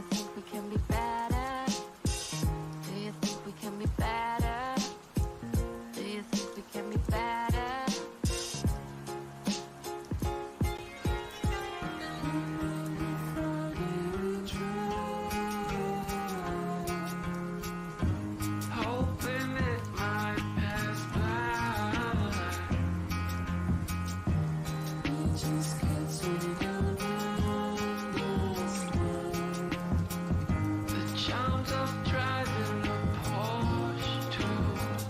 you think we can be better? Do you think we can be better? Do you think we can be better? Hoping it might pass by. Just continue the charms of driving a Porsche to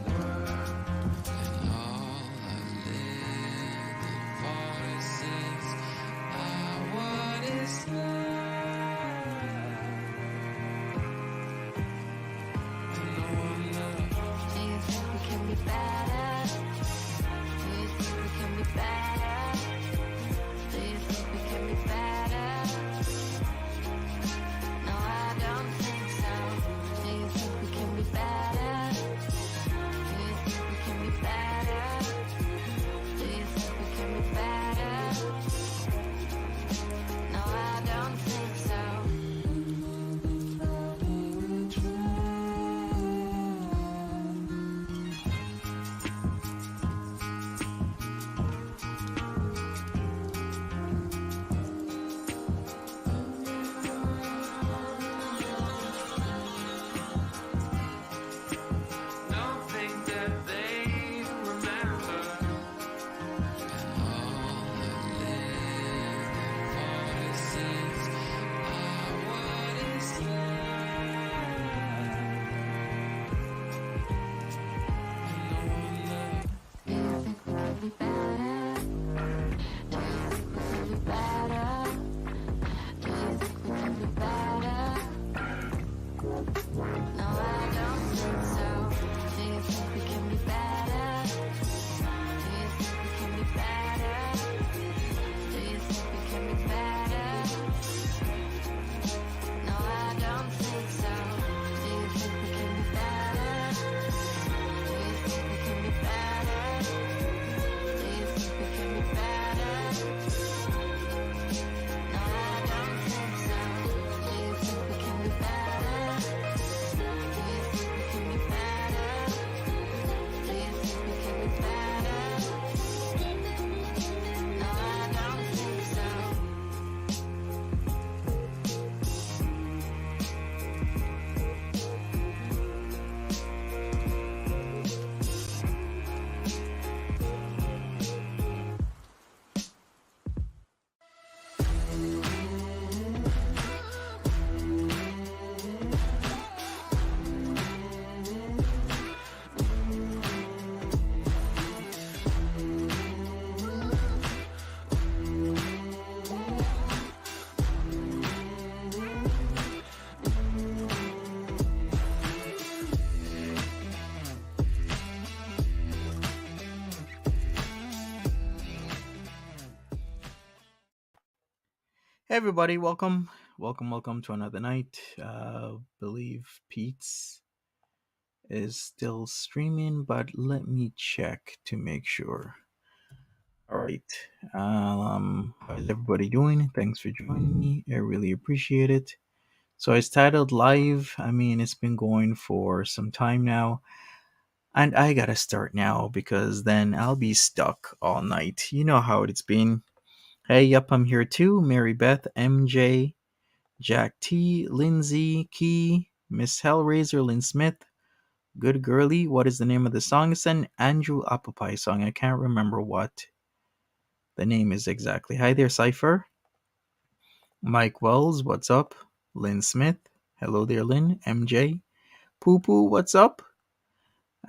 work. And all I lived in 46 what is love? And no one knows. Do you think we can be better? Do you think we can be better? Do you think we can be better? No, I don't think so. Do you think we can be better? Do you think we can be better? Do you think we can be better? No, I don't think so. Don't think that they remember. And all I lived in 46 what is love? And no one knows. Do you think we can be better? Do you think we can be better? Do you think we can be better? No, I don't think so. Do you think we can be better? Do you think we can be better? Do you think we can be better? No, I don't think so. Do you think we can be better? Do you think we can be better? Do you think we can be better? No, I don't think so. Do you think we can be better? Do you think we can be better? Do you think we can be better? No, I don't think so. Hey everybody, welcome to another night. Believe Peetz is still streaming, but let me check to make sure. All right. How is everybody doing? Thanks for joining me. I really appreciate it. So it's titled Live. I mean, it's been going for some time now, and I gotta start now because then I'll be stuck all night. You know how it's been. Hey, yep, I'm here too. Mary Beth, MJ, Jack T, Lindsay, Key, Miss Hellraiser, Lynn Smith, Good Girly. What is the name of the song? It's an Andrew Applepie song. I can't remember what the name is exactly. Hi there, Cypher. Mike Wells, what's up? Lynn Smith. Hello there, Lynn. MJ. Poo Poo, what's up?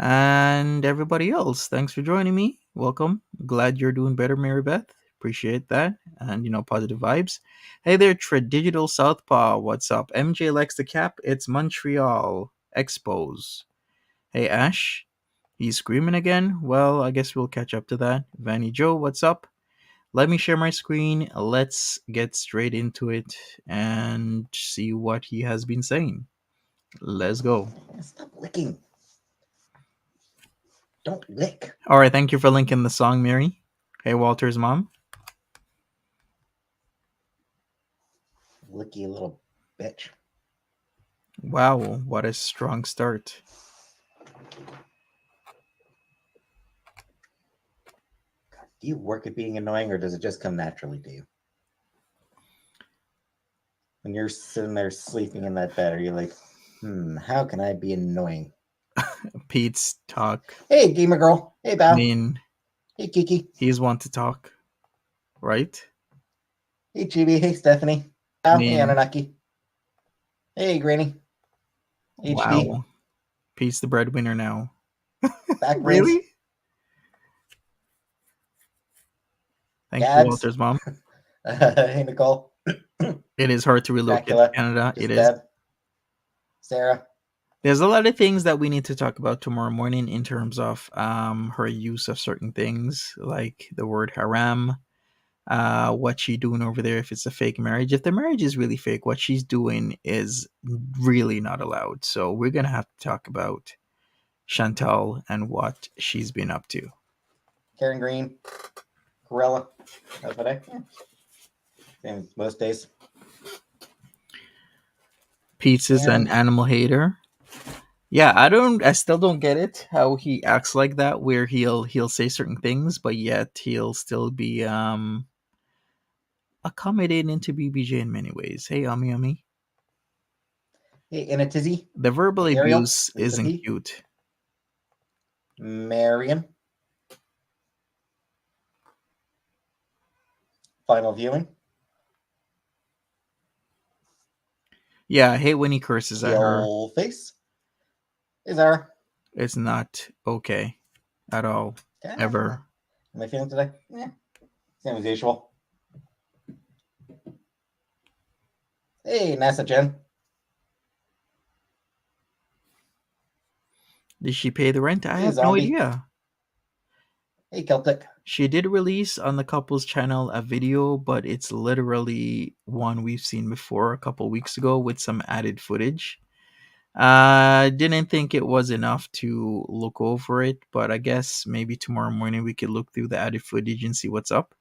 And everybody else, thanks for joining me. Welcome. Glad you're doing better, Mary Beth. Appreciate that. And, positive vibes. Hey there, Digital Southpaw. What's up? MJ likes the cap. It's Montreal. Expos. Hey, Ash. He's screaming again? Well, I guess we'll catch up to that. Vanny Joe, what's up? Let me share my screen. Let's get straight into it and see what he has been saying. Let's go. Stop licking. Don't lick. All right, thank you for linking the song, Mary. Hey, Walter's mom. Licky little bitch. Wow, what a strong start. Do you work at being annoying, or does it just come naturally to you? When you're sitting there sleeping in that bed, are you like, how can I be annoying? Pete's talk. Hey, gamer girl. Hey, I Bao. mean, Hey, Kiki. he's one to talk, right? Hey, Chibi. Hey, Stephanie. I Bao. Hey, mean, Anunnaki. Hey, Granny. HD. wow. Pete's the breadwinner now. Back ribs. Really? Thank you, Gads. Walter's mom. Hey, Nicole. It is hard to relocate to Dracula. Canada. It Just is. Deb. Sarah. There's a lot of things that we need to talk about tomorrow morning in terms of her use of certain things, like the word haram, what she doing over there if it's a fake marriage. If the marriage is really fake, what she's doing is really not allowed. So we're gonna have to talk about Chantal and what she's been up to. Karen Green. Corella. That's what same as most days. Peetz is an animal hater. Yeah, I still don't get it how he acts like that, where he'll say certain things, but yet he'll still be accommodating into BBJ in many ways. Hey, Yummy. Hey, Anna Tizzy. The verbal Hey, Ariel. abuse Lisa isn't P. cute. Marion. Final viewing. Yeah, I hate when he curses at her. Kill face. Hey, Zara. It's not okay at all. Yeah, Ever. am I feeling today? Yeah. Same as usual. Hey, NASA Jen. Did she pay the rent? I Hey, have no Zombie. idea. Hey, Celtic. She did release on the couple's channel a video, but it's literally one we've seen before a couple weeks ago with some added footage. Didn't think it was enough to look over it, but I guess maybe tomorrow morning we could look through the added footage and see what's up.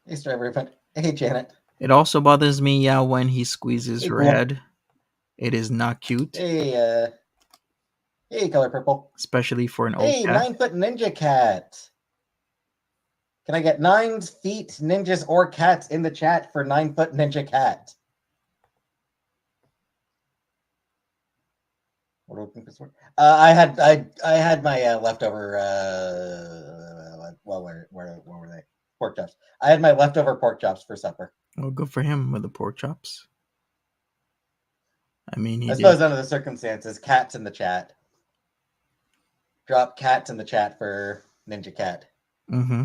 Hey, Strawberry Friend. Hey, Janet. It also bothers me, yeah, when he squeezes Hey, her cool. head. It is not cute, Hey, hey, Color Purple. especially for an old Hey, cat. 9-foot ninja cat. Can I get 9 feet ninjas or cats in the chat for 9-foot ninja cat? What are we looking for? I had my leftover. Well, where were they? Pork chops. I had my leftover pork chops for supper. Well, good for him with the pork chops. I mean, he I did. suppose under the circumstances, cats in the chat. Drop cats in the chat for Ninja Cat. Mm-hmm.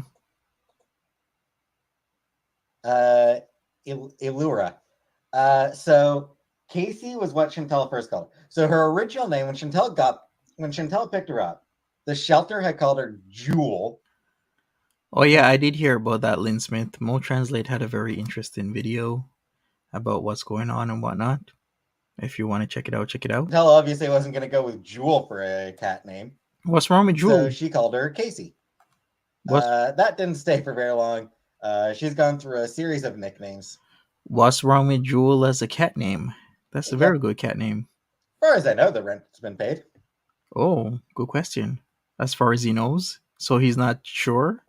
Illura. So Casey was what Chantel first called. So her original name, when Chantel picked her up, the shelter had called her Jewel. Oh yeah, I did hear about that, Lynn Smith. Mo Translate had a very interesting video about what's going on and whatnot. If you want to check it out, check it out. Chantel obviously wasn't going to go with Jewel for a cat name. What's wrong with Jewel? So she called her Casey. What's That didn't stay for very long. She's gone through a series of nicknames. What's wrong with Jewel as a cat name? That's a very good cat name. As far as I know, the rent's been paid. Oh, good question. As far as he knows, so he's not sure.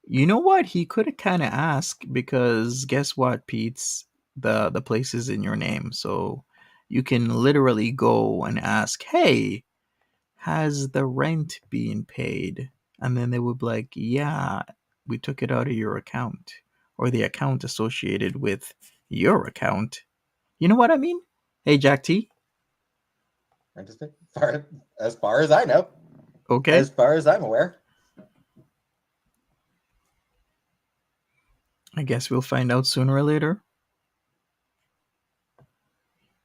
You know what? He could have kind of asked, because guess what, Pete's the place is in your name, so you can literally go and ask, "Hey, has the rent been paid?" And then they would be like, "Yeah, we took it out of your account, or the account associated with your account." You know what I mean? Hey, Jack T. Rent is paid. As far as I know. Okay. As far as I'm aware. I guess we'll find out sooner or later.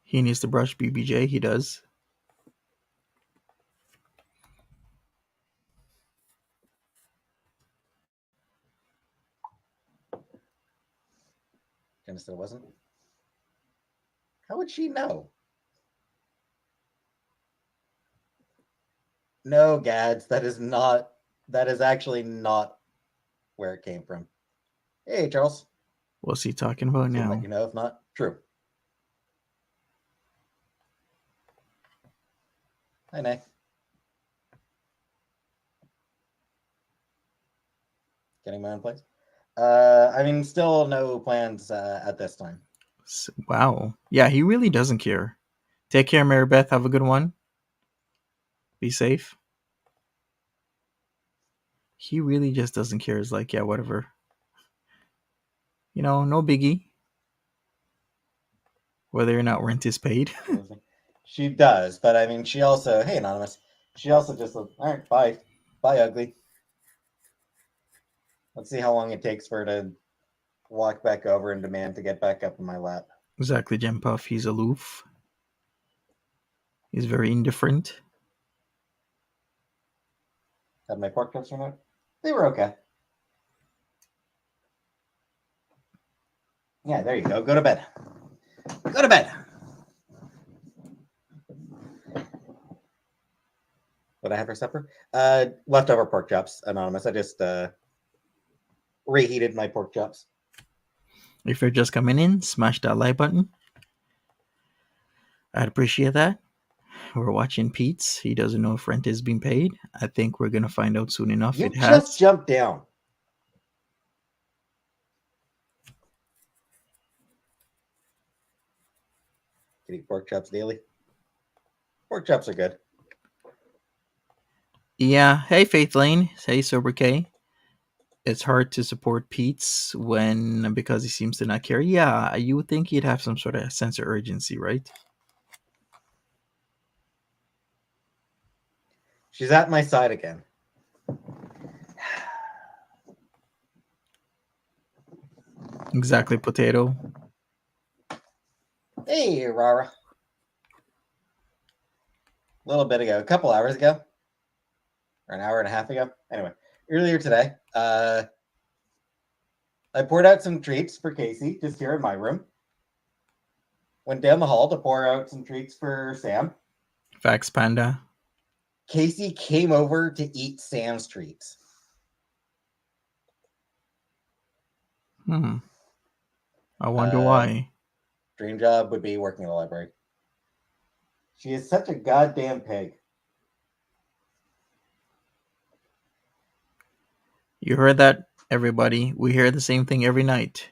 He needs to brush BBJ. He does. Jenna still wasn't. How would she know? No, Gads, that is actually not where it came from. Hey, Charles. What's he talking about Soon now? let you know if not true. Hi, Nay. Getting my own place. I mean, still no plans at this time. Wow. Yeah, he really doesn't care. Take care, Mary Beth. Have a good one. Be safe. He really just doesn't care. It's like, yeah, whatever. You know, no biggie. Whether or not rent is paid. She does, but I mean, she also, hey, Anonymous, she also just, all right, bye. Bye, ugly. Let's see how long it takes for her to walk back over and demand to get back up in my lap. Exactly, Gem Puff. He's aloof. He's very indifferent. Had my pork chops or not? They were okay. Yeah, there you go. Go to bed. Go to bed. What I have for supper? Leftover pork chops, Anonymous. I just reheated my pork chops. If you're just coming in, smash that like button. I'd appreciate that. We're watching Peetz. He doesn't know if rent is being paid. I think we're going to find out soon enough. You It just has. jumped down. Can eat pork chops daily. Pork chops are good. Yeah. Hey, Faith Lane. Hey, Sober K. It's hard to support Peetz because he seems to not care. Yeah, you would think he'd have some sort of sense of urgency, right? She's at my side again. Exactly, potato. Hey, Rara. A little bit ago, a couple hours ago, or an hour and a half ago. Anyway, earlier today, I poured out some treats for Casey just here in my room. Went down the hall to pour out some treats for Sam. Facts, Panda. Casey came over to eat Sam's treats. I wonder why. Dream job would be working in the library. She is such a goddamn pig. You heard that, everybody. We hear the same thing every night.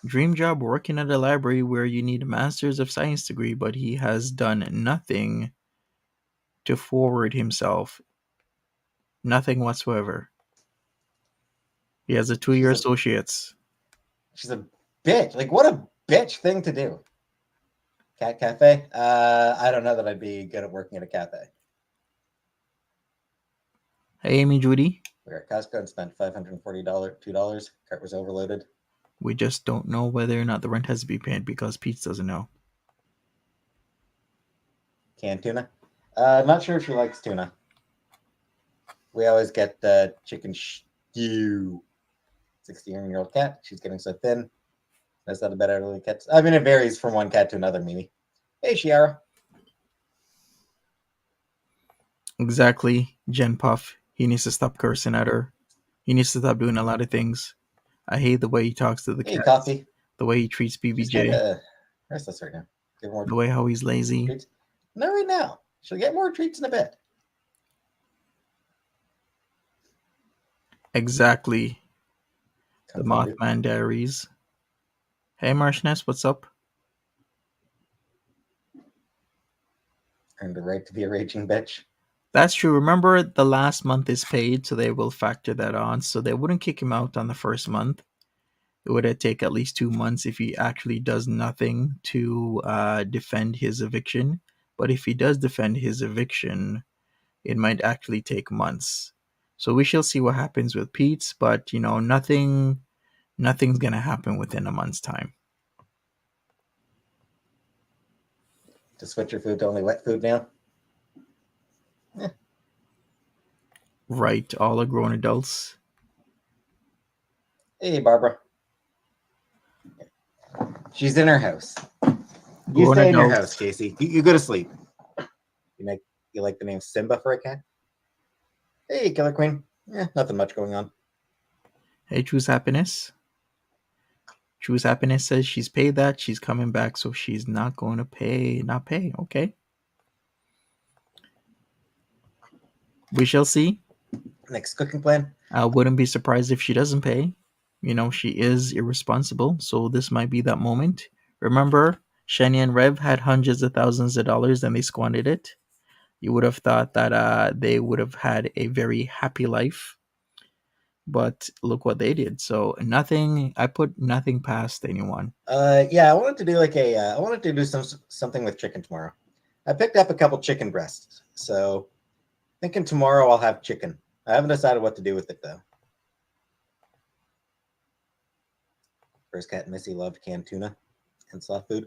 Dream job working at a library where you need a master's of science degree, but he has done nothing to forward himself. Nothing whatsoever. He has a 2-year associates. She's a bitch. Like, what a bitch thing to do. Cat cafe? I don't know that I'd be good at working at a cafe. Hey, Amy Judy. We were at Costco and spent $540, $2. Cart was overloaded. We just don't know whether or not the rent has to be paid because Peetz doesn't know. Canned tuna? Not sure if she likes tuna. We always get the chicken stew. 16-year-old cat. She's getting so thin. That's not a bad elderly cat. I mean, it varies from one cat to another, Mimi. Hey, Shiara. Exactly, Jen Puff. He needs to stop cursing at her. He needs to stop doing a lot of things. I hate the way he talks to the Hey, cats. Coffee. The way he treats She's BBJ. kind of restless right now. Give her more The way how he's lazy. treats. Not right now. She'll get more treats in a bit. Exactly. The Confounded. Mothman Diaries. Hey, Marshness, what's up? Earned the right to be a raging bitch. That's true. Remember, the last month is paid, so they will factor that on. So they wouldn't kick him out on the first month. It would take at least 2 months if he actually does nothing to defend his eviction. But if he does defend his eviction, it might actually take months. So we shall see what happens with Peetz, but nothing's gonna happen within a month's time. To switch your food to only wet food now? Right, all are grown adults. Hey, Barbara. She's in her house. You Grown stay in your adults. house, Casey. You go to sleep. You like the name Simba for a cat? Hey, Killer Queen. Nothing much going on. Hey, choose happiness. Choose Happiness says she's paid that. She's coming back, so she's not going to pay. Not pay. Okay. We shall see. Next cooking plan. I wouldn't be surprised if she doesn't pay. You know, she is irresponsible, so this might be that moment. Remember, Shani and Rev had hundreds of thousands of dollars and they squandered it. You would have thought that they would have had a very happy life, but look what they did. So nothing. I put nothing past anyone. Yeah, I wanted to do I wanted to do something with chicken tomorrow. I picked up a couple chicken breasts, so thinking tomorrow I'll have chicken. I haven't decided what to do with it though. First cat Missy loved canned tuna and soft food.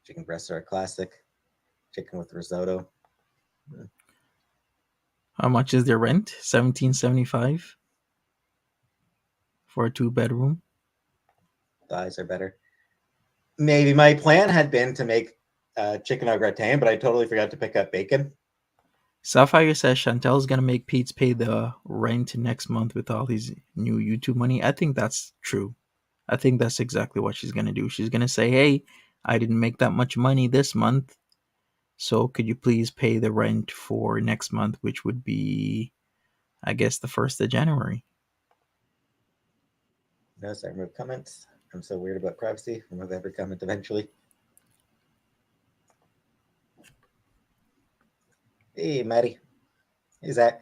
Chicken breasts are a classic. Chicken with risotto. How much is their rent? $17.75 for a 2-bedroom. Thighs are better. Maybe my plan had been to make chicken au gratin, but I totally forgot to pick up bacon. Sapphire says Chantel's gonna make Peetz pay the rent next month with all his new YouTube money. I think that's true. I think that's exactly what she's gonna do. She's gonna say, "Hey, I didn't make that much money this month, so could you please pay the rent for next month, which would be, I guess, the 1st of January." Notice I remove comments. I'm so weird about privacy. Remove every comment eventually. Hey, Maddie. Hey, Zach.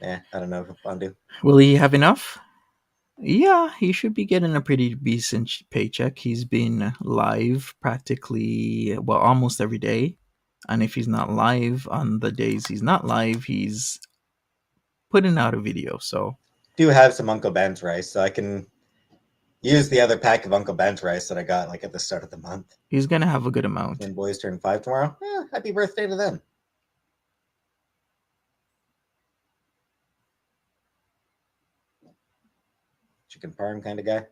Yeah, I don't know if I'll do. Will he have enough? Yeah, he should be getting a pretty decent paycheck. He's been live practically, well, almost every day. And if he's not live on the days he's not live, he's putting out a video. So Do have some Uncle Ben's rice, so I can use the other pack of Uncle Ben's rice that I got like at the start of the month. he's gonna have a good amount. When boys turn 5 tomorrow, happy birthday to them. Chicken parm kind of guy.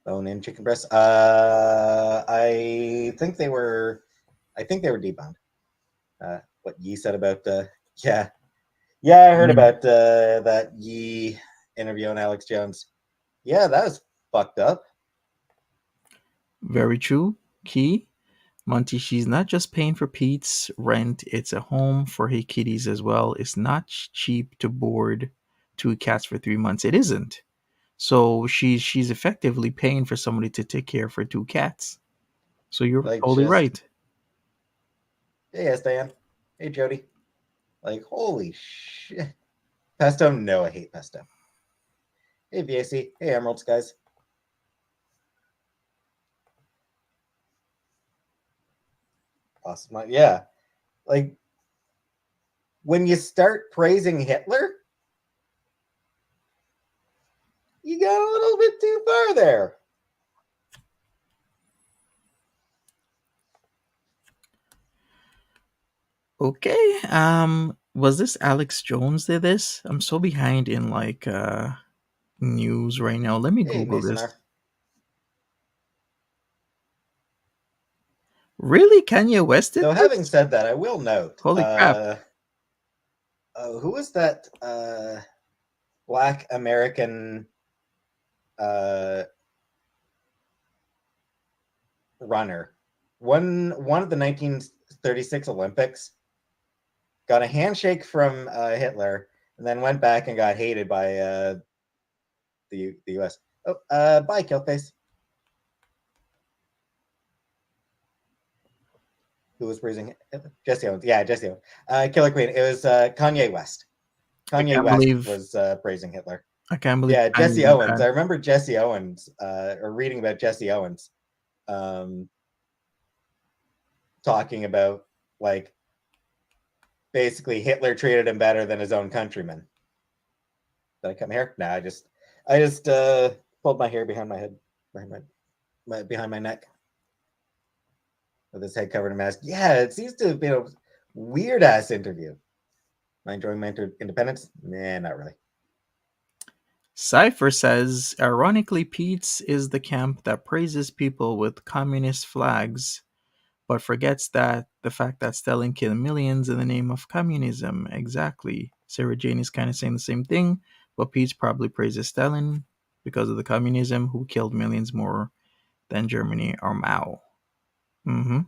Bone in chicken breasts. I think they were deboned. What Yi said about yeah, I heard about that Yi interview on Alex Jones. Yeah, that was fucked up. Very true. Key. Monty, she's not just paying for Pete's rent, it's a home for her kitties as well. It's not cheap to board 2 cats for 3 months. It isn't. So she's effectively paying for somebody to take care for 2 cats. So you're Like, totally just- right. Hey, yes, Diane. Hey, Jody. Like, holy shit. Pesto? No, I hate pesto. Hey, VAC. Hey, Emeralds, guys. Awesome. Yeah. Like, when you start praising Hitler, you got a little bit too far there. Okay. Was this Alex Jones did this? I'm so behind in like news right now. Let me Hey, Google Mason this. R. Really? Kanye West did So, this? having said that, I will note. Holy crap. Who was that Black American runner? One of the 1936 Olympics got a handshake from Hitler and then went back and got hated by the U.S. Oh, bye, Killface. Who was praising Hitler? Jesse Owens? Yeah, Jesse Owens. Killer Queen. It was Kanye West. Kanye West was praising Hitler. I can't believe. Yeah, Kanye Jesse did Owens. that. I remember Jesse Owens, or reading about Jesse Owens, talking about like basically Hitler treated him better than his own countrymen. Did I come here? Nah, I just pulled my hair behind my head. behind my neck with his head covered in mask. Yeah, it seems to have been a weird ass interview. Am I enjoying my independence? Nah, not really. Cypher says, ironically, Peetz is the camp that praises people with communist flags, but forgets that the fact that Stalin killed millions in the name of communism. Exactly. Sarah Jane is kind of saying the same thing, but Peetz probably praises Stalin because of the communism, who killed millions more than Germany or Mao. Mm-hmm.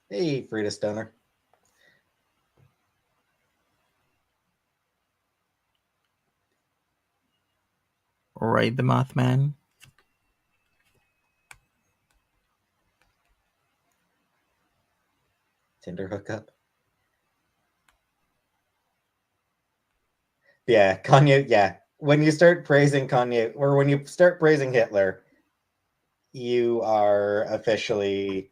Hey, Frida Stoner. Right, the Mothman. Tinder hookup. Yeah, Kanye. Yeah, when you start praising Kanye, or when you start praising Hitler, you are officially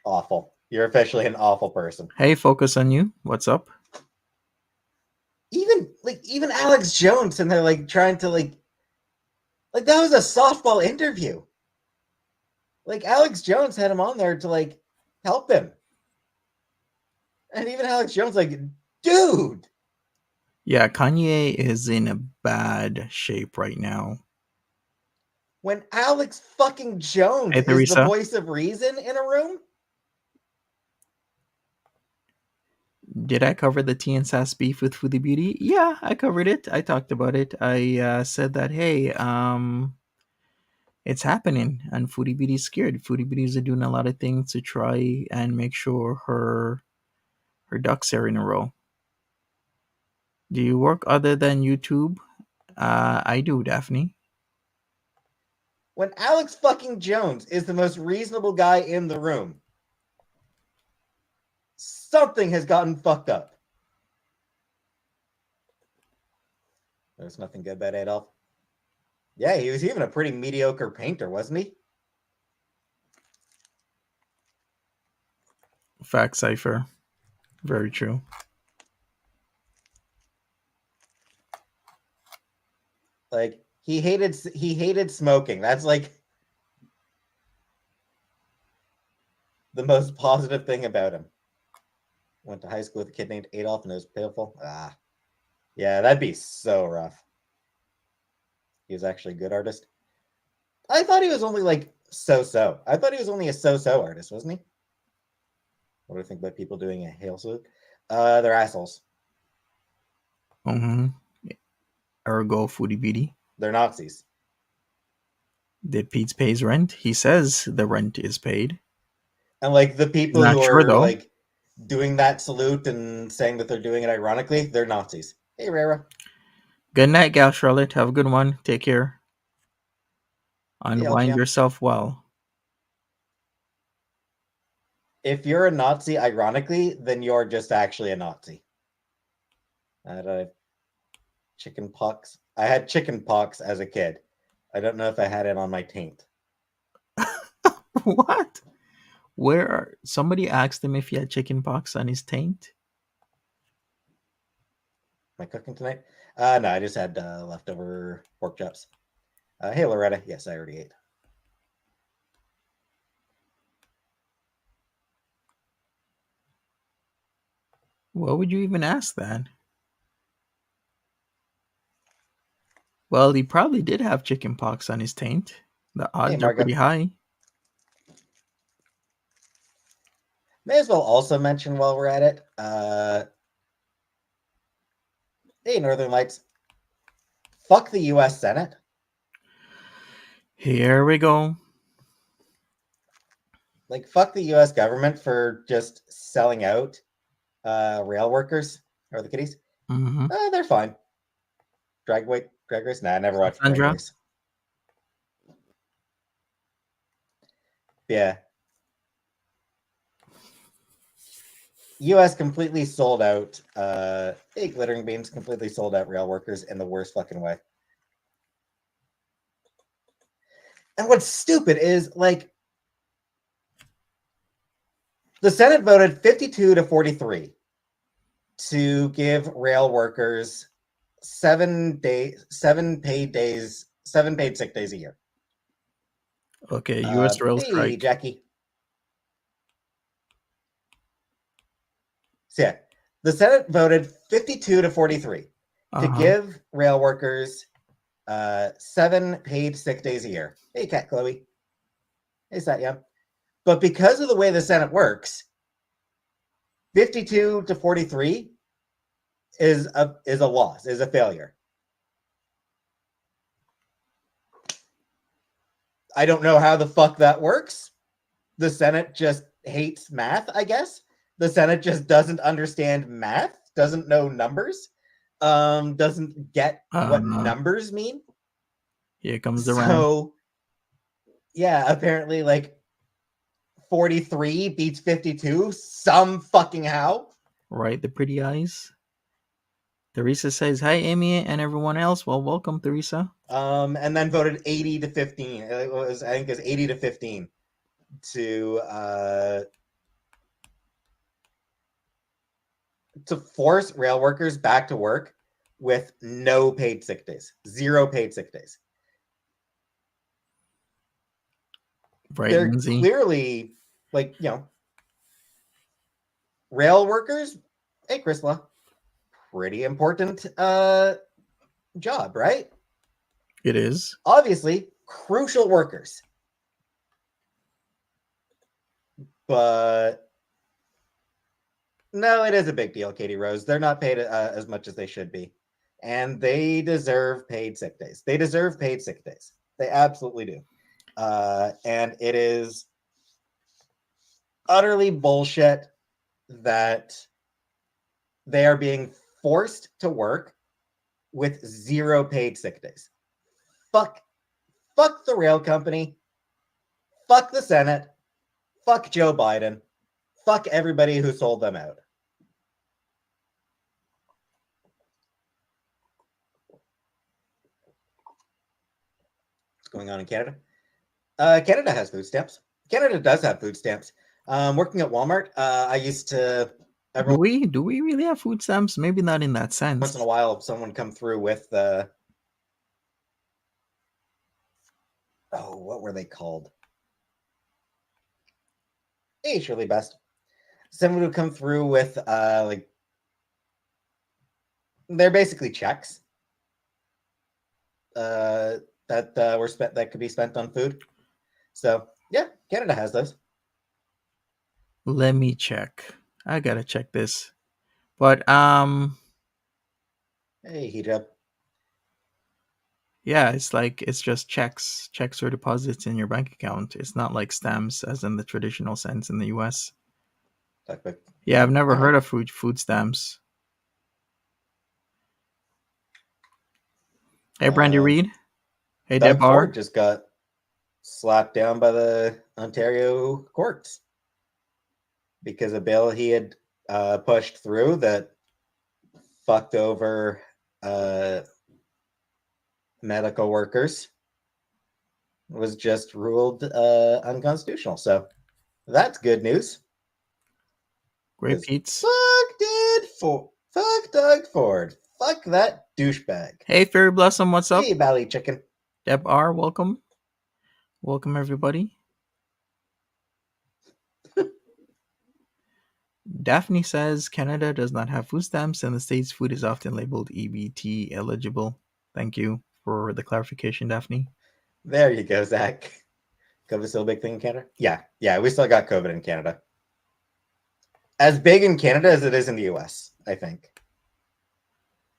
awful. You're officially an awful person. Hey, focus on you. What's up? Even Alex Jones, and they're like trying to like that was a softball interview. Like Alex Jones had him on there to like help him, and even Alex Jones like, dude. Yeah, Kanye is in a bad shape right now. When Alex fucking Jones Hey, is the Teresa. voice of reason in a room. Did I cover the Tea and Sass beef with Foodie Beauty? Yeah, I covered it. I talked about it. I said that, hey, it's happening, and Foodie Beauty's scared. Foodie Beauty's are doing a lot of things to try and make sure her ducks are in a row. Do you work other than YouTube? I do, Daphne. When Alex fucking Jones is the most reasonable guy in the room, something has gotten fucked up. There's nothing good about Adolf. Yeah, he was even a pretty mediocre painter, wasn't he? Fact cipher. Very true. Like he hated smoking. That's like the most positive thing about him. Went to high school with a kid named Adolf, and it was pitiful. Yeah, that'd be so rough. He was actually a good artist. I thought he was only like so-so. I thought he was only a so-so artist, wasn't he? What do I think about people doing a hail salute? They're assholes. Mm-hmm. Ergo, Foodie Beauty. They're Nazis. Did Pete's pay his rent? He says the rent is paid. And like the people Not who sure, are though. like doing that salute and saying that they're doing it ironically, they're Nazis. Hey, Rara. Good night, Gal Charlotte. Have a good one. Take care. Unwind LGM. yourself well. If you're a Nazi ironically, then you're just actually a Nazi. Chicken pox. I had chicken pox as a kid. I don't know if I had it on my taint. What? Somebody asked him if he had chicken pox on his taint? Am I cooking tonight? No, I just had leftover pork chops. Hey, Loretta. Yes, I already ate. What would you even ask that? Well, he probably did have chicken pox on his taint. The odds are Margo. pretty high. May as well also mention while we're at it. Hey, Northern Lights. Fuck the U.S. Senate. Here we go. Like, fuck the U.S. government for just selling out rail workers or the kiddies. Mm-hmm. They're fine. Drag Race? Nah, I never watched Drag Sandra? Race. Yeah. U.S. completely sold out. Hey, Glittering Beams completely sold out rail workers in the worst fucking way. And what's stupid is, like, the Senate voted 52 to 43 to give rail workers 7 paid sick days a year. Okay, U.S. rail Hey, strike. Jackie. So yeah, the Senate voted 52 to 43 to give rail workers 7 paid sick days a year. Hey, Cat Chloe. Hey, Satya. But because of the way the Senate works, 52 to 43 is a loss, is a failure. I don't know how the fuck that works. The Senate just hates math, I guess. The Senate just doesn't understand math, doesn't know numbers, doesn't get what numbers mean. Here comes the round. So, yeah, apparently, like, 43 beats 52 some fucking how. Right, the pretty eyes. Teresa says, hi, Amy, and everyone else. Well, welcome, Teresa. And then voted 80 to 15. I think it was 80 to 15 to force rail workers back to work with no paid sick days, 0 paid sick days. Right, They're Lindsay. clearly, like, rail workers. Hey, Chrysla, pretty important job, right? It is. Obviously, crucial workers. But no, it is a big deal, Katie Rose. They're not paid as much as they should be. And they deserve paid sick days. They deserve paid sick days. They absolutely do. And it is utterly bullshit that they are being forced to work with 0 paid sick days. Fuck the rail company. Fuck the Senate. Fuck Joe Biden. Fuck everybody who sold them out. What's going on in Canada? Canada has food stamps. Canada does have food stamps. Working at Walmart, I used to... Do we really have food stamps? Maybe not in that sense. Once in a while, someone come through with what were they called? Hey, Shirley Best. Someone would come through with like, they're basically checks that were spent, that could be spent on food. So yeah, Canada has those. Let me check. I gotta check this. But hey, hijab. Yeah, it's just checks or deposits in your bank account. It's not like stamps as in the traditional sense in the US. Yeah, I've never heard of food stamps. Hey, Brandy Reed. Hey, Doug Debar. Ford just got slapped down by the Ontario courts because a bill he had pushed through that fucked over medical workers was just ruled unconstitutional. So that's good news. Great, Peetz. Fuck Doug Ford. Fuck that douchebag. Hey, Fairy Blossom, what's up? Hey, Valley Chicken. Deb R, welcome. Welcome, everybody. Daphne says Canada does not have food stamps and the state's food is often labeled EBT eligible. Thank you for the clarification, Daphne. There you go, Zach. COVID's still a big thing in Canada? Yeah, we still got COVID in Canada. As big in Canada as it is in the US, I think.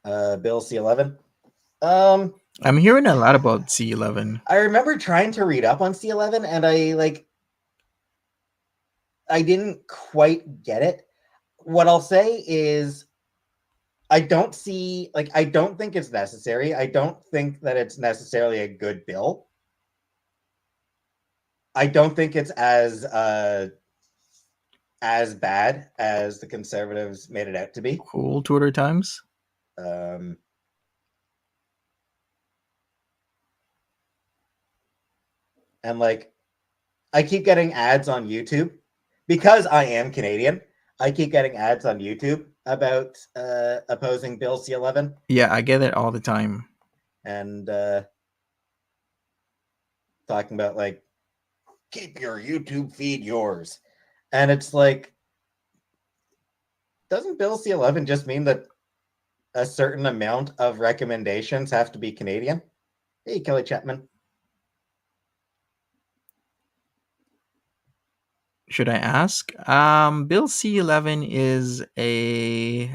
Bill C11. I'm hearing a lot about C11. I remember trying to read up on C11 and I didn't quite get it. What I'll say is I don't think it's necessary. I don't think that it's necessarily a good bill. I don't think it's as bad as the Conservatives made it out to be. Cool Twitter times. And like, I keep getting ads on YouTube because I am Canadian. I keep getting ads on YouTube about opposing Bill C-11 Yeah, I get it all the time. and talking about like keep your YouTube feed yours, and it's like, doesn't Bill C-11 just mean that a certain amount of recommendations have to be Canadian? Hey, Kelly Chapman. Should I ask? Bill C-11 is a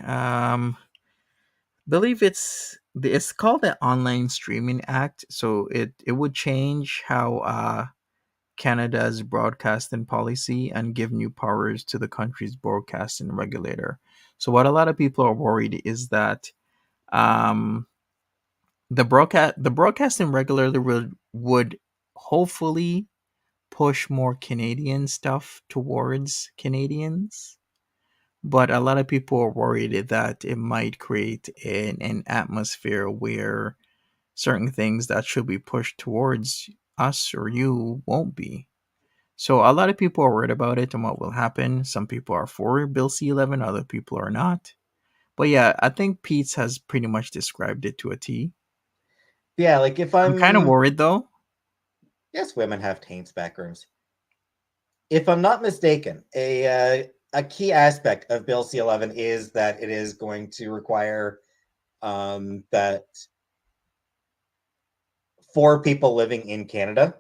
believe it's called the Online Streaming Act. So it would change how Canada's broadcasting policy and give new powers to the country's broadcasting regulator. So what a lot of people are worried is that um, the broadcasting regulator would hopefully push more Canadian stuff towards Canadians. But a lot of people are worried that it might create an atmosphere where certain things that should be pushed towards us or you won't be. So a lot of people are worried about it and what will happen. Some people are for Bill C-11, other people are not. But yeah, I think Peetz has pretty much described it to a T. Yeah, like if I'm kind of worried though. Yes, women have taints backrooms. If I'm not mistaken, a key aspect of Bill C-11 is that it is going to require that for people living in Canada,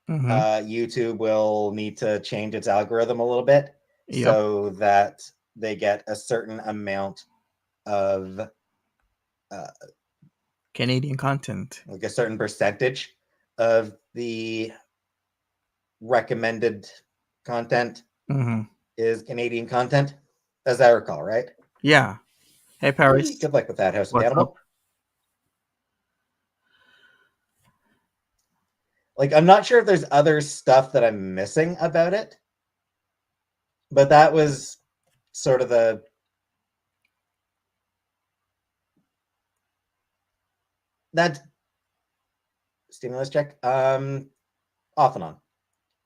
YouTube will need to change its algorithm a little bit so that they get a certain amount of Canadian content, like a certain percentage of the recommended content is Canadian content, as I recall, right? Yeah. Hey, Paris. Good luck with that, House of What's Animal. up? Like, I'm not sure if there's other stuff that I'm missing about it, but that was sort of the that stimulus check. Off and on.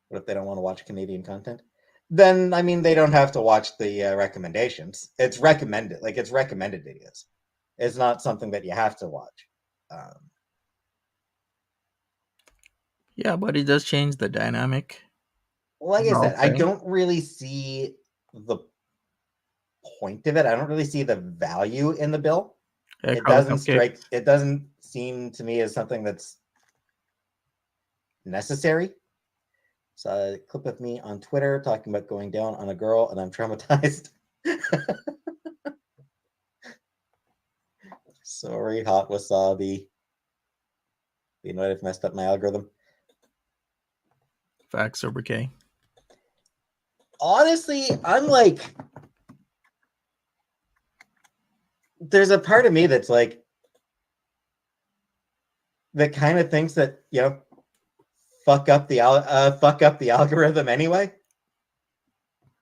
What if they don't want to watch Canadian content? Then I mean, they don't have to watch the recommendations. It's recommended, like it's recommended videos. It's not something that you have to watch. Yeah, but it does change the dynamic. Like I said, I don't really see the point of it. I don't really see the value in the bill. It doesn't seem to me as something that's necessary. So a clip of me on Twitter talking about going down on a girl and I'm traumatized. Sorry, hot wasabi. You know, I've messed up my algorithm. Facts over K. Honestly, I'm like, there's a part of me that's like, that kind of thinks that, you know, fuck up the algorithm anyway.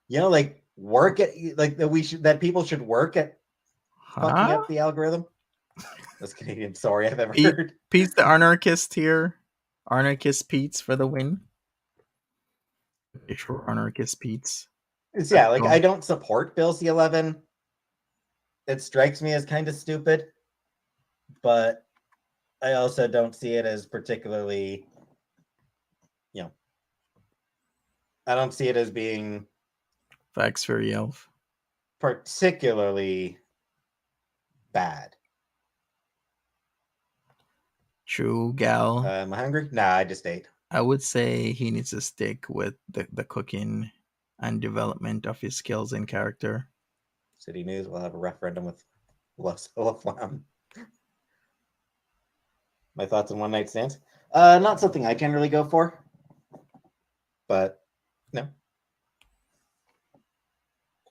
You know, like work at like that people should work at fucking up the algorithm. That's Canadian story I've ever heard. Peetz the anarchist here. Anarchist Peetz for the win. Sure, anarchist Peetz. Yeah, like I don't support Bill C-11. It strikes me as kind of stupid, but I also don't see it as particularly, you know, I don't see it as being facts for Yelf. Particularly bad. True, gal. Am I hungry? Nah, I just ate. I would say he needs to stick with the cooking and development of his skills and character. City News will have a referendum with Lam. My thoughts on one night stands? Not something I generally go for, but no.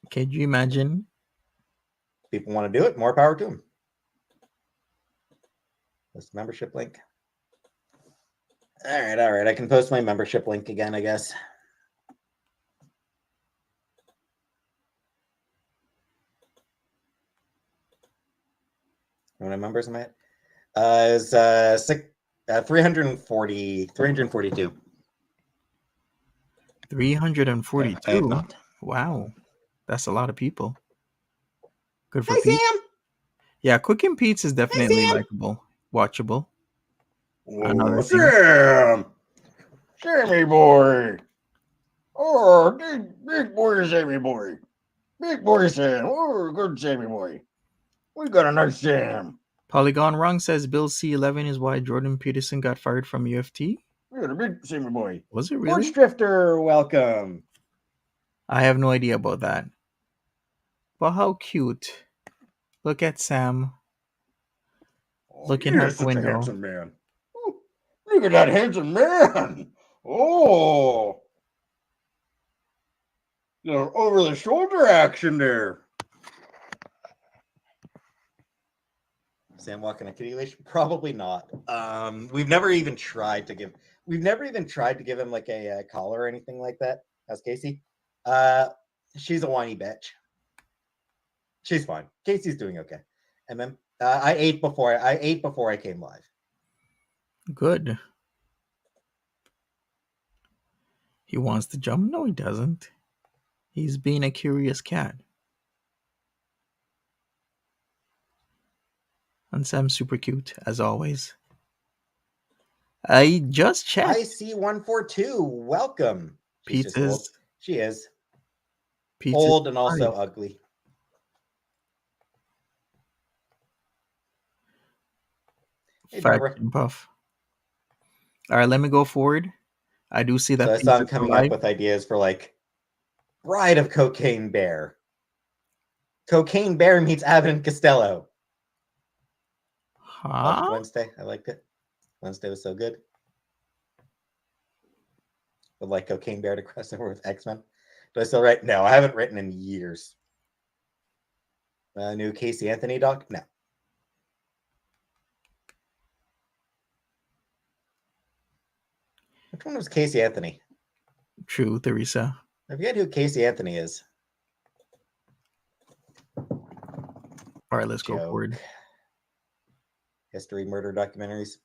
Could you imagine? People want to do it, more power to them. This membership link. All right. I can post my membership link again, I guess. How many members am I at? Is 342. 342. I have not. Wow, that's a lot of people. Good for Hi, Pete. Sam. Yeah, Cooking Pete's is Hi, definitely Sam. likable, watchable. Oh, Another thing. Sam. Sammy boy. Oh, big boy, Sammy boy. Big boy, Sam. Oh, good Sammy boy. We got a nice Sam. Polygon Wrong says Bill C11 is why Jordan Peterson got fired from UFT. We got a big Sammy boy. Was it Porch really? Drifter, welcome. I have no idea about that. But how cute. Look at Sam Oh, looking he out is the such a window. handsome man. Oh, look at that handsome man. Oh, over the shoulder action there. Sam walking a kitty leash? Probably not. We've never even tried to give him like a collar or anything like that. How's Casey? She's a whiny bitch. She's fine. Casey's doing okay. And then I ate before I came live. Good. He wants to jump? No, he doesn't. He's being a curious cat. And Sam's super cute, as always. I just checked. IC142, welcome. She's Peetz just old. is She is Peetz old is and also five. ugly. Hey, Fat Barbara. and puff. All right, let me go forward. I do see that So I saw Peetz him is coming alive. up with ideas for like Bride of Cocaine Bear. Cocaine Bear meets Abbott and Costello. Watched Huh? Wednesday. I liked it. Wednesday was so good. Would like Cocaine Bear to cross over with X-Men. Do I still write? No, I haven't written in years. New Casey Anthony doc? No. Which one was Casey Anthony? True, Theresa. I forget who Casey Anthony is. All right, let's go forward. History murder documentaries.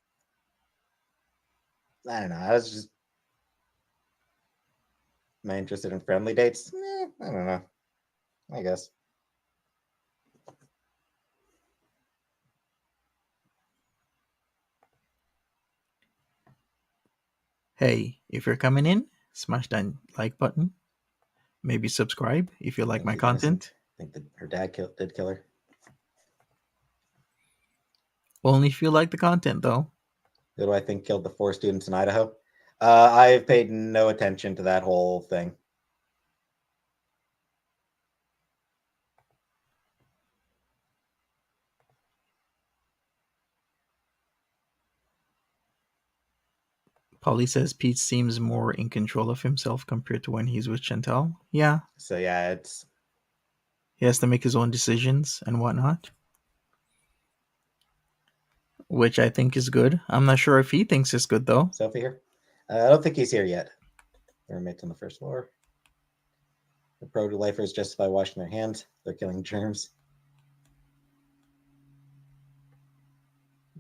I don't know. I was just. Am I interested in friendly dates? I don't know. I guess. Hey, if you're coming in, smash that like button. Maybe subscribe if you like my content. I think that her dad did kill her. Only if you like the content, though. Who do I think killed the 4 students in Idaho? I've paid no attention to that whole thing. Polly says Pete seems more in control of himself compared to when he's with Chantal. Yeah. So yeah, it's. He has to make his own decisions and whatnot. Which I think is good. I'm not sure if he thinks it's good, though. Sophie here? I don't think he's here yet. Roommates on the first floor. The pro-lifers justify washing their hands. They're killing germs.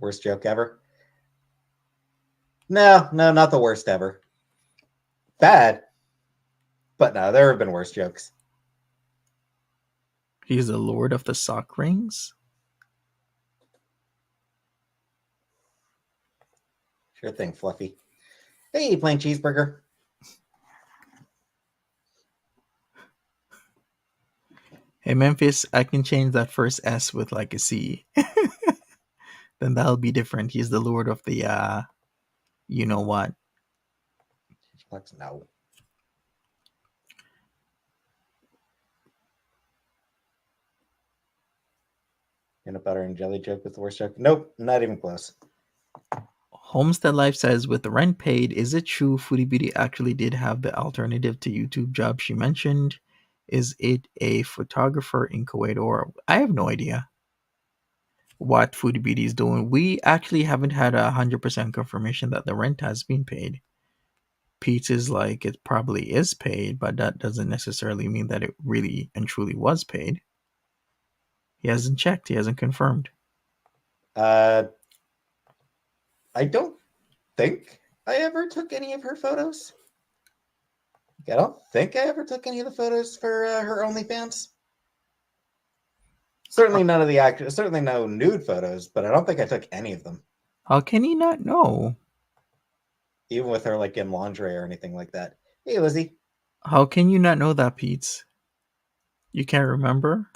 Worst joke ever? No, not the worst ever. Bad. But no, there have been worse jokes. He's the lord of the sock rings? Sure thing, Fluffy. Hey, plain cheeseburger. Hey, Memphis, I can change that first S with like a C. Then that'll be different. He's the lord of the, you know what. No. Peanut butter and jelly joke was the worst joke? Nope, not even close. Homestead Life says, with the rent paid, is it true Foodie Beauty actually did have the alternative to YouTube job she mentioned? Is it a photographer in Kuwait, or I have no idea what Foodie Beauty is doing. We actually haven't had 100% confirmation that the rent has been paid. Peetz is like, it probably is paid, but that doesn't necessarily mean that it really and truly was paid. He hasn't checked. He hasn't confirmed. I don't think I ever took any of her photos. I don't think I ever took any of the photos for her OnlyFans. Certainly none of the actors. Certainly no nude photos, but I don't think I took any of them, How can he not know? even with her like in lingerie or anything like that. Hey, Lizzie. How can you not know that, Peetz? You can't remember?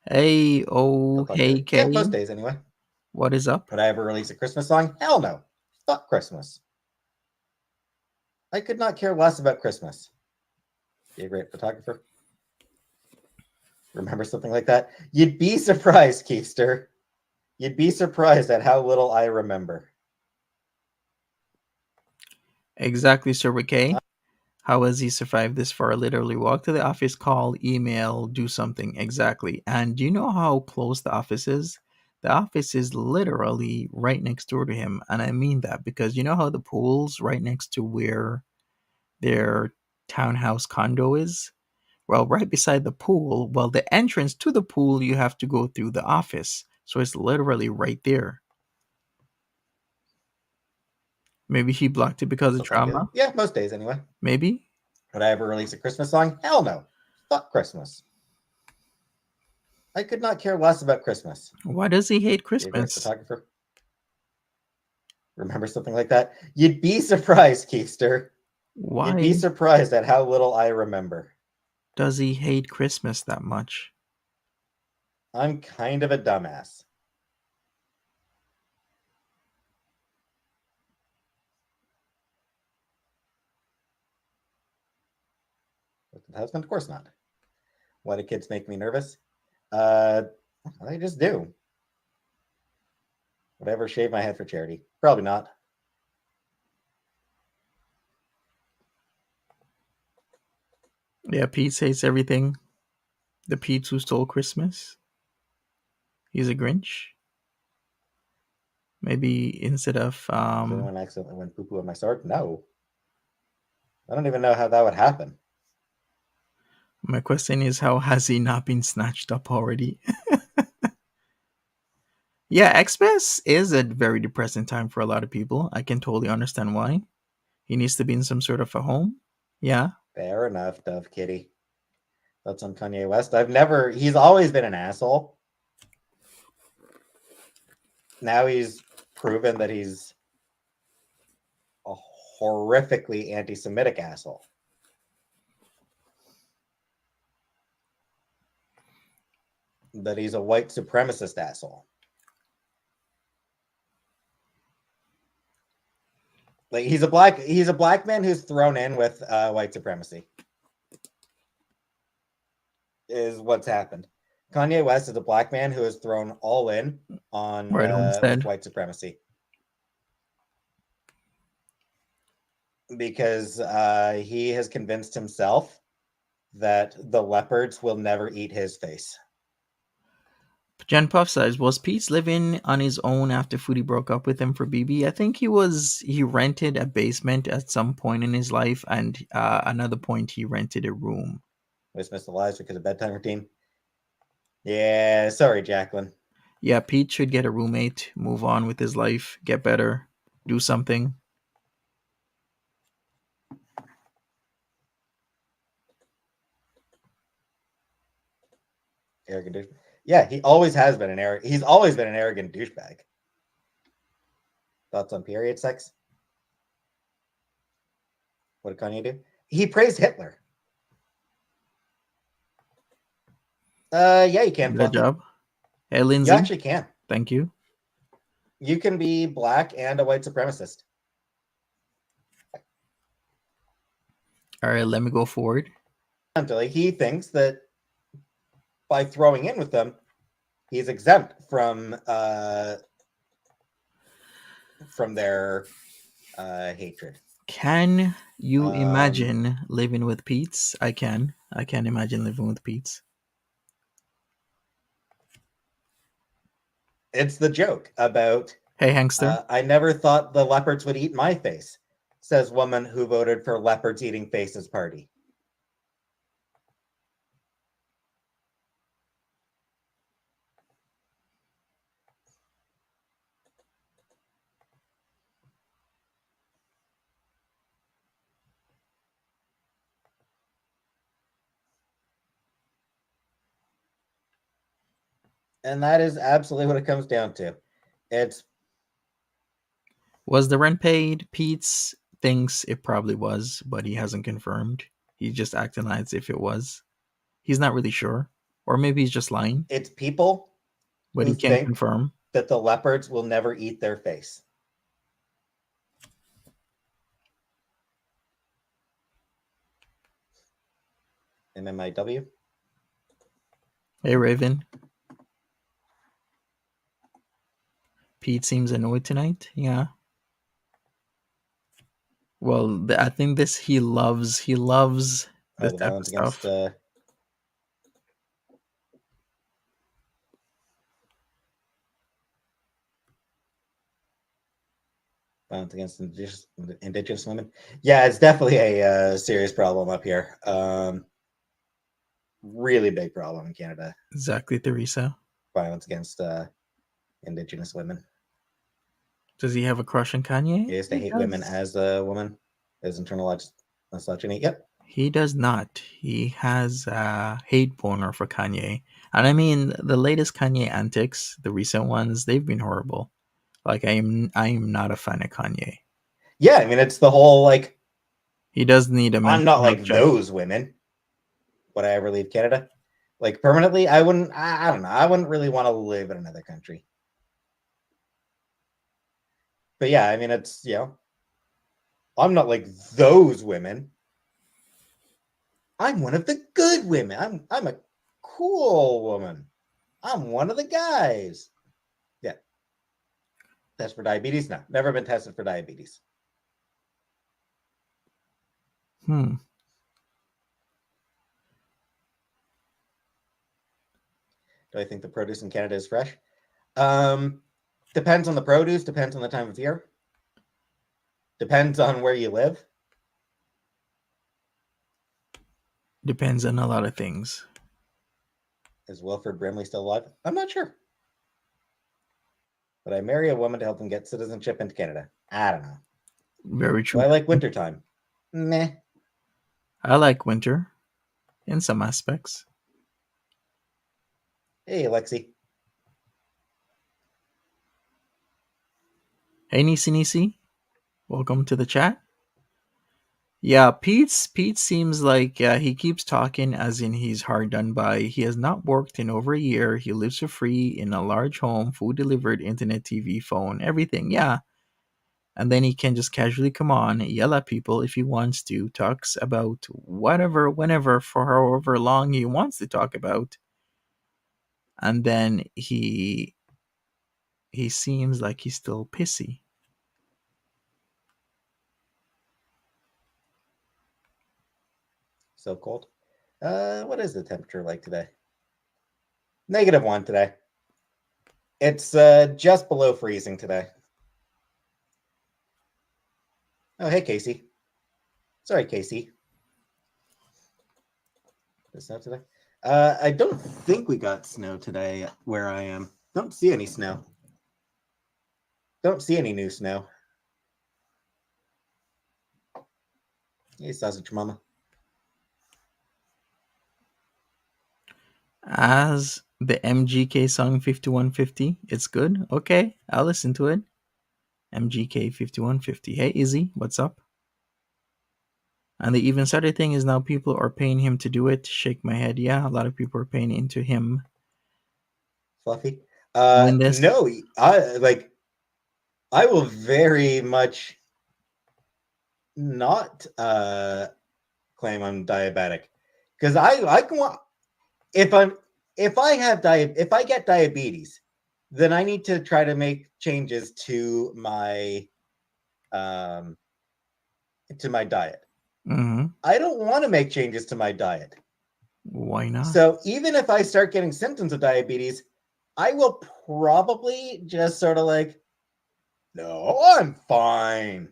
Hey, I'll oh, talk to hey, her. Yeah, K. most days anyway. What is up? Would I ever release a Christmas song? Hell no. Fuck Christmas. I could not care less about Christmas. Be a great photographer. Remember something like that? You'd be surprised, Keister. You'd be surprised at how little I remember. Exactly, Sir K. How has he survived this far? Literally walk to the office, call, email, do something. Exactly. And do you know how close the office is? The office is literally right next door to him. And I mean that because you know how the pool's right next to where their townhouse condo is? Well, right beside the pool, well, the entrance to the pool, you have to go through the office. So it's literally right there. Maybe he blocked it because of Still sound good? trauma. Yeah, most days anyway. Maybe. Would I ever release a Christmas song? Hell no. Fuck Christmas. I could not care less about Christmas. Why does he hate Be a great Christmas? photographer. Remember something like that? You'd be surprised, Keister. You'd be Why surprised at how little I remember. does he hate Christmas that much? I'm kind of a dumbass. With the husband? Of course not. Why do kids make me nervous? They just do. Would I ever shave my head for charity? Probably not. Yeah, Pete hates everything. The Pete who stole Christmas. He's a Grinch. Maybe instead of Did anyone accidentally win poo poo on my sword? No. I don't even know how that would happen. my question is how has he not been snatched up already? Yeah, Xmas is a very depressing time for a lot of people. I can totally understand why. He needs to be in some sort of a home. Yeah. Fair enough, Dove Kitty. That's on Kanye West. He's always been an asshole. Now he's proven that he's a horrifically anti Semitic asshole. That he's a white supremacist asshole. Like he's a black man who's thrown in with white supremacy. Is what's happened. Kanye West is a black man who is thrown all in on Right, with Homestead. white supremacy because he has convinced himself that the leopards will never eat his face. Jen Puff says, was Pete's living on his own after Foodie broke up with him for BB? I think he rented a basement at some point in his life, and another point he rented a room. Dismissed the lies because of bedtime routine. Yeah, sorry, Jacqueline. Yeah, Pete should get a roommate, move on with his life, get better, do something. Arrogant douche. Yeah, he always has been he's always been an arrogant douchebag. Thoughts on period sex? What did Kanye do? He praised Hitler. Yeah, you can. Good Fluffy. job. Hey, You Lindsay. actually can. Thank you. You can be black and a white supremacist. All right, let me go forward. He thinks that by throwing in with them, he's exempt from their hatred. Can you imagine living with Pete's? I can. I can imagine living with Pete's. It's the joke about, Hey, Hangster. I never thought the leopards would eat my face, says woman who voted for leopards eating faces party. And that is absolutely what it comes down to. It's Was the rent paid? Peetz thinks it probably was, but he hasn't confirmed. He's just acting as if it was. He's not really sure. Or maybe he's just lying, it's people but who he can't think confirm. that the leopards will never eat their face. MMIW. Hey, Raven. Pete seems annoyed tonight. Yeah. Well, I think this he loves this The type of violence against stuff. violence against indigenous women. Yeah, it's definitely a serious problem up here. Really big problem in Canada. Exactly, Theresa. Violence against indigenous women. Does he have a crush on Kanye? He is to He hate women does. as a woman. His internalized misogyny. Yep. He does not. He has a hate boner for Kanye. And I mean, the latest Kanye antics, the recent ones, they've been horrible. Like I am not a fan of Kanye. Yeah, I mean it's the whole like He does need a I'm mental not health like check. those women. Would I ever leave Canada? Like permanently? I wouldn't. I don't know. I wouldn't really want to live in another country. But yeah, I mean it's I'm not like those women. I'm one of the good women. I'm a cool woman. I'm one of the guys. Yeah. Test for diabetes? No, never been tested for diabetes. Hmm. Do I think the produce in Canada is fresh? Depends on the produce, depends on the time of year. Depends on where you live. Depends on a lot of things. Is Wilford Brimley still alive? I'm not sure. Would I marry a woman to help them get citizenship into Canada? I don't know. Very Do true. I like wintertime? Meh. I like winter in some aspects. Hey, Alexi. Hey, Nisi. Welcome to the chat. Yeah, Pete seems like he keeps talking as in he's hard done by. He has not worked in over a year. He lives for free in a large home, food delivered, internet, TV, phone, everything. Yeah. And then he can just casually come on, yell at people if he wants to, talks about whatever, whenever, for however long he wants to talk about. And then he seems like he's still pissy. So cold. What is the temperature like today? -1 today. It's just below freezing today. Oh, hey, Casey. Sorry, Casey. There's snow today? I don't think we got snow today where I am. Don't see any snow. Don't see any new snow. Hey, sausage mama. As the MGK song 5150, it's good. Okay, I'll listen to it. MGK 5150. Hey, Izzy, what's up? And the even sadder thing is now people are paying him to do it. Shake my head. Yeah, a lot of people are paying into him. Fluffy. Doing this. No, I will very much not claim I'm diabetic because I can want if I get diabetes, then I need to try to make changes to my diet. Mm-hmm. I don't want to make changes to my diet. Why not? So even if I start getting symptoms of diabetes, I will probably just sort of like, no, I'm fine.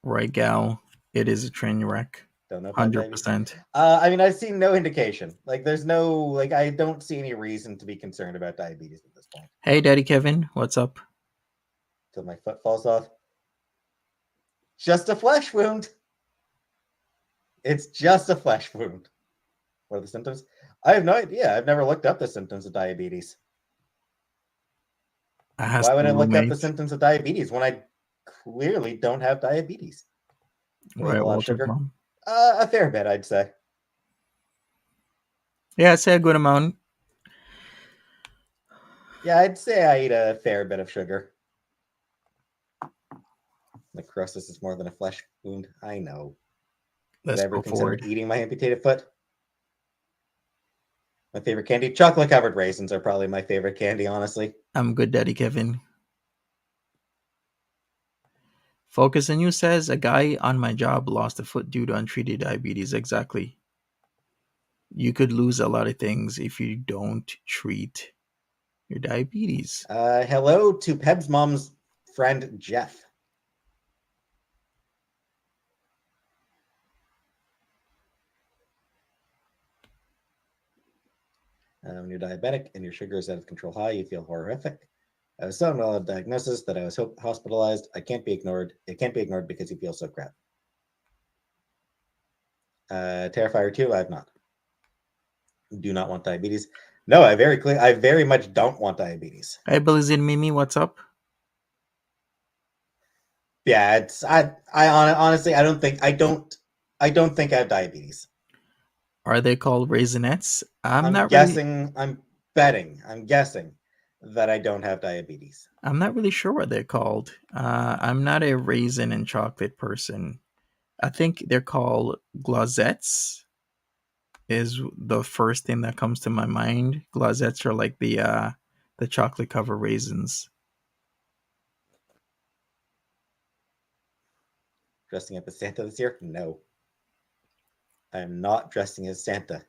Right, gal. It is a train wreck. Don't know if I have diabetes. 100%. I mean, I've seen no indication. Like, there's no, like, I don't see any reason to be concerned about diabetes at this point. Hey, Daddy Kevin, what's up? Till my foot falls off. Just a flesh wound. It's just a flesh wound. What are the symptoms? I have no idea. I've never looked up the symptoms of diabetes. Why would I look up the symptoms of diabetes when I clearly don't have diabetes? Where I A lot of Walter sugar? from? A fair bit, I'd say. Yeah, I'd say a good amount. Yeah, I'd say I eat a fair bit of sugar. Necrosis is more than a flesh wound. I know. Let's Would I ever go consider forward. eating my amputated foot? My favorite candy? Chocolate covered raisins are probably my favorite candy, honestly. I'm good, Daddy Kevin. Focus on You says a guy on my job lost a foot due to untreated diabetes. Exactly. You could lose a lot of things if you don't treat your diabetes. Hello to Peb's mom's friend, Jeff. When you're diabetic and your sugar is out of control high, you feel horrific. I was so unwell of diagnosis that I was hospitalized. It can't be ignored because you feel so crap. Terrifier 2, I've not. Do not want diabetes. No, I very much don't want diabetes. Hey, Blizzard Mimi, what's up? Yeah, it's honestly I don't think I have diabetes. Are they called Raisinets? I'm guessing that I don't have diabetes. I'm not really sure what they're called. I'm not a raisin and chocolate person. I think they're called glossettes. Is the first thing that comes to my mind. Glossettes are like the chocolate covered raisins. Dressing up as Santa this year? No. I am not dressing as Santa.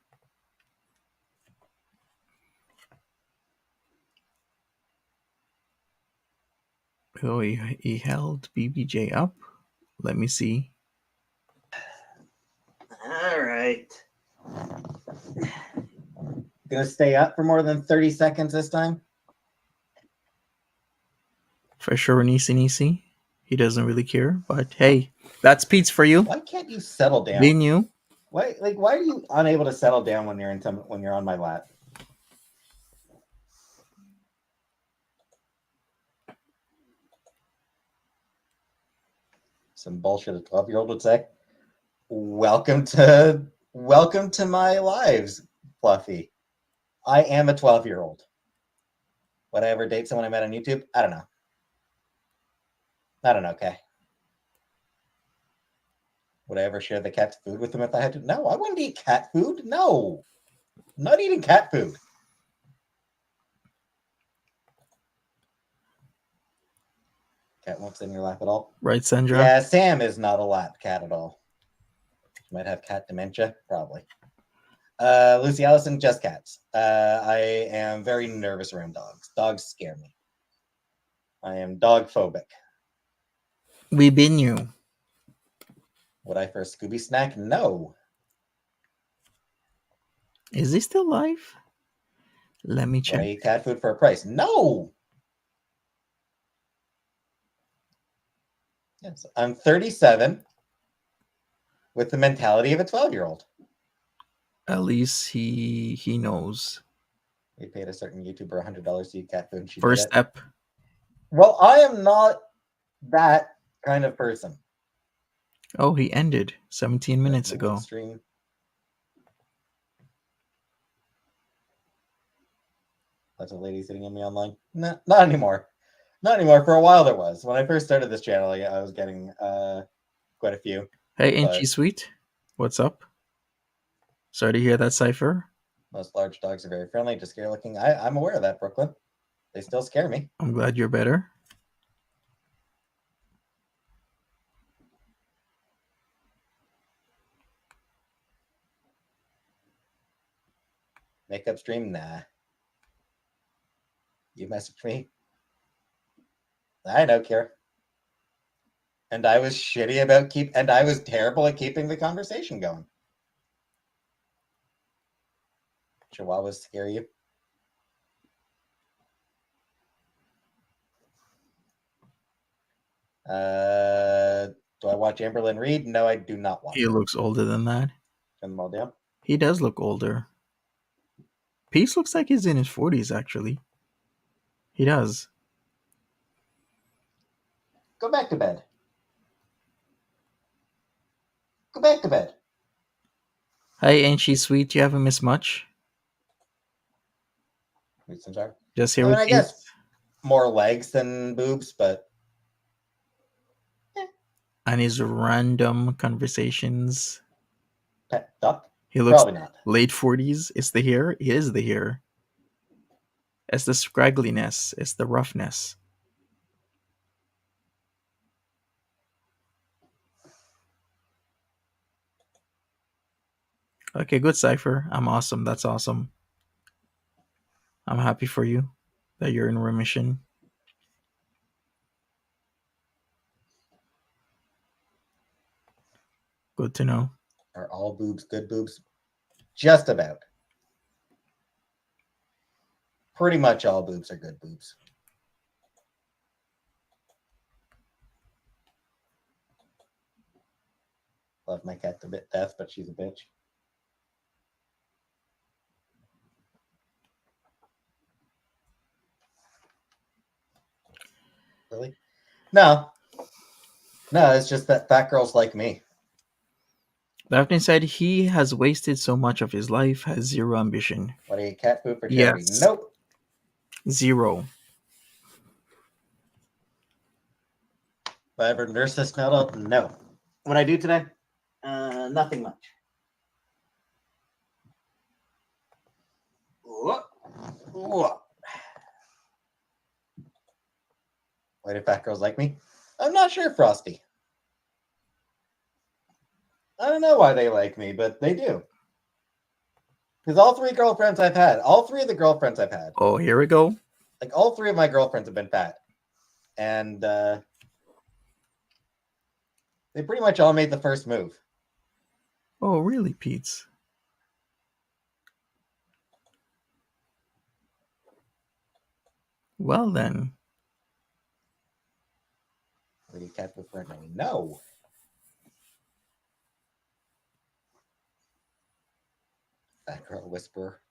Oh, he held BBJ up. Let me see. All right. Gonna stay up for more than 30 seconds this time? For sure, Nisi. He doesn't really care, but hey, that's Peetz for you. Why can't you settle down? Being you. Why are you unable to settle down when you're on my lap? Some bullshit a 12-year-old would say. Welcome to my lives, Fluffy. I am a 12-year-old. Would I ever date someone I met on YouTube? I don't know. Okay. Would I ever share the cat's food with them if I had to? No, I wouldn't eat cat food. No. I'm not eating cat food. Cat won't sit in your lap at all. Right, Sandra? Yeah, Sam is not a lap cat at all. She might have cat dementia, probably. Lucy Allison, just cats. I am very nervous around dogs. Dogs scare me. I am dog phobic. We been you. Would I for a Scooby snack? No. Is he still alive? Let me check. Would I eat cat food for a price? No. Yes, I'm 37 with the mentality of a 12-year-old. At least he knows. We paid a certain YouTuber $100 to eat cat food. And she First did it. step. Well, I am not that kind of person. Oh, he ended 17 minutes ago. Stream. Lots of ladies hitting on me online. No, not anymore. Not anymore. For a while there was. When I first started this channel, I was getting quite a few. Hey, ain't she sweet? What's up? Sorry to hear that, Cypher. Most large dogs are very friendly, just scary looking. I'm aware of that, Brooklyn. They still scare me. I'm glad you're better. Makeup stream? Nah. You messaged me? I don't care. And I was shitty about I was terrible at keeping the conversation going. Chihuahuas scare you? Do I watch Amberlynn Reed? No, I do not watch. He looks older than that. Turn them all down. He does look older. Peetz looks like he's in his 40s, actually. He does. Go back to bed. Go back to bed. Hey, ain't she sweet? You haven't missed much. I'm sorry. Just here I mean, with I guess Peetz. more legs than boobs, but And his random conversations. pet duck. He looks Probably not. late 40s. It's the hair. It is the hair. It's the scraggliness. It's the roughness. Okay, good, Cypher. I'm awesome. That's awesome. I'm happy for you that you're in remission. Good to know. Are all boobs good boobs? Just about. Pretty much all boobs are good boobs. Love my cat to bit death, but she's a bitch. Really? No. No, it's just that fat girls like me. Daphne said he has wasted so much of his life, has zero ambition. What are you, cat food for charity? Yes. Nope. Zero. Have I ever nursed this metal? No. What I do today? Nothing much. Whoa. Whoa. Why do fat girls like me? I'm not sure, Frosty. I don't know why they like me, but they do. Because all three girlfriends I've had, all three of the girlfriends I've had, Oh, here we go. like all three of my girlfriends have been fat. And they pretty much all made the first move. Oh, really, Peetz? Well then. Lady cat with friend no. Fat girl whisperer.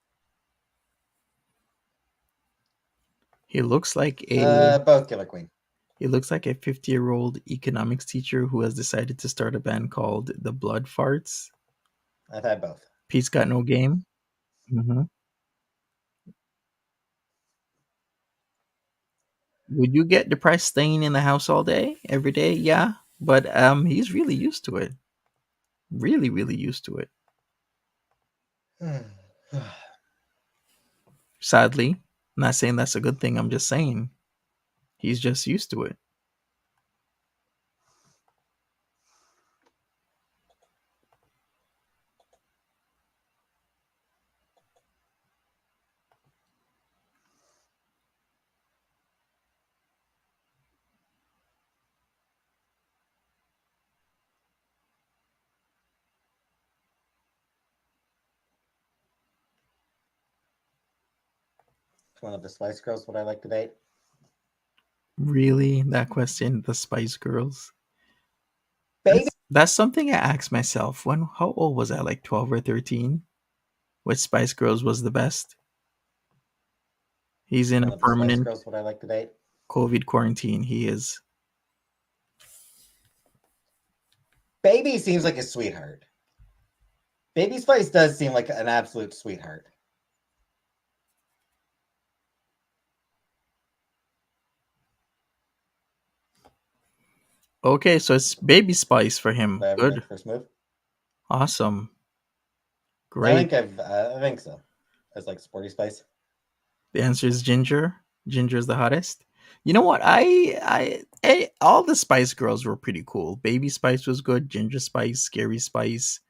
He looks like a Both Killer Queen. he looks like a 50-year-old economics teacher who has decided to start a band called the Blood Farts. I've had both. Pete's got no game. Mm-hmm. Would you get depressed staying in the house all day, every day? Yeah, but he's really used to it. Really, really used to it. Sadly, I'm not saying that's a good thing. I'm just saying he's just used to it. One of the Spice Girls would I like to date? Really, that question, the Spice Girls. Baby. That's something I asked myself. How old was I? Like 12 or 13? Which Spice Girls was the best? He's in One a of the Spice permanent Girls would I like to date? COVID quarantine. He is. Baby seems like a sweetheart. Baby Spice does seem like an absolute sweetheart. Okay, so it's Baby Spice for him. Did I ever Good. make the first move? Awesome. I Great. think so. It's like Sporty Spice. The answer is Ginger. Ginger is the hottest. You know what? All the Spice Girls were pretty cool. Baby Spice was good. Ginger Spice, Scary Spice,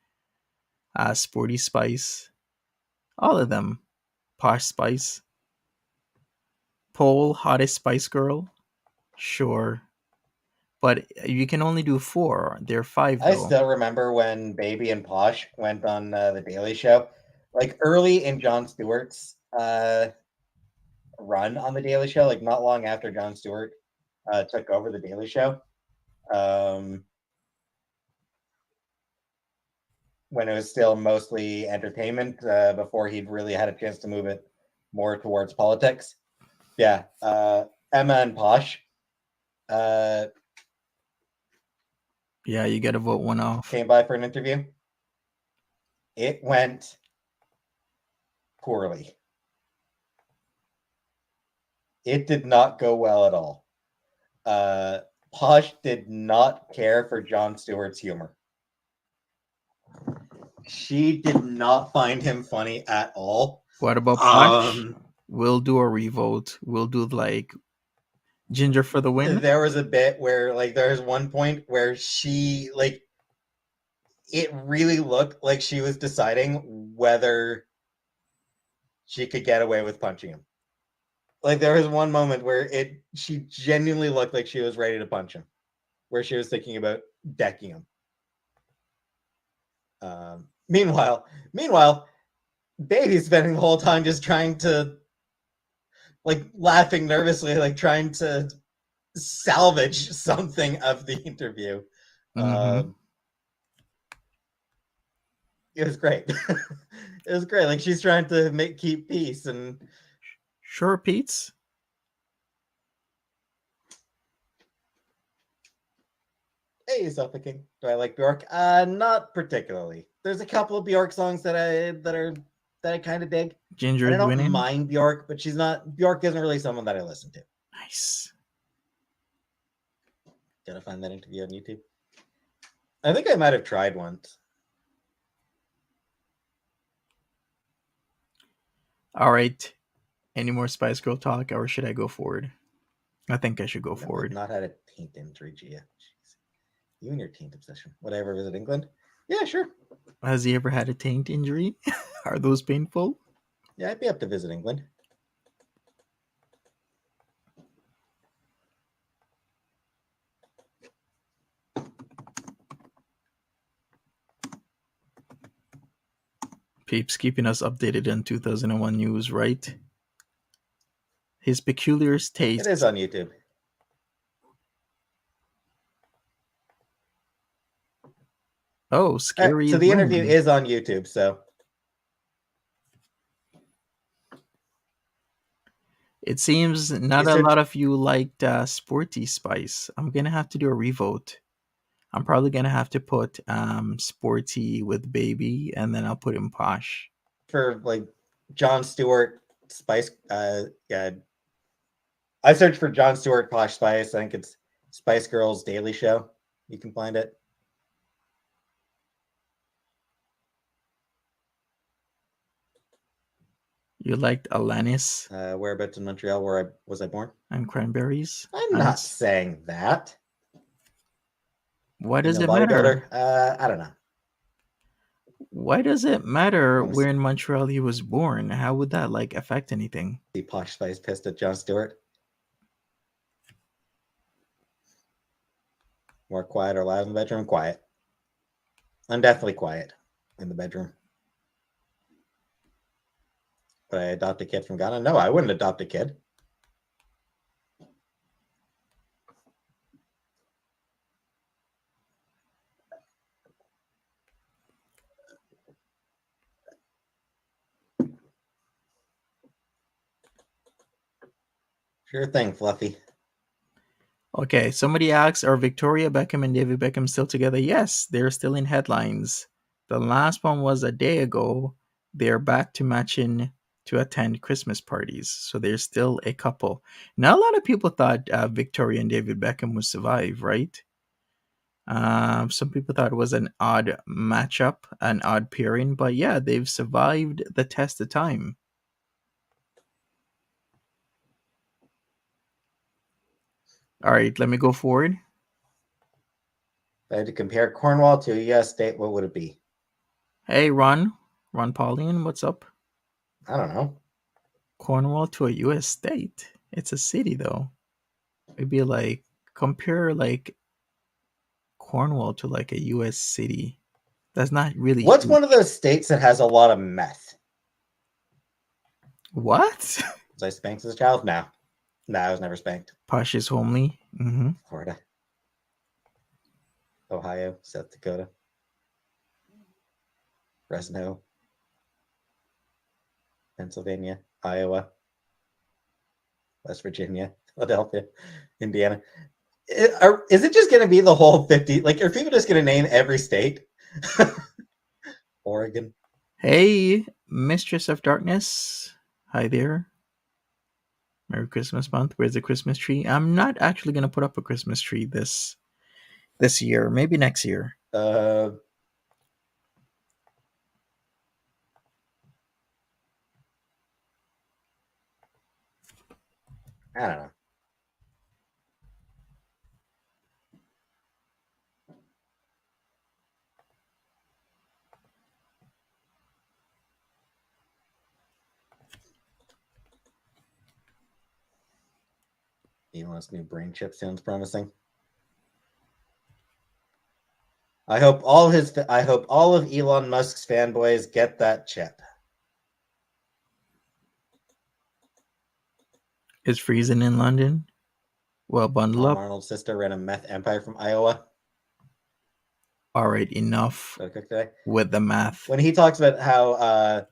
Sporty Spice, all of them. Posh Spice, Pole, hottest Spice Girl. Sure, but you can only do 4. There are 5 I though. still remember when Baby and Posh went on the Daily Show, like early in Jon Stewart's run on the Daily Show, like not long after Jon Stewart took over the Daily Show. when it was still mostly entertainment, before he'd really had a chance to move it more towards politics. Yeah, Emma and Posh Yeah, you got to vote one off. came by for an interview. It went poorly. It did not go well at all. Posh did not care for Jon Stewart's humor. She did not find him funny at all. What about Posh? We'll do a revote. We'll do like Ginger for the win. There was a bit where like there's one point where she like it really looked like she was deciding whether she could get away with punching him. Like there was one moment where she genuinely looked like she was ready to punch him, where she was thinking about decking him. Meanwhile, Baby's spending the whole time just trying to, like, laughing nervously, like trying to salvage something of the interview. Mhm. It was great. It was great. Like she's trying to keep peace and Sure, Peetz. hey, Suffocating. Do I like Bjork? Not particularly. There's a couple of Bjork songs that I kind of dig. Ginger And I is don't winning. mind Bjork, but Bjork isn't really someone that I listen to. Nice. Gotta find that interview on YouTube. I think I might have tried once. All right. Any more Spice Girl talk, or should I go forward? I think I should go forward. I've not had a taint injury, Gia. Jeez. You and your taint obsession. Would I ever visit England? Yeah, sure. Has he ever had a taint injury? Are those painful? Yeah, I'd be up to visit England. Peeps keeping us updated on 2001 news, right? His peculiar taste. It is on YouTube. Oh, scary. So the interview is on YouTube, so. It seems not a lot of you liked Sporty Spice. I'm going to have to do a revote. I'm probably going to have to put Sporty with Baby, and then I'll put in Posh. For like Jon Stewart Spice, yeah. I searched for Jon Stewart Posh Spice. I think it's Spice Girls Daily Show. You can find it. You liked Alanis? Whereabouts in Montreal? Where was I born? And Cranberries? I'm not saying that. Why does it matter? I don't know. Why does it matter where in Montreal he was born? How would that like affect anything? The Posh Spice pissed at Jon Stewart. More quiet or loud in the bedroom? Quiet. I'm definitely quiet in the bedroom. Would I adopt a kid from Ghana? No, I wouldn't adopt a kid. Sure thing, Fluffy. Okay, somebody asks, are Victoria Beckham and David Beckham still together? Yes, they're still in headlines. The last one was a day ago. They're back to matching to attend Christmas parties. So they're still a couple. Now, a lot of people thought Victoria and David Beckham would survive, right? Some people thought it was an odd matchup, an odd pairing. But yeah, they've survived the test of time. All right, let me go forward. If I had to compare Cornwall to a U.S. state, what would it be? Hey, Ron Pauline, what's up? I don't know. Cornwall to a U.S. state. It's a city, though. It'd be like, compare like Cornwall to like a U.S. city. That's not really. What's one of those states that has a lot of meth? What? Was I spanked as a child? No. No, I was never spanked. Posh is homely. Mm-hmm. Florida. Ohio, South Dakota. Fresno, Pennsylvania, Iowa, West Virginia, Philadelphia, Indiana. Is it just going to be the whole 50? Like, are people just going to name every state? Oregon. Hey, Mistress of Darkness. Hi there. Merry Christmas month. Where's the Christmas tree? I'm not actually gonna put up a Christmas tree this year. Maybe next year. I don't know. Elon's new brain chip sounds promising. I hope all of Elon Musk's fanboys get that chip. Is freezing in London? Well, bundle Tom up. Arnold's sister ran a meth empire from Iowa. All right, enough Okay. with the math. When he talks about how,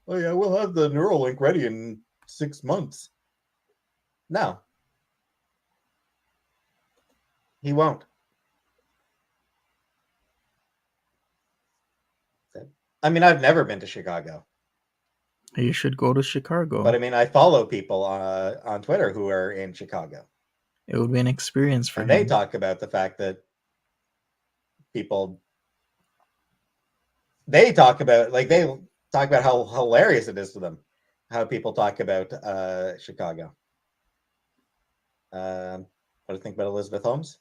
oh yeah, we'll have the Neuralink ready in 6 months. No, he won't. I mean, I've never been to Chicago. You should go to Chicago. But I mean, I follow people on Twitter who are in Chicago. It would be an experience for and him. they talk about the fact that they talk about how hilarious it is to them, how people talk about Chicago. What do you think about Elizabeth Holmes?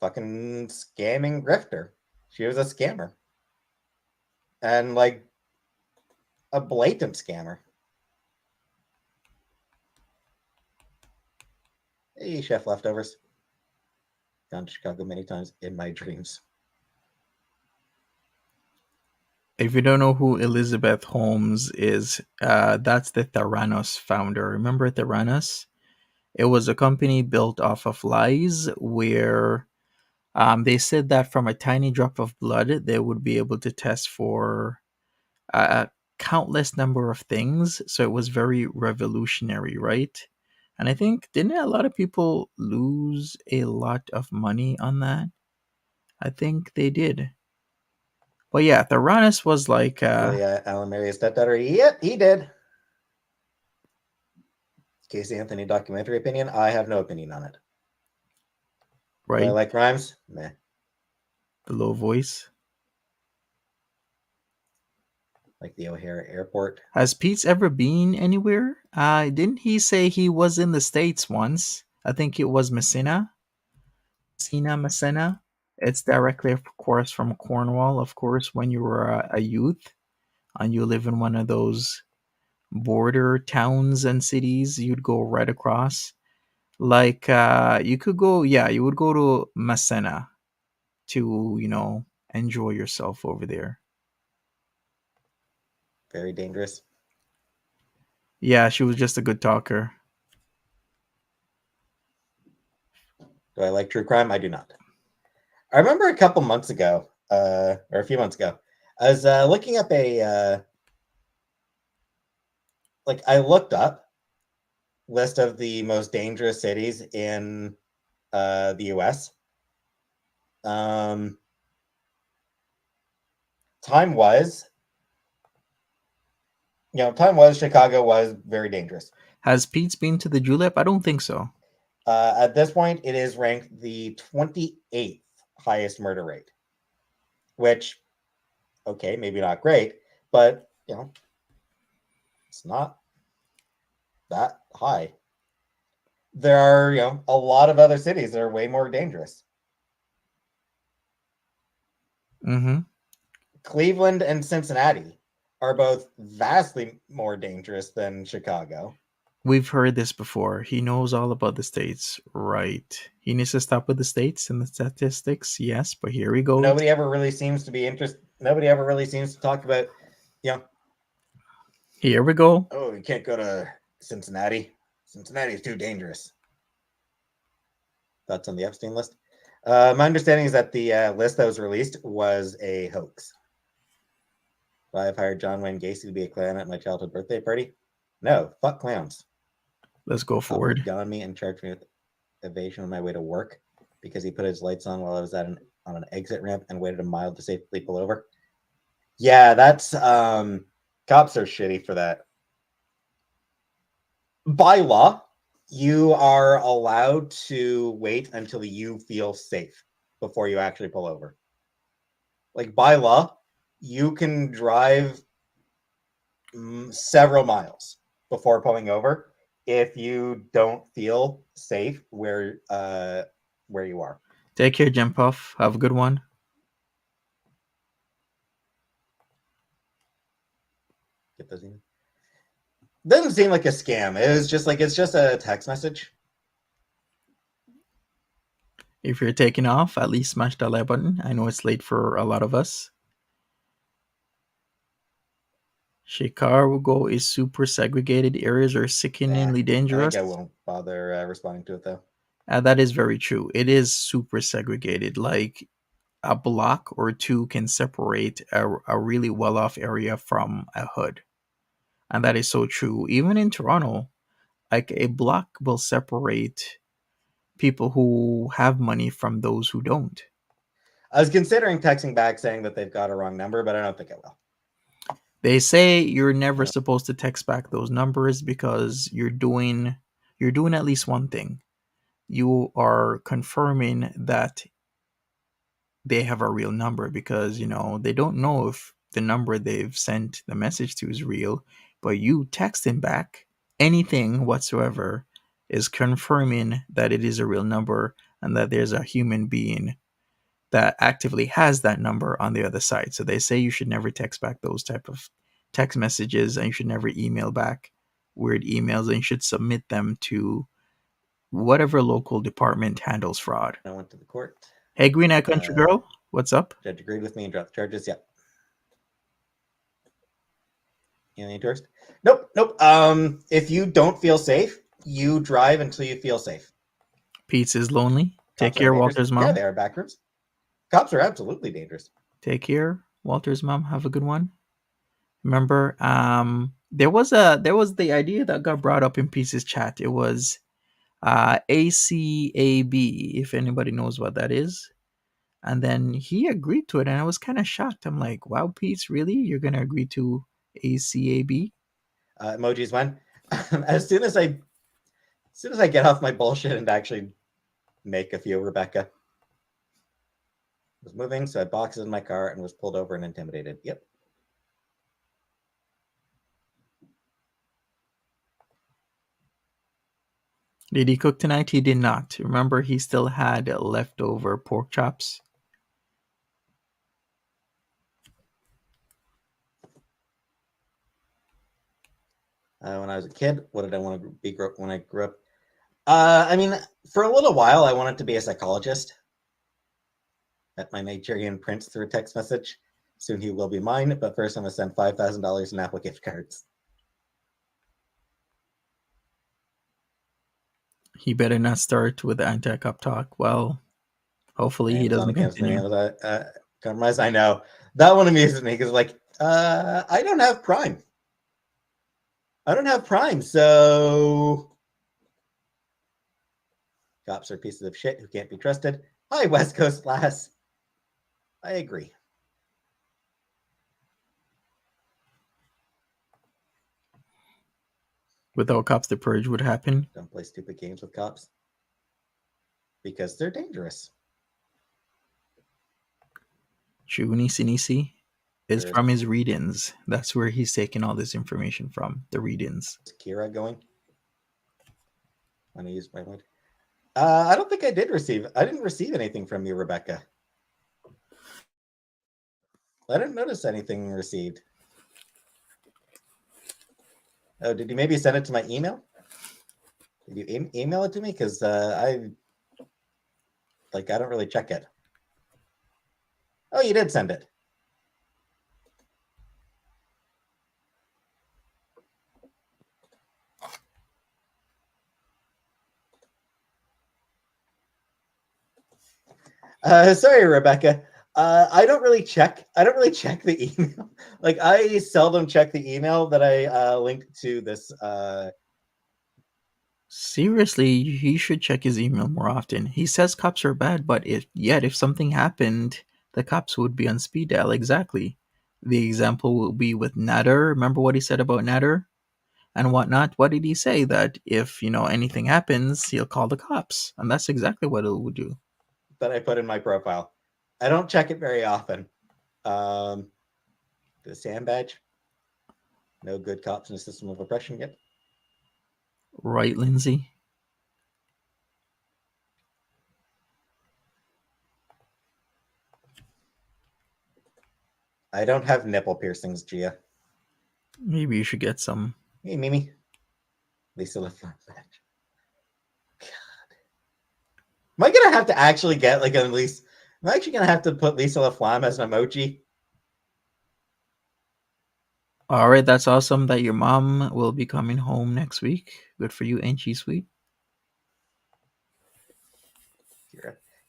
Fucking scamming grifter. She was a scammer. And like a blatant scammer. Hey, Chef Leftovers. Gone to Chicago many times in my dreams. If you don't know who Elizabeth Holmes is, that's the Theranos founder. Remember Theranos? It was a company built off of lies where they said that from a tiny drop of blood, they would be able to test for a countless number of things. So it was very revolutionary, right? And I think, didn't a lot of people lose a lot of money on that? I think they did. But yeah, Theranos was like... Alan Maria's stepdaughter? Yep, he did. Casey Anthony documentary opinion? I have no opinion on it. Right? Do I like rhymes? Meh. The low voice. Like the O'Hare Airport. Has Peetz ever been anywhere? Didn't he say he was in the States once? I think it was Messina. Messina. It's directly, of course, from Cornwall. Of course, when you were a youth and you live in one of those border towns and cities, you'd go right across. Like, you could go, yeah, you would go to Messina to, enjoy yourself over there. Very dangerous. Yeah, she was just a good talker. Do I like true crime? I do not. I remember a couple months ago, or a few months ago, I was looking up I looked up list of the most dangerous cities in the U.S. Time-wise, Chicago was very dangerous. Has Peetz been to the Julep? I don't think so. At this point, it is ranked the 28th highest murder rate, which, okay, maybe not great, but, it's not that high. There are, a lot of other cities that are way more dangerous. Mm-hmm. Cleveland and Cincinnati are both vastly more dangerous than Chicago. We've heard this before. He knows all about the states, right? He needs to stop with the states and the statistics, yes, but here we go. Nobody ever really seems to be interested. Nobody ever really seems to talk about, Here we go. Oh, you can't go to Cincinnati. Cincinnati is too dangerous. That's on the Epstein list. My understanding is that the list that was released was a hoax. I've hired John Wayne Gacy to be a clown at my childhood birthday party. No, fuck clowns. Let's go Cop forward. moved on me and charged me with evasion on my way to work because he put his lights on while I was on an exit ramp and waited a mile to safely pull over. Yeah, that's cops are shitty for that. By law, you are allowed to wait until you feel safe before you actually pull over. Like by law, you can drive several miles before pulling over if you don't feel safe where you are. Take care, Jim Puff. Have a good one. Get those emails. Doesn't seem like a scam. It's just a text message. If you're taking off, at least smash that like button. I know it's late for a lot of us. Chicago is super segregated. Areas are sickeningly dangerous. I think I won't bother responding to it though. That is very true. It is super segregated. Like a block or two can separate a really well-off area from a hood. And that is so true. Even in Toronto, like a block will separate people who have money from those who don't. I was considering texting back saying that they've got a wrong number, but I don't think I will. They say you're never supposed to text back those numbers because you're doing at least one thing. You are confirming that they have a real number because, they don't know if the number they've sent the message to is real, but you texting back anything whatsoever is confirming that it is a real number and that there's a human being that actively has that number on the other side. So they say you should never text back those type of text messages, and you should never email back weird emails, and you should submit them to whatever local department handles fraud. I went to the court. Hey, Green Eye Country Girl, what's up? Judge agreed with me and dropped the charges. Yep. Any tourist? Nope. If you don't feel safe, you drive until you feel safe. Peetz is lonely. Take Cops care, are Walter's dangerous. mom. Yeah, they are backrooms. Cops are absolutely dangerous. Take care, Walter's mom. Have a good one. Remember, there was the idea that got brought up in Peetz's chat. It was ACAB, if anybody knows what that is. And then he agreed to it, and I was kind of shocked. I'm like, wow, Peetz, really? You're going to agree to ACAB? Emojis when? As soon as I get off my bullshit and actually make a few, Rebecca was moving, so I boxed in my car and was pulled over and intimidated. Yep. Did he cook tonight? He did not. Remember, he still had leftover pork chops. When I was a kid, what did I want to be when I grew up? I mean, for a little while, I wanted to be a psychologist. Met my Nigerian prince through a text message. Soon he will be mine, but first I'm going to send $5,000 in Apple gift cards. He better not start with anti-cop talk. Well, hopefully he doesn't continue. Compromise. I know. That one amuses me because, I don't have Prime. So cops are pieces of shit who can't be trusted. Hi, West Coast lass. I agree. Without cops, the purge would happen. Don't play stupid games with cops because they're dangerous. Shugunisi is from his read-ins. That's where he's taking all this information from, the read-ins. Is Kira going? When I use my mic. I don't think I didn't receive anything from you, Rebecca. I didn't notice anything received. Oh, did you maybe send it to my email? Did you email it to me? Because I don't really check it. Oh, you did send it. Sorry, Rebecca. I don't really check. I don't really check the email. Like I seldom check the email that I linked to this. Seriously, he should check his email more often. He says cops are bad, but if something happened, the cops would be on speed dial. Exactly. The example will be with Nader. Remember what he said about Nader and whatnot? What did he say? That if anything happens, he'll call the cops, and that's exactly what it would do. That I put in my profile. I don't check it very often. The Sam badge. No good cops in a system of oppression yet. Right, Lindsay? I don't have nipple piercings, Gia. Maybe you should get some. Hey, Mimi. Lisa LaFleur badge. God. Am I gonna have to actually get like at least? Am I actually gonna have to put Lisa LaFlamme as an emoji? All right, that's awesome that your mom will be coming home next week. Good for you, ain't she sweet?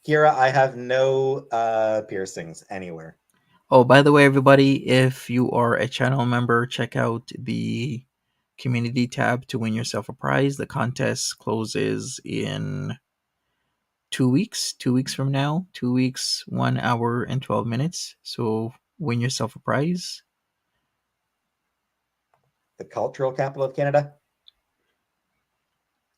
Kira, I have no piercings anywhere. Oh, by the way, everybody, if you are a channel member, check out the community tab to win yourself a prize. The contest closes in 2 weeks. 2 weeks from now. 2 weeks, 1 hour and 12 minutes. So win yourself a prize. The cultural capital of Canada.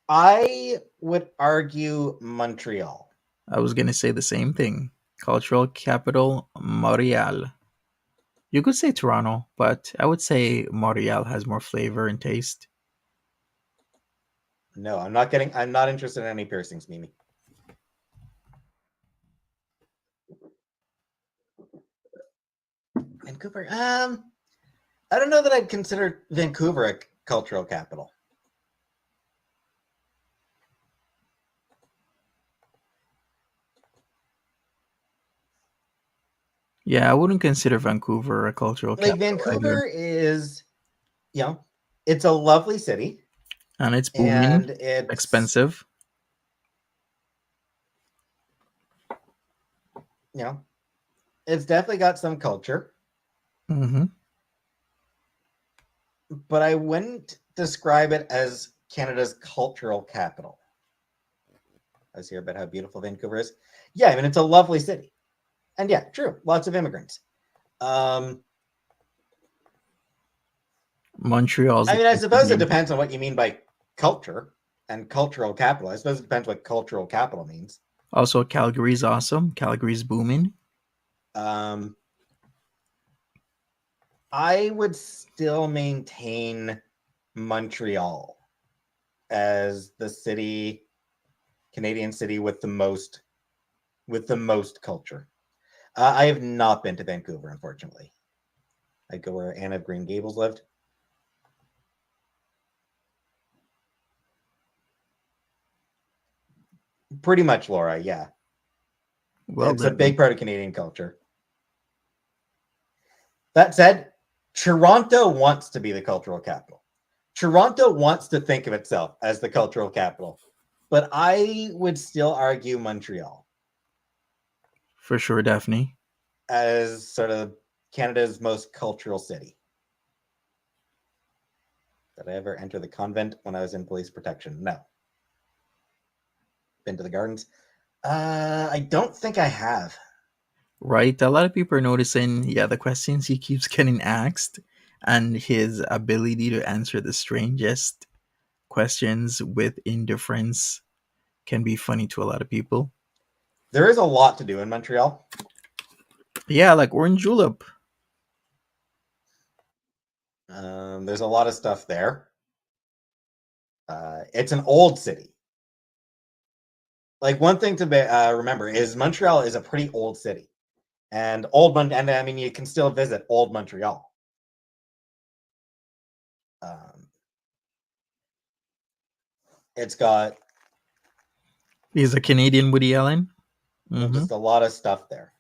I would argue Montreal. I was going to say the same thing. Cultural capital, Montreal. You could say Toronto, but I would say Montreal has more flavor and taste. No, I'm not interested in any piercings, Mimi. Vancouver. I don't know that I'd consider Vancouver a cultural capital. Yeah, I wouldn't consider Vancouver a cultural Like capital Vancouver either. is, it's a lovely city. And it's booming, And it's expensive. It's definitely got some culture. Mm-hmm. But I wouldn't describe it as Canada's cultural capital. I was here about how beautiful Vancouver is. Yeah, I mean, it's a lovely city. And yeah, true. Lots of immigrants. Montreal's. I mean, I suppose it depends on what you mean by culture and cultural capital. I suppose it depends what cultural capital means. Also, Calgary's awesome. Calgary's booming. I would still maintain Montreal as the Canadian city with the most culture. I have not been to Vancouver, unfortunately. I'd go where Anne of Green Gables lived. Pretty much, Laura, yeah. Well, it's a big part of Canadian culture. That said, Toronto wants to be the cultural capital. Toronto wants to think of itself as the cultural capital. But I would still argue Montreal. For sure, Daphne. As sort of Canada's most cultural city. Did I ever enter the convent when I was in police protection? No. Been to the gardens? I don't think I have. Right? A lot of people are noticing, the questions he keeps getting asked and his ability to answer the strangest questions with indifference can be funny to a lot of people. There is a lot to do in Montreal. Yeah, like Orange Julep. There's a lot of stuff there. It's an old city. Like one thing to remember is Montreal is a pretty old city, and I mean you can still visit old Montreal. It's got. He's a Canadian Woody Allen. Just a lot of stuff there.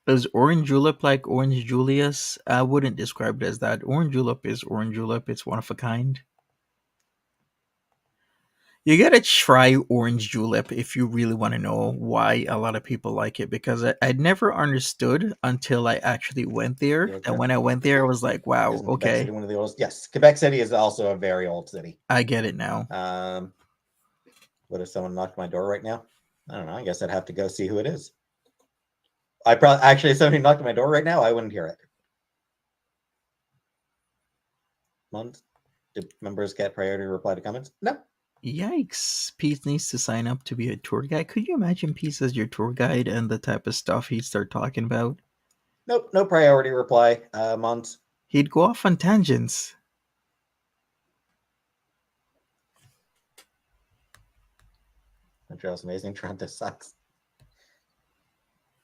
Is Orange Julep like Orange Julius? I wouldn't describe it as that. Orange Julep is Orange Julep. It's one of a kind. You gotta try orange julep if you really want to know why a lot of people like it. Because I'd never understood until I actually went there. Yeah, And when I went there, I was like, wow, Isn't Quebec okay, City one of the oldest? Yes, Quebec City is also a very old city. I get it now. What if someone knocked my door right now? I don't know. I guess I'd have to go see who it is. I probably actually, if somebody knocked on my door right now, I wouldn't hear it. Do members get priority reply to comments? No. Yikes. Pete needs to sign up to be a tour guide. Could you imagine Pete as your tour guide and the type of stuff he'd start talking about? Nope. No priority reply. Mont. He'd go off on tangents. Montreal's amazing. Toronto sucks.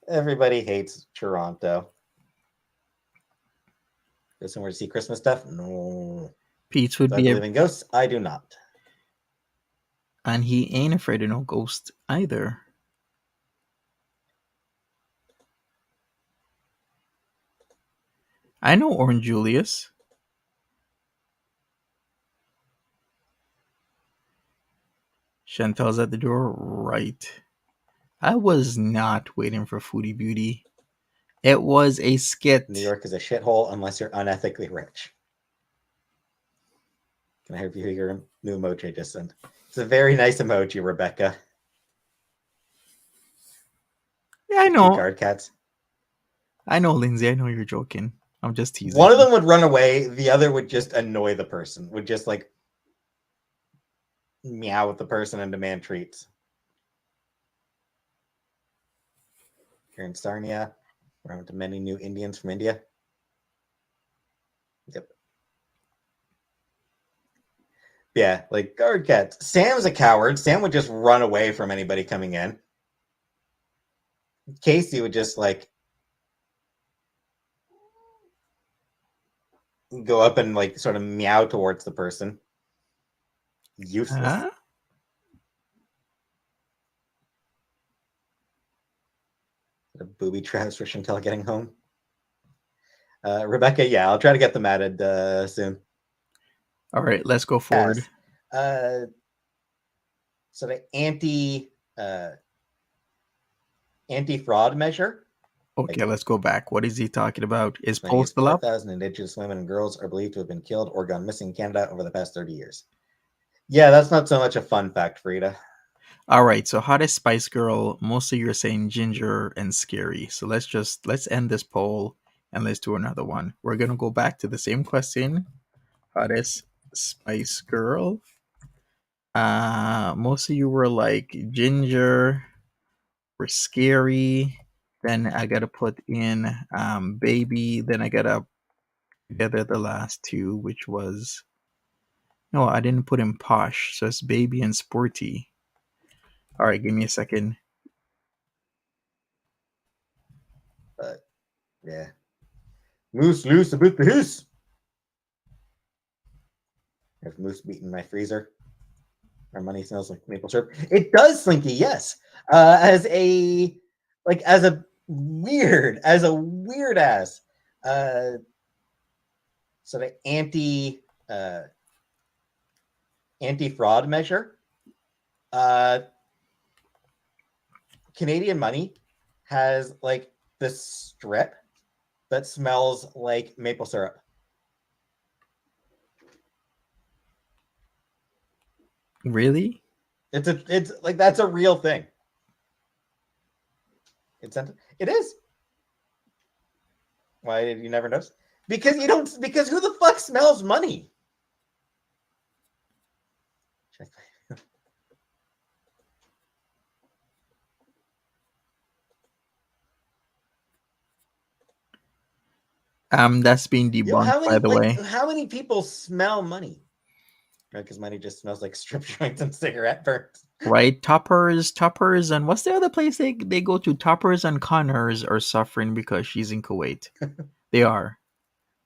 Everybody hates Toronto. Go somewhere to see Christmas stuff? No. Pete would Do I be believe in ghosts? I do not. and he ain't afraid of no ghost either. I know Orange Julius. Chantel's at the door. Right. I was not waiting for Foodie Beauty. It was a skit. New York is a shithole unless you're unethically rich. Can I have you your new emoji I just sent? It's a very nice emoji, Rebecca. Yeah, I Two know. card cats. I know, Lindsay. I know you're joking. I'm just teasing. One of them would run away. The other would just annoy the person. Would just like meow at the person and demand treats. Here in Sarnia, we're on to many new Indians from India. Yep. Yeah, like guard cats. Sam's a coward. Sam would just run away from anybody coming in. Casey would just like go up and like sort of meow towards the person. Useless. Huh? A booby traps for Chantel getting home. Rebecca, yeah, I'll try to get them added soon. All right, let's go forward. So the anti-fraud measure. Okay, let's go back. What is he talking about? Is Poll still up? 4,000 Indigenous women and girls are believed to have been killed or gone missing in Canada over the past 30 years. Yeah, that's not so much a fun fact, Frida. All right, so hottest Spice Girl. Mostly you're saying Ginger and Scary. So let's end this poll and let's do another one. We're gonna go back to the same question. Hottest Spice Girl. Most of you were like Ginger or Scary. Then I gotta put in Baby. Then I gotta together the last two, which was no, I didn't put in Posh. So it's Baby and Sporty. All right, give me a second. Yeah. Moose loose about the hoose. There's moose meat in my freezer. Our money smells like maple syrup. It does, Slinky, yes. As a weird ass. So the anti-fraud measure. Canadian money has like this strip that smells like maple syrup. Really? It's like that's a real thing. It is. Why did you never notice? Because you don't. Because who the fuck smells money? Check. That's being debunked, by the way. How many people smell money? Because money just smells like strip joints and cigarette burns. Right? Toppers, and what's the other place they go to? Toppers and Connors are suffering because she's in Kuwait. They are.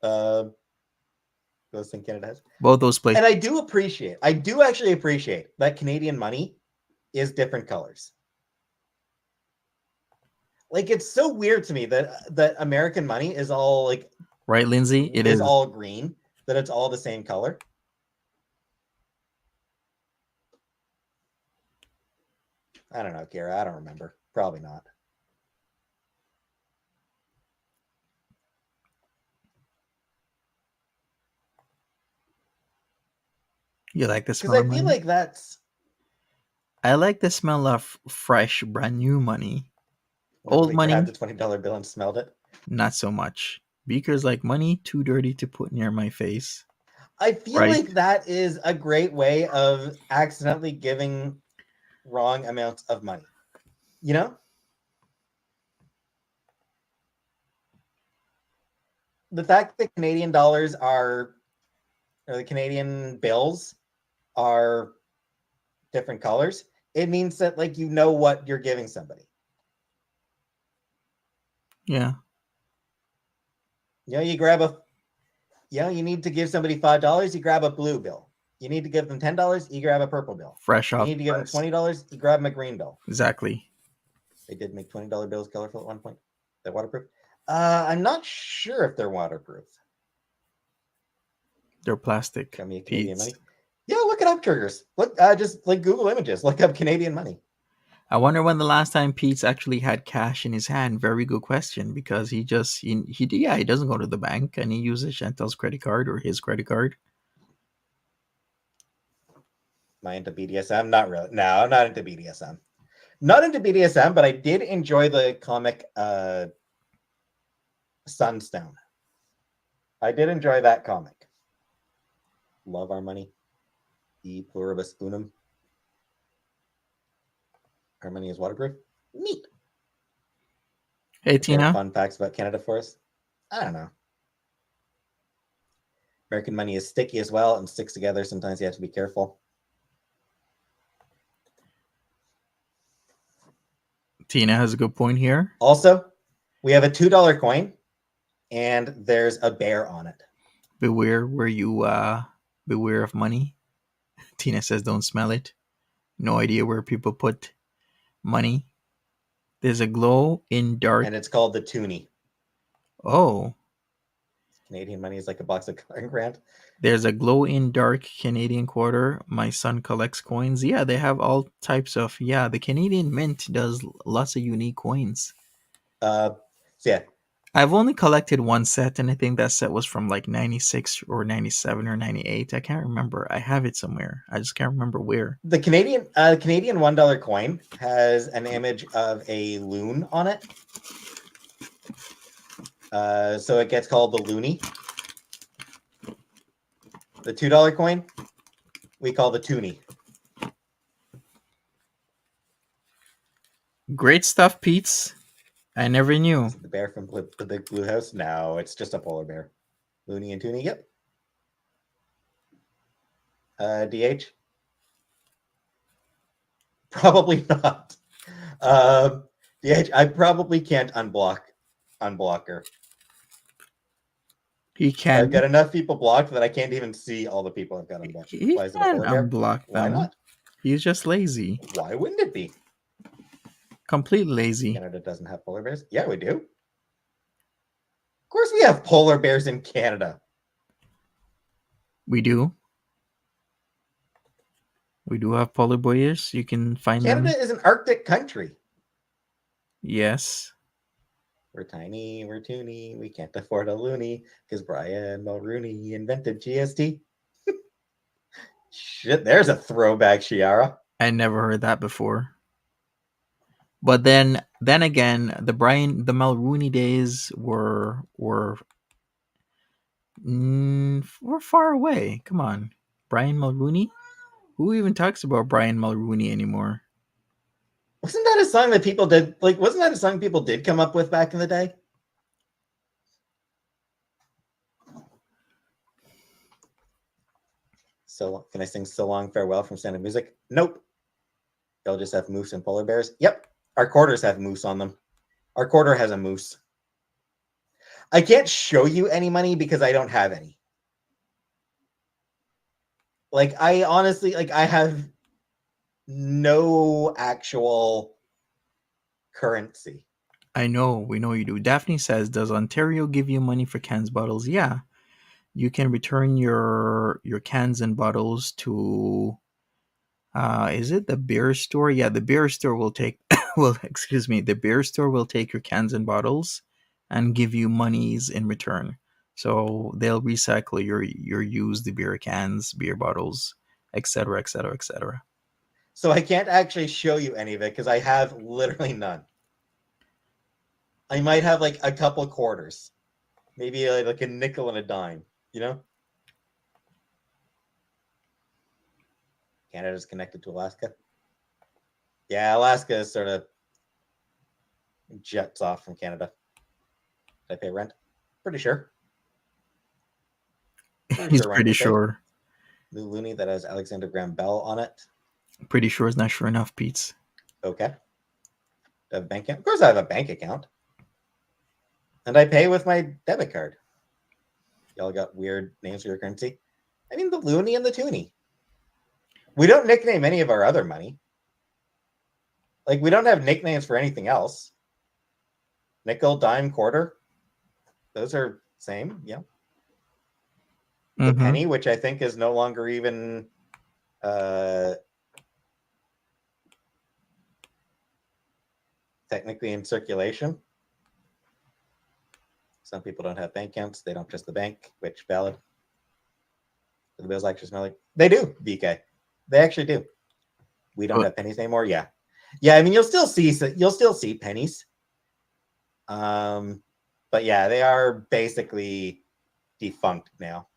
Those in Canada has. Both those places. And I do actually appreciate that Canadian money is different colors. Like, it's so weird to me that American money is all like, right, Lindsay? It is all green, that it's all the same color. I don't know, Kara. I don't remember. Probably not. You like the Because smell I of feel money? like that's I like the smell of fresh, brand new money. never Old like grabbed money, a $20 bill and smelled it. not so much. Beakers like money, too dirty to put near my face. I feel Right? like that is a great way of accidentally giving wrong amounts of money. You know? The fact that Canadian dollars are, or the Canadian bills are different colors, it means that like you know what you're giving somebody. Yeah. You know, you need to give somebody $5, you grab a blue bill. You need to give them $10, you grab a purple bill. Fresh You off need to the give them press. $20, you grab them a green bill. Exactly. They did make $20 bills colorful at one point. They're waterproof. I'm not sure if they're waterproof. They're plastic. Show me a Canadian Peetz. money. Yeah, look it up, Triggers. Look, just like Google Images. Look up Canadian money. I wonder when the last time Pete's actually had cash in his hand. Very good question, because he doesn't go to the bank and he uses Chantel's credit card or his credit card. Am I into BDSM? Not really. No, I'm not into BDSM. Not into BDSM, but I did enjoy the comic Sunstone. I did enjoy that comic. Love our money. E pluribus unum. Our money is waterproof. Neat. Hey Prepare Tina, fun facts about Canada for us. I don't know. American money is sticky as well and sticks together. Sometimes you have to be careful. Tina has a good point here. Also, we have a $2 coin and there's a bear on it. Beware beware of money. Tina says don't smell it. No idea where people put money. There's a glow in dark. And it's called the toonie. Oh, Canadian money is like a box of coloring grant. there's a glow in dark Canadian quarter. My son collects coins. Yeah, they have all types of. Yeah, the Canadian Mint does lots of unique coins. So yeah, I've only collected one set, and I think that set was from like 96 or 97 or 98. I can't remember. I have it somewhere. I just can't remember where. the Canadian $1 coin has an image of a loon on it. So it gets called the loonie. The $2 coin, we call the toonie. Great stuff, Peetz. I never knew. Is it the bear from the Big Blue House? No, it's just a polar bear. Looney and Toonie, yep. DH? Probably not. DH, I probably can't unblock her. He I've can. got enough people blocked that I can't even see all the people I've got unblocked. He Why is it a can polar bear? unblock them. Why not? He's just lazy. Why wouldn't it be? Complete lazy. Canada doesn't have polar bears. Yeah, we do. Of course we have polar bears in Canada. We do. We do have polar bears. You can find Canada them. is an Arctic country. Yes. We're tiny, we're toony, we can't afford a loony because Brian Mulrooney invented GST. Shit, there's a throwback, Shiara. I never heard that before. But then again, the Mulrooney days were far away. Come on, Brian Mulrooney. Who even talks about Brian Mulrooney anymore? Wasn't that a song that people did? Like, wasn't that a song people did come up with back in the day? So, can I sing "So Long Farewell" from Sound of Music? Nope. They'll just have moose and polar bears. Yep, our quarters have moose on them. Our quarter has a moose. I can't show you any money because I don't have any. Like, I honestly, like, I have no actual currency. I know, we know you do. Daphne says, "Does Ontario give you money for cans bottles?" Yeah, you can return your cans and bottles to Is it the beer store? Yeah, the beer store will take. Well, excuse me. The beer store will take your cans and bottles, and give you monies in return. So they'll recycle your used beer cans, beer bottles, etc., etc., etc. So I can't actually show you any of it because I have literally none. I might have like a couple quarters, maybe like a nickel and a dime, you know? Canada's connected to Alaska. Yeah, Alaska is sort of jets off from Canada. Did I pay rent? Pretty sure. He's Rent pretty was paid. sure. New Looney that has Alexander Graham Bell on it. Pretty sure is not sure enough, Peetz. Okay. Do I have a bank account? Of course I have a bank account. And I pay with my debit card. Y'all got weird names for your currency. I mean, the Looney and the Toonie. We don't nickname any of our other money. Like, we don't have nicknames for anything else. Nickel, dime, quarter. Those are same, yeah. The penny, which I think is no longer even technically in circulation. Some people don't have bank accounts. They don't trust the bank, which valid. Do the bills actually smell like? They do, BK. They actually do. We don't have pennies anymore. Yeah. I mean, you'll still see pennies. But yeah, they are basically defunct now.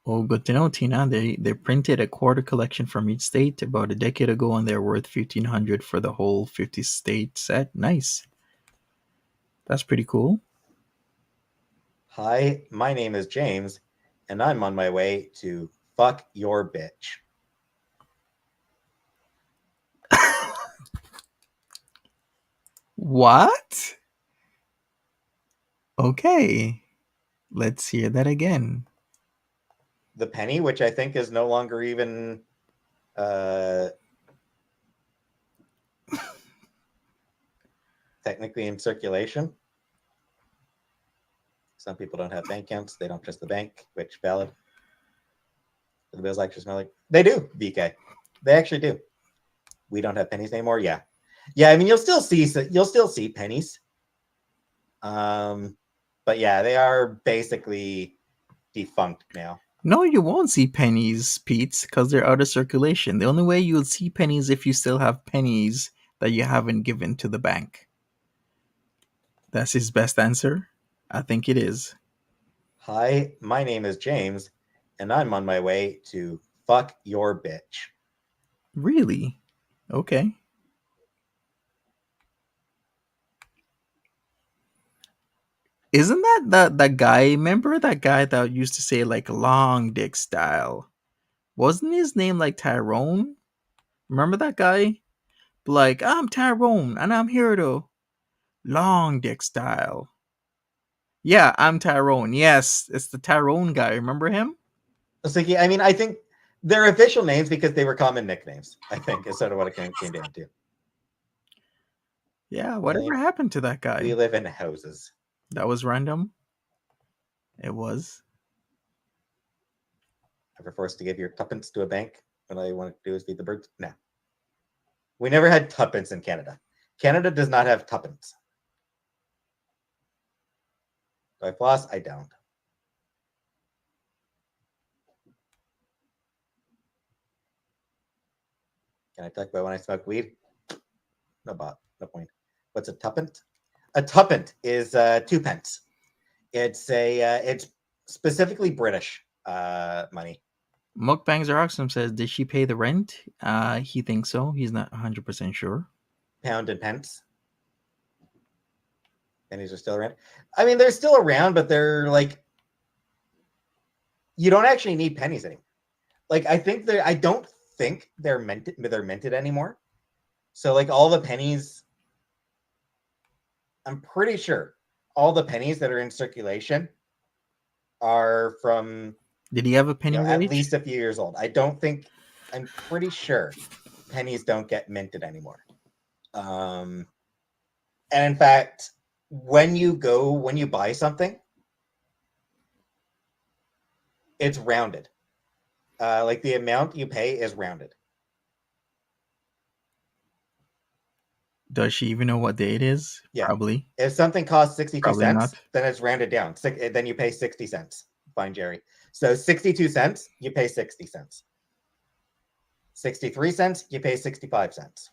Oh, good to know, Tina. They printed a quarter collection from each state about a decade ago, and they're worth $1,500 for the whole 50-state set. Nice. That's pretty cool. Hi, my name is James, and I'm on my way to fuck your bitch. What? Okay. Let's hear that again. The penny, which I think is no longer even technically in circulation. Some people don't have bank accounts. They don't trust the bank, which valid. Do the bills actually smell like? They do, BK. They actually do. We don't have pennies anymore. Yeah. I mean, you'll still see pennies. But yeah, they are basically defunct now. No, you won't see pennies, Peetz, because they're out of circulation. The only way you'll see pennies if you still have pennies that you haven't given to the bank. That's his best answer? I think it is. Hi, my name is James, and I'm on my way to fuck your bitch. Really? Okay. Isn't that guy? Remember that guy that used to say like long dick style? Wasn't his name like Tyrone? Remember that guy? Like, I'm Tyrone and I'm here to long dick style. Yeah, I'm Tyrone. Yes, it's the Tyrone guy. Remember him? So yeah, I mean, I think they're official names because they were common nicknames. I think is sort of what it came down to. Yeah, whatever happened to that guy? We live in houses. That was random. It was. Ever forced to give your tuppence to a bank when all you want to do is feed the birds? No. We never had tuppence in Canada. Canada does not have tuppence. Do I floss? I don't. Can I talk about when I smoke weed? No point. What's a tuppence? A tuppence is 2 pence. It's specifically British money. Mukbangs are awesome says, did she pay the rent? He thinks so. He's not 100% sure. Pound and pence. Pennies are still around. I mean, they're still around, but they're like, you don't actually need pennies anymore. Like, I don't think they're minted anymore. So like all the pennies, I'm pretty sure all the pennies that are in circulation are from. Did he have a penny at wage? least a few years old. I'm pretty sure pennies don't get minted anymore. And in fact, when you buy something, it's rounded. Like the amount you pay is rounded. Does she even know what day it is? Yeah. Probably. If something costs 62 Probably cents, not. then it's rounded down. Then you pay 60 cents. Fine, Jerry. So 62 cents, you pay 60 cents. 63 cents, you pay 65 cents.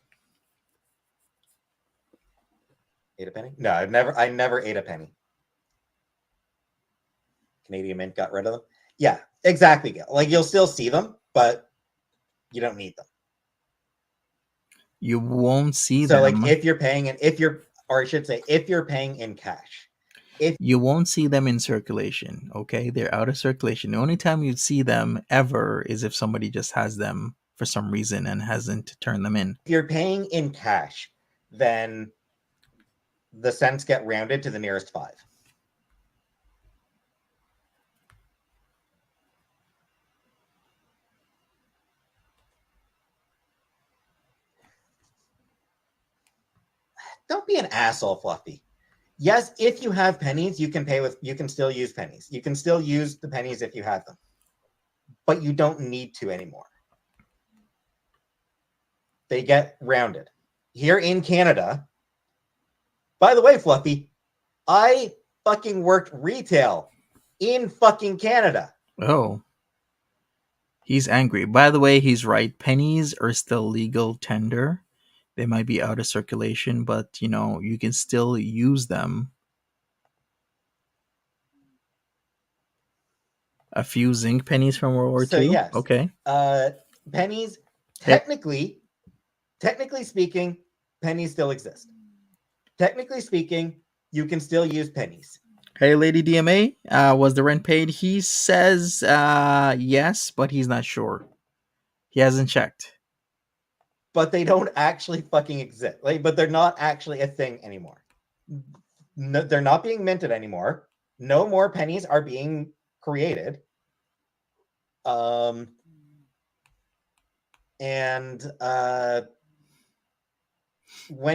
Ate a penny? No, I never ate a penny. Canadian Mint got rid of them. Yeah, exactly. Like you'll still see them, but you don't need them. You won't see So them. like if you're paying or I should say, if you're paying in cash, You won't see them in circulation, okay? They're out of circulation. The only time you'd see them ever is if somebody just has them for some reason and hasn't turned them in. if you're paying in cash, then the cents get rounded to the nearest 5. Don't be an asshole, Fluffy. Yes, if you have pennies, you can still use pennies. You can still use the pennies if you have them. But you don't need to anymore. They get rounded. Here in Canada, by the way, Fluffy, I fucking worked retail in fucking Canada. Oh. He's angry. By the way, he's right. Pennies are still legal tender. They might be out of circulation, but you can still use them. A few zinc pennies from World War So II. yes, Okay. Pennies, technically speaking, pennies still exist. Technically speaking, you can still use pennies. Hey, Lady DMA, was the rent paid? He says yes, but he's not sure. He hasn't checked. But they don't actually fucking exist. But they're not actually a thing anymore. No, they're not being minted anymore. No more pennies are being created. When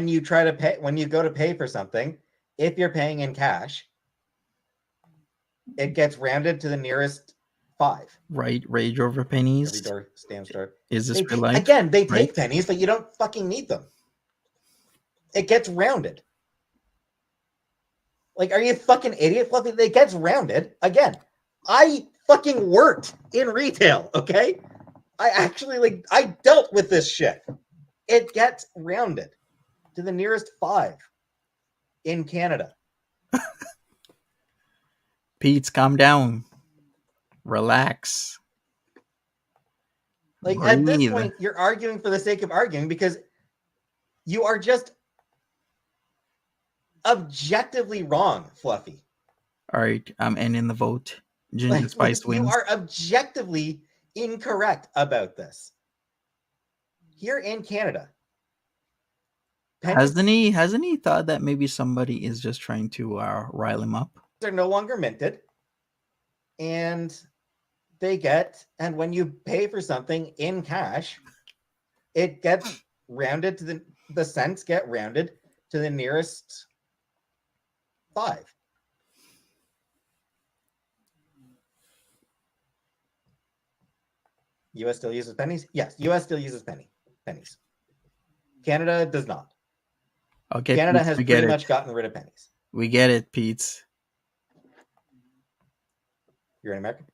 you go to pay for something, if you're paying in cash, it gets rounded to the nearest 5. Right, Rage over pennies. Every door, stamp store. Is this real life? Again, they take Right. pennies, but you don't fucking need them. It gets rounded. Like, are you a fucking idiot, Fluffy? It gets rounded. Again, I fucking worked in retail, okay? I dealt with this shit. It gets rounded to the nearest 5 in Canada. Peetz, calm down. Relax. Like, at this Breathe. point, you're arguing for the sake of arguing because you are just objectively wrong, Fluffy. All right, I'm ending the vote. Ginger Spice wins. You are objectively incorrect about this. Here in Canada. Hasn't he thought that maybe somebody is just trying to rile him up? They're no longer minted. And when you pay for something in cash, it gets rounded to the cents get rounded to the nearest 5. US still uses pennies? Yes, US still uses pennies. Canada does not. Okay, Canada Peetz, has we get pretty it. much gotten rid of pennies. We get it, Peetz. You're an American?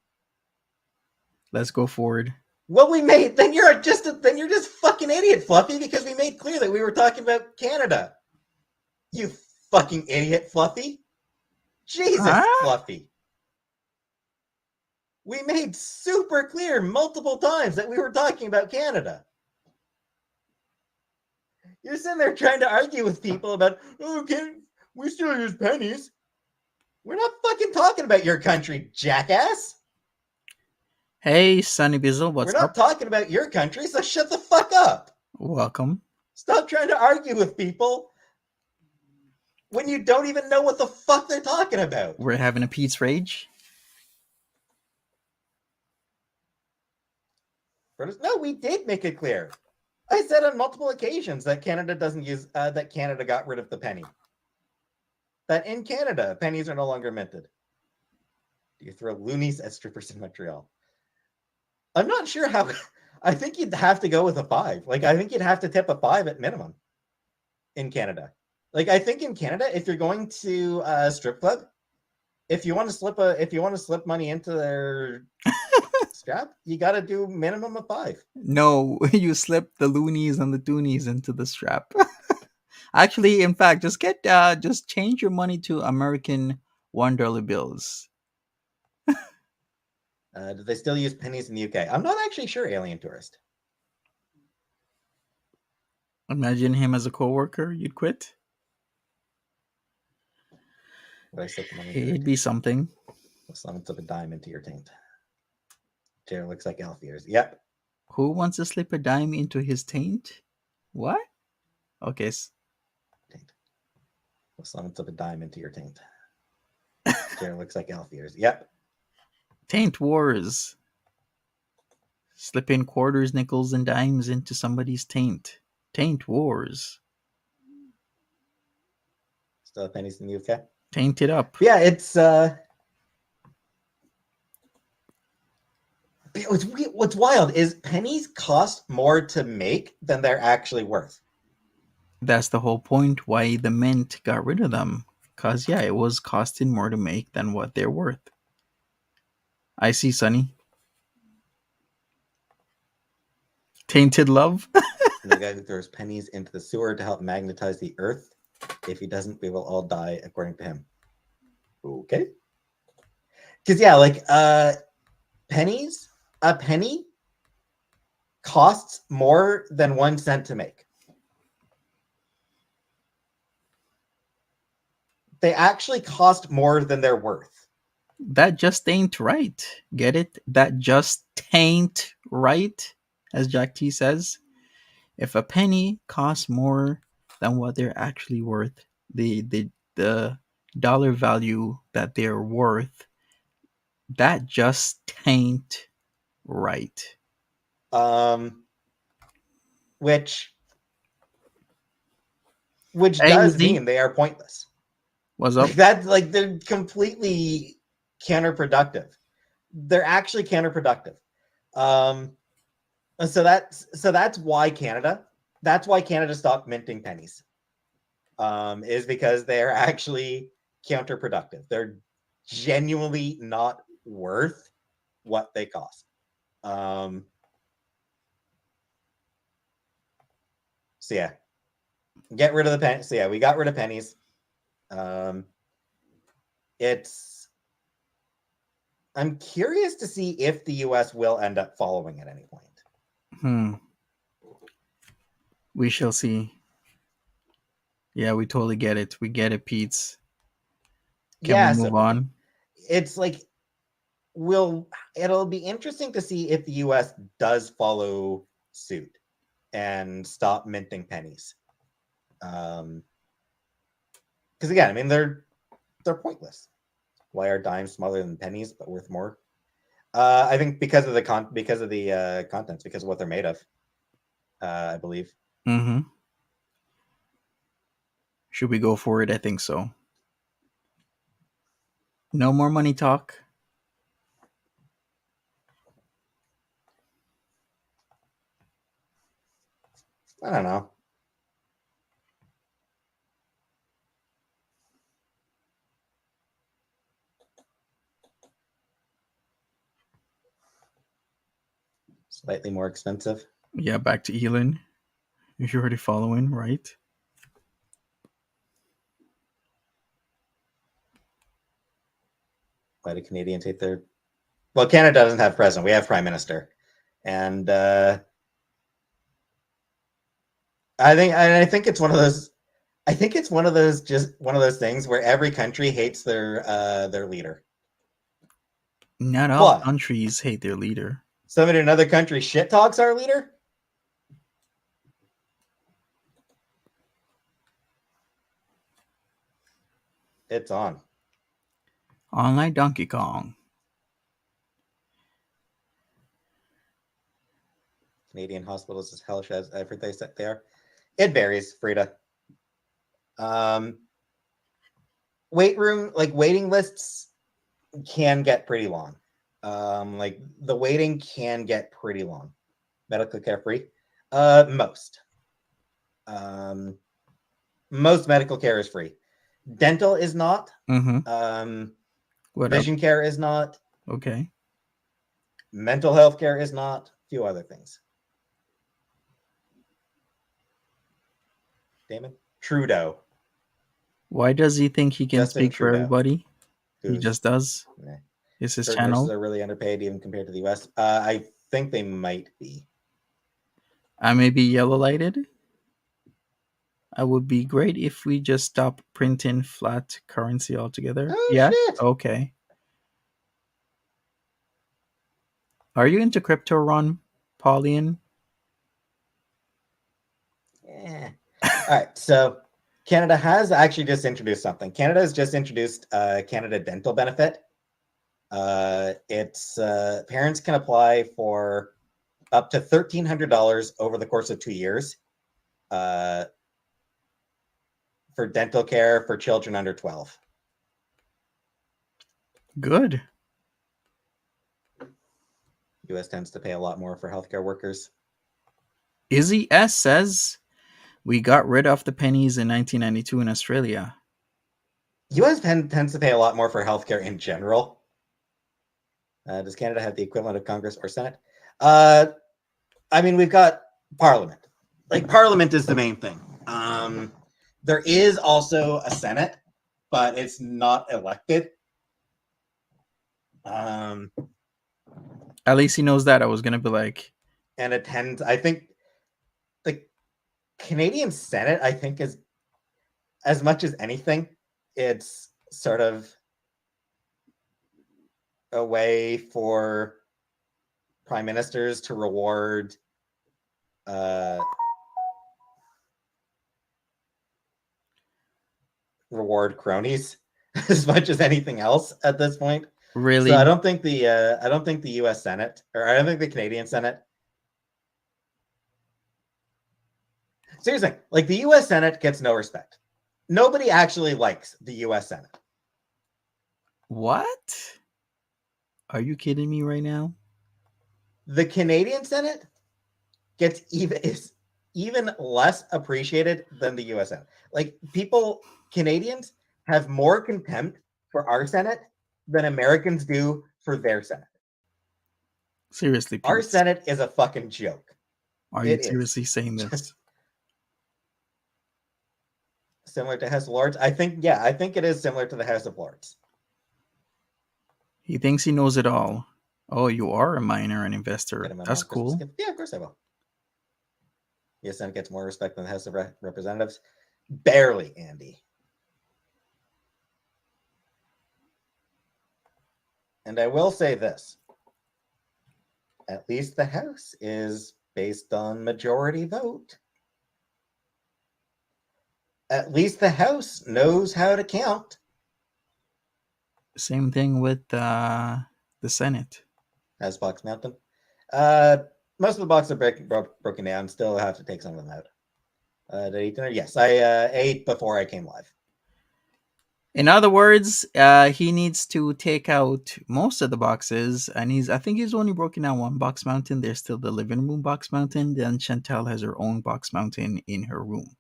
Let's go forward. Well, then you're just fucking idiot, Fluffy, because we made clear that we were talking about Canada. You fucking idiot, Fluffy. Jesus, Fluffy. We made super clear multiple times that we were talking about Canada. You're sitting there trying to argue with people about, we still use pennies. We're not fucking talking about your country, jackass. Hey, Sunny Bizzle, what's We're not up? talking about your country, so shut the fuck up. Welcome. Stop trying to argue with people when you don't even know what the fuck they're talking about. We're having a Peetz rage. No, we did make it clear. I said on multiple occasions that Canada doesn't use that Canada got rid of the penny. That in Canada, pennies are no longer minted. Do you throw loonies at strippers in Montreal? I'm not sure how. I think you'd have to go with a 5. Like, I think you'd have to tip a 5 at minimum. in Canada. Like, I think in Canada, if you're going to a strip club, if you want to slip money into their strap, you got to do minimum of 5. No, you slip the loonies and the toonies into the strap. Actually, in fact, just change your money to American $1 bills. Do they still use pennies in the UK? I'm not actually sure, alien tourist. Imagine him as a coworker. You'd quit. Would I slip the money into your It'd be something. Slip a dime into your taint. Jared looks like elf ears. Yep. Who wants to slip a dime into his taint? What? Okay. Taint. Slip a dime into your taint. Jared looks like elf ears. Yep. Taint wars. Slipping quarters, nickels, and dimes into somebody's taint. Taint wars. Still have pennies in the UK? Taint it up. Yeah, it's what's wild is pennies cost more to make than they're actually worth. That's the whole point why the mint got rid of them. Because, yeah, it was costing more to make than what they're worth. I see, Sonny. Tainted love? The guy who throws pennies into the sewer to help magnetize the earth. If he doesn't, we will all die, according to him. Okay. Because, yeah, like, pennies, a penny costs more than 1 cent to make. They actually cost more than they're worth. That just ain't right. Get it? That just ain't right, as Jack T says. If a penny costs more than what they're actually worth, the dollar value that they're worth, that just ain't right. Which Hey, does Lizzie. mean they are pointless. What's up? Like that's like they're completely counterproductive. They're actually counterproductive. So that's why Canada stopped minting pennies. Is because they're actually counterproductive. They're genuinely not worth what they cost. So yeah, get rid of the pennies. So yeah, we got rid of pennies. I'm curious to see if the US will end up following at any point. We shall see. Yeah, we totally get it. We get it, Peetz. Can we move on? It's like it'll be interesting to see if the US does follow suit and stop minting pennies. Because again, I mean they're pointless. Why are dimes smaller than pennies but worth more? I think because of the contents, because of what they're made of. I believe. Mm-hmm. Should we go for it? I think so. No more money talk. I don't know. Slightly more expensive. Yeah, back to Elon. If you're already following, right? Why do Canadians hate their... Well, Canada doesn't have president. We have prime minister. And I think it's one of those... I think it's one of those things where every country hates their leader. Not all countries hate their leader. Somebody in another country shit talks our leader? It's on. On like Donkey Kong. Canadian hospitals as hellish as everything they said they are. It varies, Frida. Waiting lists can get pretty long. Like the waiting can get pretty long. Medical care free. Most. most medical care is free. Dental is not. Mm-hmm. What Vision care is not. Okay. Mental health care is not. A few other things. Damon? Trudeau. Why does he think he can Justin speak for Trudeau, everybody? He who's- just does. Nah. It's his Certain nurses channel. are really underpaid even compared to the US. I think they might be. I may be yellow lighted. I would be great if we just stop printing flat currency altogether. Oh, yeah. shit. Okay. Are you into crypto, Ron? Pauline? Yeah. All right. So Canada has actually just introduced something. Canada has just introduced Canada Dental Benefit. It's parents can apply for up to $1,300 over the course of 2 years for dental care for children under 12. Good. US tends to pay a lot more for healthcare workers. Izzy S says we got rid of the pennies in 1992 in Australia. US tends to pay a lot more for healthcare in general. Does Canada have the equivalent of Congress or Senate? I mean, we've got Parliament. Like, Parliament is the main thing. There is also a Senate, but it's not elected. At least he knows that. I was gonna be like, And it tends, I think, the Canadian Senate, I think, is as much as anything, it's sort of a way for prime ministers to reward cronies as much as anything else at this point. really? So I don't think the U.S. Senate, or I don't think the Canadian Senate. Seriously, like, the U.S. Senate gets no respect. Nobody actually likes the U.S. Senate. What? Are you kidding me right now? The Canadian Senate is even less appreciated than the U.S. Senate. Like, Canadians have more contempt for our Senate than Americans do for their Senate. Seriously, Our Peetz, Senate is a fucking joke. are you it is. seriously saying this? Similar to House of Lords? I think it is similar to the House of Lords. He thinks he knows it all. Oh, you are a miner and investor. Get him a That's Christmas cool. gift. Yeah, of course I will. The Senate gets more respect than the House of Representatives. Barely, Andy. And I will say this. At least the House is based on majority vote. At least the House knows how to count. Same thing with the Senate. House Box Mountain. Most of the boxes are broken down. Still have to take some of them out. Did I eat dinner? Yes, I ate before I came live. In other words, he needs to take out most of the boxes, and I think he's only broken down one box mountain. There's still the living room box mountain. Then Chantel has her own box mountain in her room.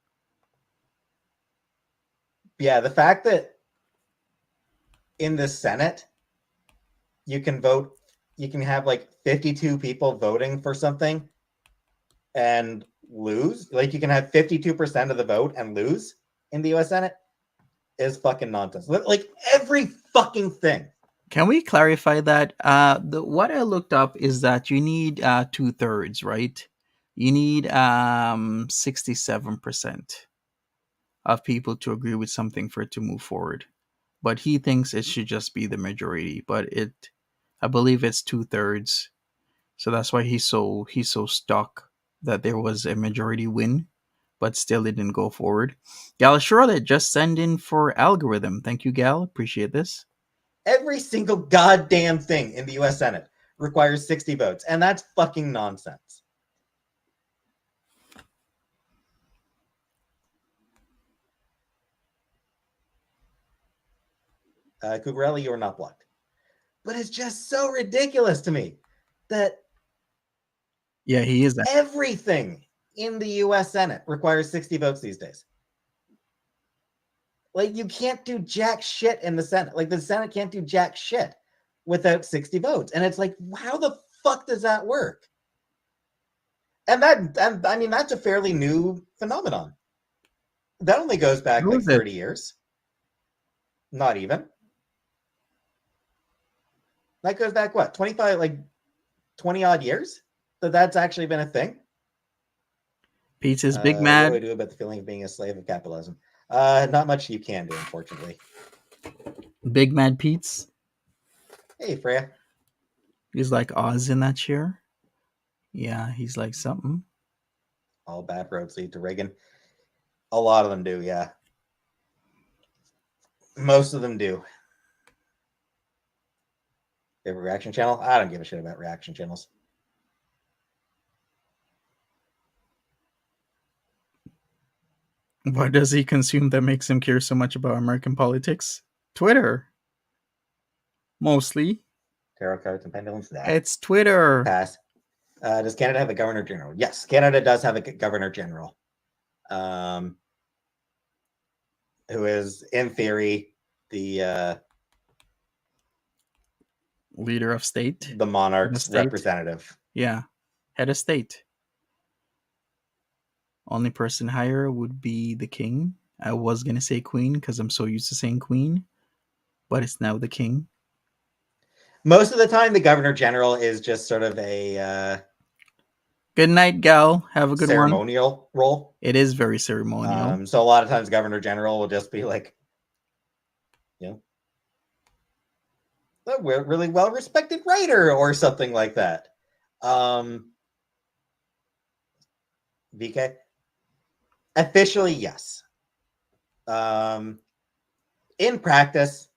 Yeah, the fact that in the Senate, you can vote, you can have like 52 people voting for something and lose. Like, you can have 52% of the vote and lose in the US Senate is fucking nonsense. Like, every fucking thing. Can we clarify that? What I looked up is that you need 2/3, right? You need 67% of people to agree with something for it to move forward. But he thinks it should just be the majority. But I believe it's 2/3. So that's why he's so stuck that there was a majority win, but still it didn't go forward. Gal Charlotte, just send in for algorithm. Thank you, Gal. Appreciate this. Every single goddamn thing in the US Senate requires 60 votes, and that's fucking nonsense. Cucurella, you are not blocked. But it's just so ridiculous to me that Yeah, he is. everything in the US Senate requires 60 votes these days. Like, you can't do jack shit in the Senate. Like, the Senate can't do jack shit without 60 votes. And it's like, how the fuck does that work? And I mean, that's a fairly new phenomenon. That only goes back Who like is it? 30 years. Not even. That goes back, what, 25, like 20 odd years? That's actually been a thing. Peetz is big What mad. do I do about the feeling of being a slave of capitalism? Not much you can do, unfortunately. Big mad Peetz. Hey, Freya. He's like Oz in that chair. Yeah, he's like something. All bad roads lead to Reagan. A lot of them do, yeah. Most of them do. Favorite reaction channel? I don't give a shit about reaction channels. What does he consume that makes him care so much about American politics? Twitter. Mostly. Tarot cards and pendulums? Nah. It's Twitter. Pass. Does Canada have a governor general? Yes, Canada does have a governor general. Who is, in theory, the Leader of state. the monarch's state. representative. Yeah. Head of state. Only person higher would be the king. I was going to say queen because I'm so used to saying queen, but it's now the king. Most of the time, the governor general is just sort of a Good night, gal. Have a good one. ceremonial role. It is very ceremonial. So a lot of times, governor general will just be like, you know, a really well respected writer or something like that. VK? Officially, yes. In practice,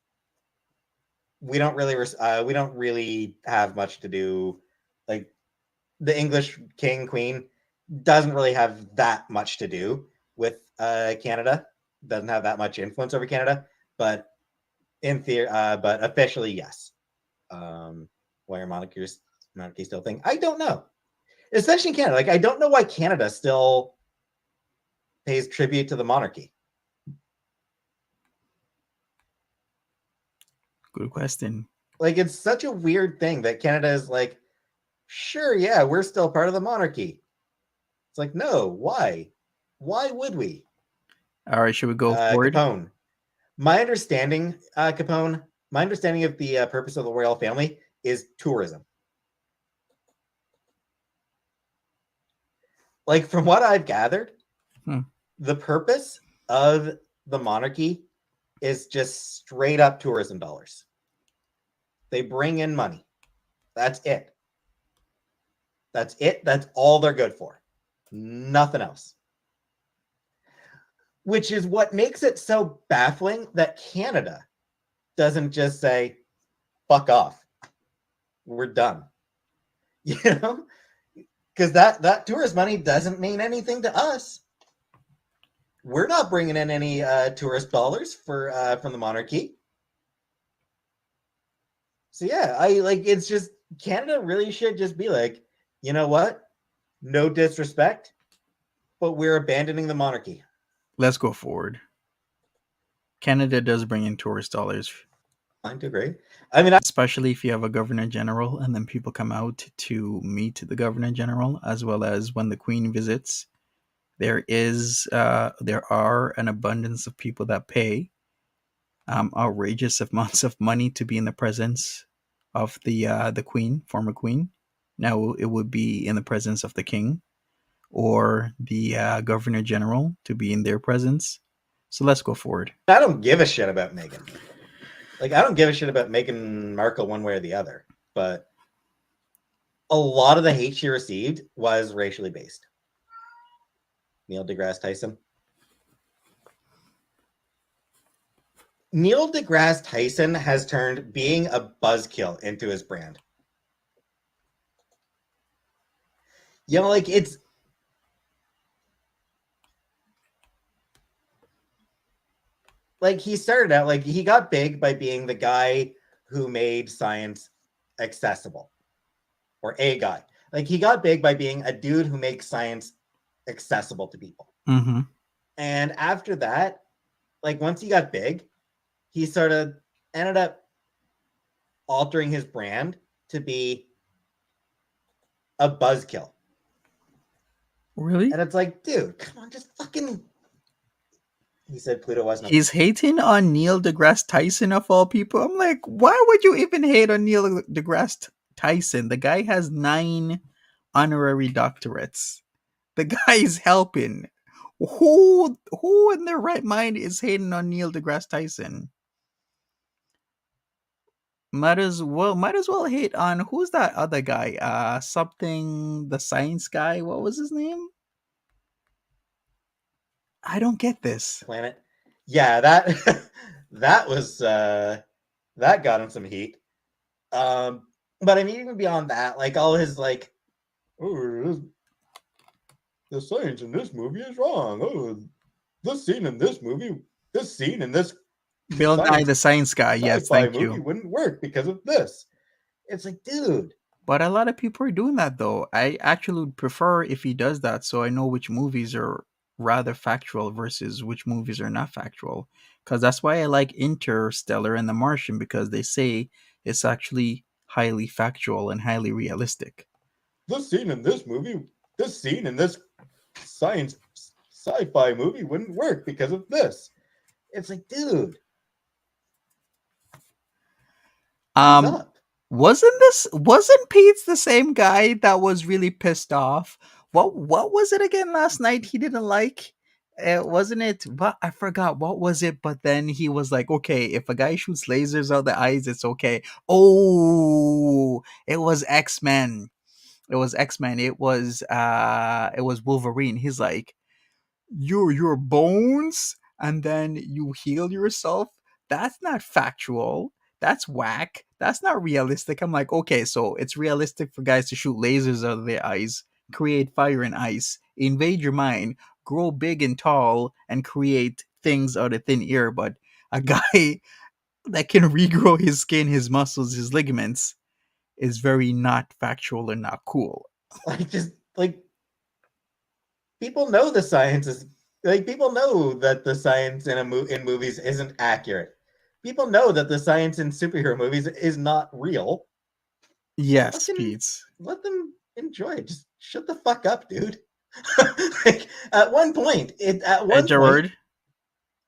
we don't really have much to do. Like, the English king, queen doesn't really have that much to do with Canada. Doesn't have that much influence over Canada, but in theory, but officially, yes. Why are monarchy still a thing? I don't know. Especially in Canada. Like, I don't know why Canada still pays tribute to the monarchy. Good question. Like, it's such a weird thing that Canada is like, sure, yeah, we're still part of the monarchy. It's like, no, why? Why would we? All right, should we go forward? Capone. My understanding, Capone, my understanding of the purpose of the royal family is tourism. Like, from what I've gathered, the purpose of the monarchy is just straight up tourism dollars. They bring in money. That's it. That's it. That's all they're good for. Nothing else. Which is what makes it so baffling that Canada doesn't just say, fuck off. We're done. You know? Because that tourist money doesn't mean anything to us. We're not bringing in any tourist dollars from the monarchy. So yeah, it's just, Canada really should just be like, you know what? No disrespect, but we're abandoning the monarchy. Let's go forward. Canada does bring in tourist dollars. I do agree. I mean, especially if you have a governor general and then people come out to meet the governor general, as well as when the queen visits. There are an abundance of people that pay outrageous amounts of money to be in the presence of the queen, former queen. Now it would be in the presence of the king or the governor general to be in their presence. So let's go forward. I don't give a shit about Meghan. Like, I don't give a shit about Meghan Markle one way or the other. But a lot of the hate she received was racially based. Neil deGrasse Tyson. Neil deGrasse Tyson has turned being a buzzkill into his brand. You know, like, it's... Like, he started out, like, he got big by being the guy who made science accessible. Or a guy. Like, he got big by being a dude who makes science accessible to people. Mm-hmm. And after that, like once he got big, he sort of ended up altering his brand to be a buzzkill. Really? And it's like, dude, come on, just fucking. He said Pluto wasn't. He's hating on Neil deGrasse Tyson of all people. I'm like, why would you even hate on Neil deGrasse Tyson? The guy has 9 honorary doctorates. The guy is helping. Who in their right mind is hating on Neil deGrasse Tyson? Might as well hate on who's that other guy? Something the science guy. What was his name? I don't get this. Planet. Yeah, that that was that got him some heat. But I mean, even beyond that, like all his like, oh, the science in this movie is wrong. Oh, this scene in this movie, this scene in this Bill Nye the science guy. Yes, sci-fi thank movie you. wouldn't work because of this. It's like, dude. But a lot of people are doing that though. I actually would prefer if he does that, so I know which movies are rather factual versus which movies are not factual. Because that's why I like Interstellar and The Martian, because they say it's actually highly factual and highly realistic. This scene in this movie, this scene in this science sci-fi movie wouldn't work because of this. It's like, dude. What's up? Wasn't Peetz the same guy that was really pissed off? What was it again last night he didn't like? Wasn't it? What, I forgot what was it, but then he was like, okay, if a guy shoots lasers out the eyes, it's okay. Oh, it was X-Men. It was X-Men. It was Wolverine. He's like, your bones and then you heal yourself. That's not factual. That's whack. That's not realistic. I'm like, okay, so it's realistic for guys to shoot lasers out of their eyes, create fire and ice, invade your mind, grow big and tall, and create things out of thin air. But a guy that can regrow his skin, his muscles, his ligaments is very not factual and not cool. Like, just like people know the science is like people know that the science in in movies isn't accurate. People know that the science in superhero movies is not real. Yes, Fucking Peetz. let them enjoy it. Just shut the fuck up, dude. Like at one point, Gerard,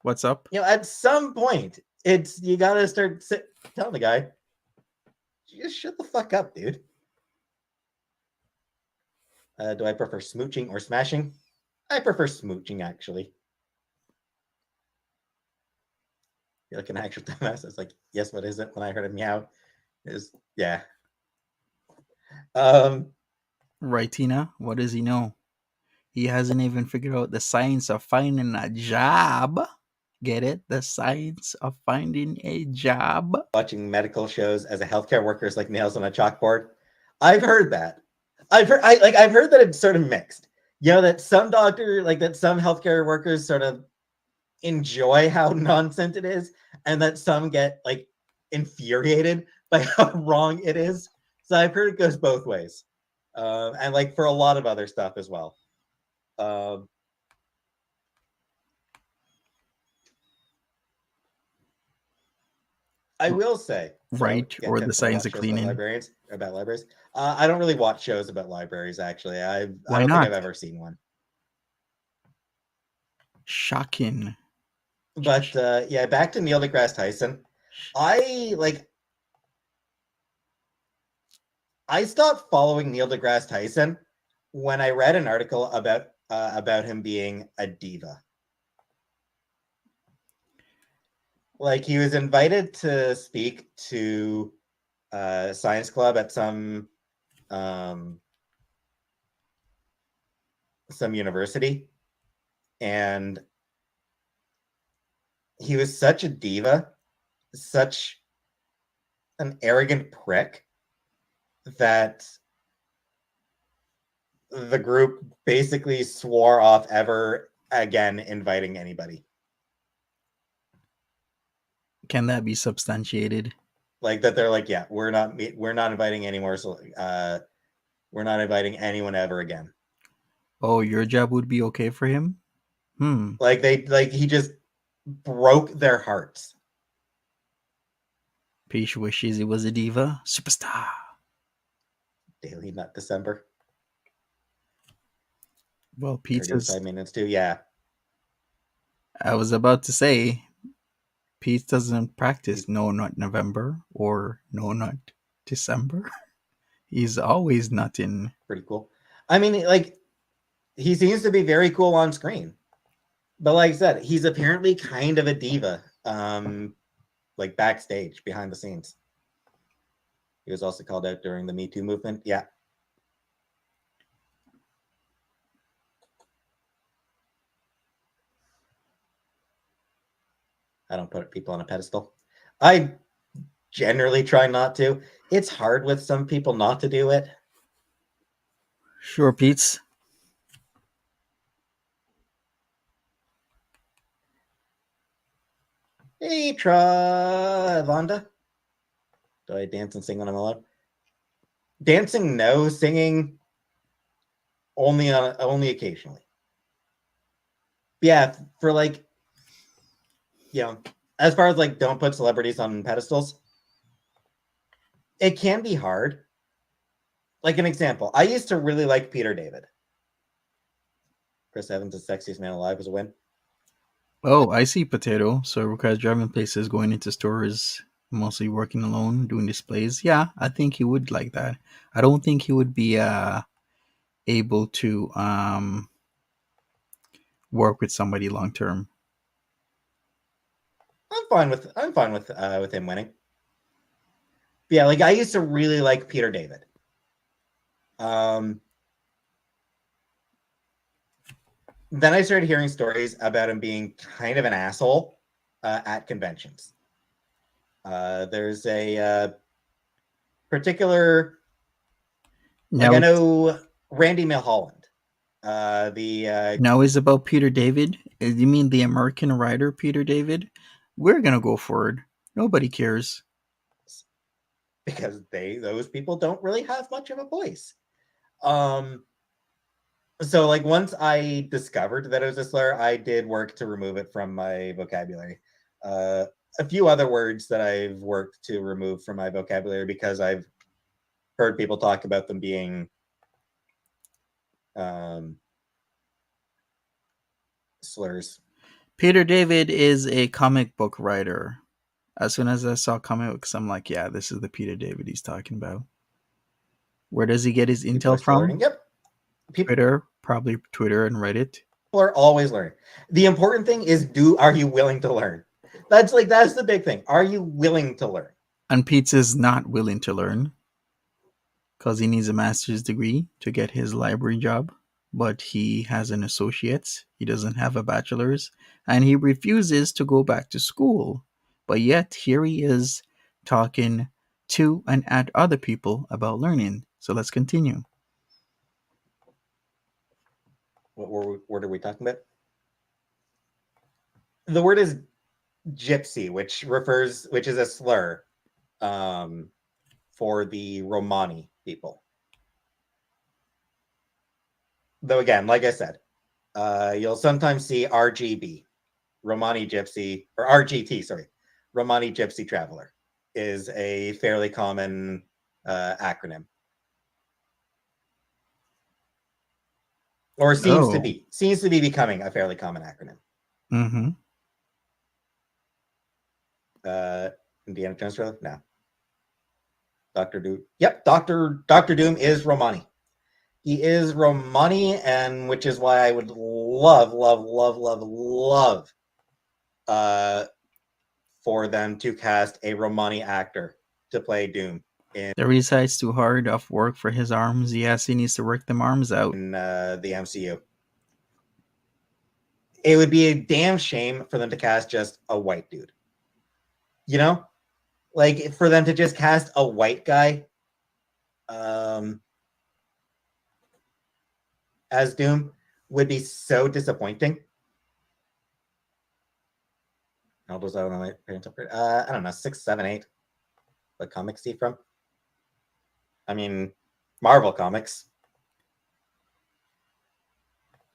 what's up? you know, at some point, it's you gotta start telling the guy, just shut the fuck up, dude. Do I prefer smooching or smashing? I prefer smooching, actually. You're like an actual dumbass. It's like, yes, what is it? When I heard a meow, is yeah. Right, Tina? What does he know? He hasn't even figured out the science of finding a job. Get it? The science of finding a job. Watching medical shows as a healthcare worker is like nails on a chalkboard. I've heard that. I've heard that it's sort of mixed. You know, that some some healthcare workers sort of enjoy how nonsense it is, and that some get like infuriated by how wrong it is. So I've heard it goes both ways, and like for a lot of other stuff as well. I will say, right, or the science of cleaning. About libraries. I don't really watch shows about libraries. Actually, I don't think I've ever seen one. Shocking. But yeah, back to Neil deGrasse Tyson. I stopped following Neil deGrasse Tyson when I read an article about him being a diva. Like he was invited to speak to science club at some university, and he was such a diva, such an arrogant prick, that the group basically swore off ever again inviting anybody. Can that be substantiated? Like that they're like, yeah, we're not inviting anymore, so we're not inviting anyone ever again. Oh, your job would be okay for him? Like he just broke their hearts. Peach wishes he was a diva. Superstar. Daily Nut December. Well, They're doing Pete's. side maintenance too. Yeah. I was about to say, Pete doesn't practice No Nut November or No Nut December. He's always nutting. Pretty cool. I mean, like, he seems to be very cool on screen. But like I said, he's apparently kind of a diva. Like backstage, behind the scenes. He was also called out during the Me Too movement. Yeah. I don't put people on a pedestal. I generally try not to. It's hard with some people not to do it. Sure, Pete's. Hey, Vonda. Do I dance and sing when I'm alone? Dancing, no. Singing, only occasionally. Yeah, for like, as far as like, don't put celebrities on pedestals. It can be hard. Like an example, I used to really like Peter David. Chris Evans, the sexiest man alive, was a win. Oh, I see Potato. So it requires driving places, going into stores, mostly working alone, doing displays. Yeah, I think he would like that. I don't think he would be able to work with somebody long term. I'm fine with him winning. Yeah, like I used to really like Peter David. Then I started hearing stories about him being kind of an asshole at conventions. There's a particular, like Now, I know Randy Milholland. The now is about Peter David. You mean the American writer Peter David? We're gonna go forward. Nobody cares. because those people don't really have much of a voice. So like once I discovered that it was a slur, I did work to remove it from my vocabulary. A few other words that I've worked to remove from my vocabulary because I've heard people talk about them being slurs. Peter David is a comic book writer. As soon as I saw comic books, I'm like, yeah, this is the Peter David he's talking about. Where does he get his People are intel still from? learning. Yep. Twitter, probably Twitter and Reddit. People are always learning. The important thing is, are you willing to learn? That's the big thing. Are you willing to learn? And Peetz is not willing to learn because he needs a master's degree to get his library job, but he has an associate's. He doesn't have a bachelor's, and he refuses to go back to school. But yet, here he is talking to and at other people about learning. So let's continue. What word are we talking about? The word is gypsy, which is a slur for the Romani people. Though again, like I said, you'll sometimes see RGB, Romani Gypsy, or RGT, sorry, Romani Gypsy Traveler is a fairly common acronym. Or seems to be becoming a fairly common acronym. Mm-hmm. Indiana Jones trailer? No. Dr. Doom. Yep, Dr. Doom is Romani. He is Romani, and which is why I would love for them to cast a Romani actor to play Doom in The reside's too hard off work for his arms. Yes, he needs to work them arms out. the MCU. It would be a damn shame for them to cast just a white dude. You know? Like, for them to just cast a white guy as Doom would be so disappointing. How old was I when my parents upgraded? I don't know, 6, 7, 8. What comics see from? I mean, Marvel comics.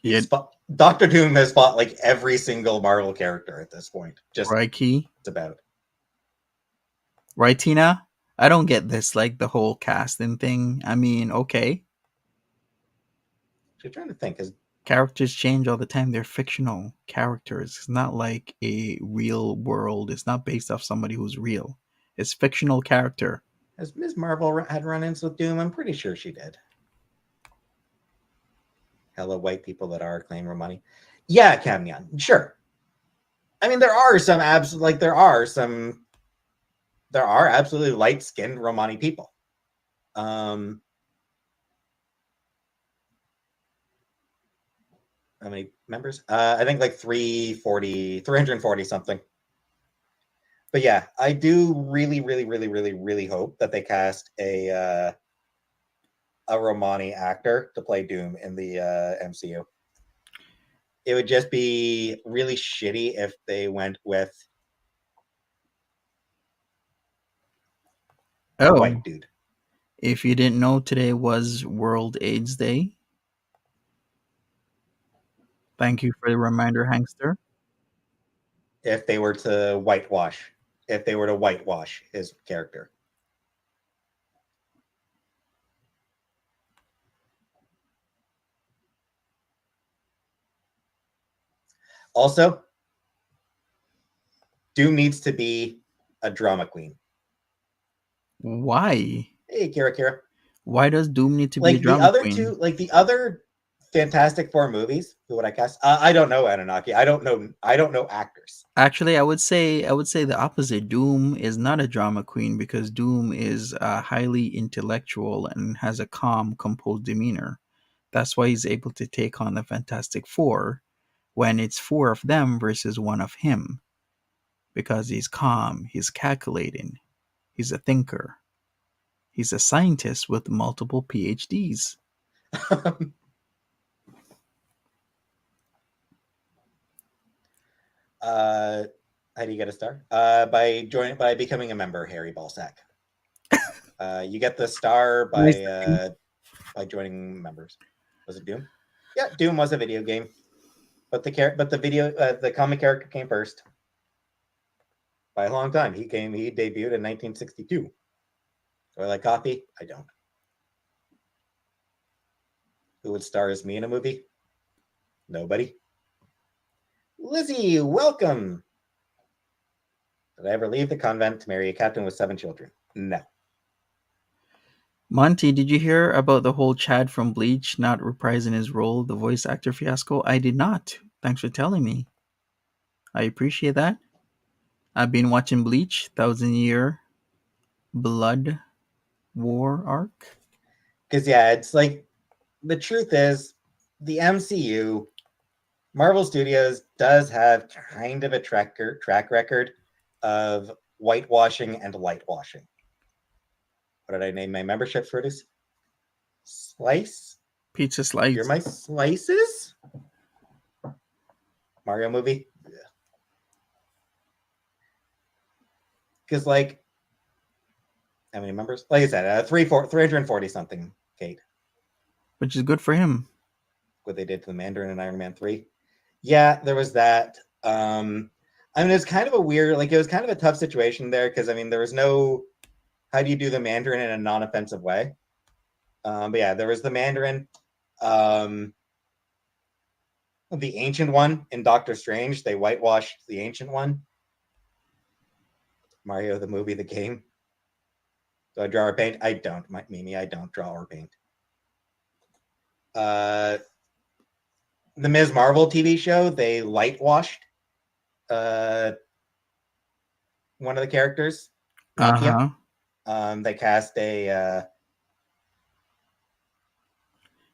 Yeah, Doctor Doom has fought like every single Marvel character at this point. Just right, Key? about. Right, Tina? I don't get this, like the whole casting thing. I mean, okay, I'm trying to think. characters change all the time. They're fictional characters. It's not like a real world. It's not based off somebody who's real. It's fictional character. Has Ms. Marvel had run-ins with Doom? I'm pretty sure she did. Hello, white people that are claiming Romani. Yeah, Camion. Sure. I mean, there are absolutely light-skinned Romani people. How many members? I think like 340 something. But yeah, I do really, really, really, really, really hope that they cast a Romani actor to play Doom in the MCU. It would just be really shitty if they went with a white dude. If you didn't know, today was World AIDS Day. Thank you for the reminder, Hangster. If they were to whitewash his character. Also, Doom needs to be a drama queen. Why? Hey, Kira. Why does Doom need to be a Like the drama other queen? two, like the other Fantastic Four movies, who would I cast? I don't know, Anunnaki. I don't know actors. Actually, I would say the opposite. Doom is not a drama queen because Doom is highly intellectual and has a calm, composed demeanor. That's why he's able to take on the Fantastic Four when it's four of them versus one of him. Because he's calm, he's calculating, he's a thinker, he's a scientist with multiple PhDs. How do you get a star? By becoming a member, Harry Balsack. You get the star by joining members. Was it Doom? Yeah, Doom was a video game, but the comic character came first by a long time. He debuted in 1962. Do I like coffee? I don't. Who would star as me in a movie? Nobody. Lizzie, welcome. Did I ever leave the convent to marry a captain with 7 children? No. Monty, did you hear about the whole Chad from Bleach not reprising his role, the voice actor fiasco? I did not. Thanks for telling me. I appreciate that. I've been watching Bleach, 1,000-Year Blood War arc. Because, yeah, it's like, the truth is, the MCU, Marvel Studios, does have kind of a track record of whitewashing and lightwashing. What did I name my memberships for this? Slice? Pizza Slice. You're my slices? Mario movie? Because, like, how many members? Like I said, 340 something, Kate. Which is good for him. What they did to the Mandarin in Iron Man 3. Yeah, there was that. I mean, it was kind of a weird, like, it was kind of a tough situation there because, I mean, there was no, how do you do the Mandarin in a non-offensive way? But yeah, there was the Mandarin. The Ancient One in Doctor Strange, they whitewashed the Ancient One. Mario, the movie, the game. Do I draw or paint? I don't. Mimi, I don't draw or paint. The Ms. Marvel TV show, they lightwashed one of the characters, Nakia. They cast a...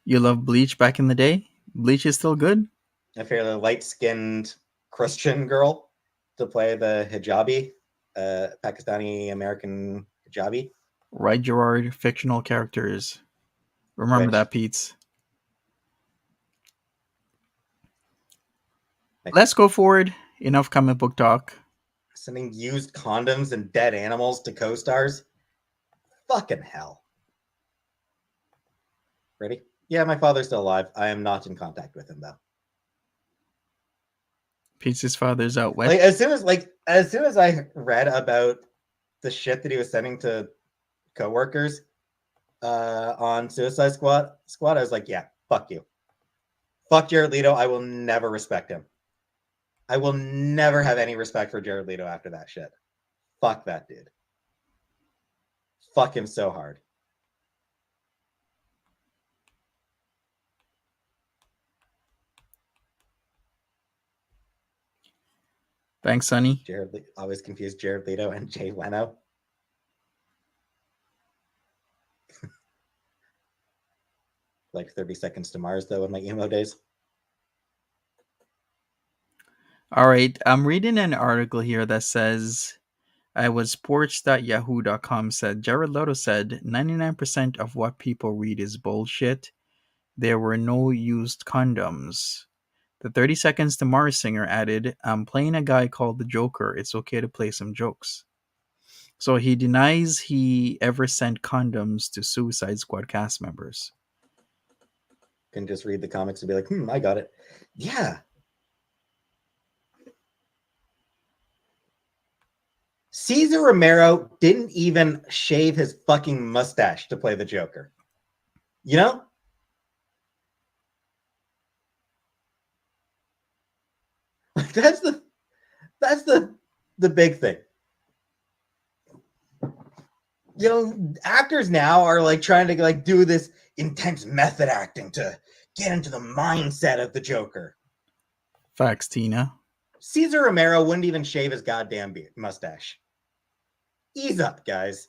You love Bleach back in the day? Bleach is still good? A fairly light-skinned Christian girl to play the hijabi, Pakistani-American hijabi. Right, Gerard, fictional characters. Remember that, Peetz. Let's go forward. Enough comic book talk. Sending used condoms and dead animals to co-stars? Fucking hell. Ready? Yeah, my father's still alive. I am not in contact with him though. Peetz's father's out west. Like as soon as I read about the shit that he was sending to coworkers on Suicide Squad, I was like, yeah, fuck you. Fuck Jared Leto. I will never respect him. I will never have any respect for Jared Leto after that shit. Fuck that dude. Fuck him so hard. Thanks, Sonny. Always confused Jared Leto and Jay Leno. Like 30 Seconds to Mars, though, in my emo days. All right, I'm reading an article here that says, I was sports.yahoo.com said, Jared Leto said 99% of what people read is bullshit. There were no used condoms. The 30 Seconds to Mars singer added, I'm playing a guy called the Joker. It's okay to play some jokes. So he denies he ever sent condoms to Suicide Squad cast members. Can just read the comics and be like, I got it. Yeah. Cesar Romero didn't even shave his fucking mustache to play the Joker. You know? Like that's the big thing. You know, actors now are like trying to like do this intense method acting to get into the mindset of the Joker. Facts, Tina. Cesar Romero wouldn't even shave his goddamn mustache. Ease up, guys.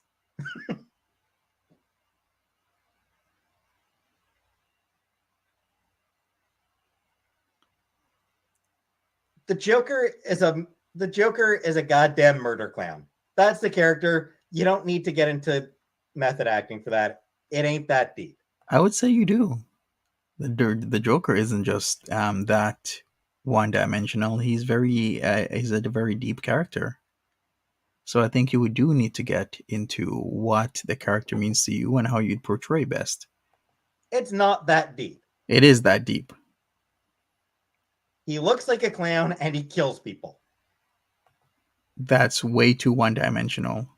The Joker is a goddamn murder clown. That's the character. You don't need to get into method acting for that. It ain't that deep. I would say you do. The Joker isn't just that one-dimensional. He's a very deep character. So I think you do need to get into what the character means to you and how you'd portray best. It's not that deep. It is that deep. He looks like a clown and he kills people. That's way too one-dimensional.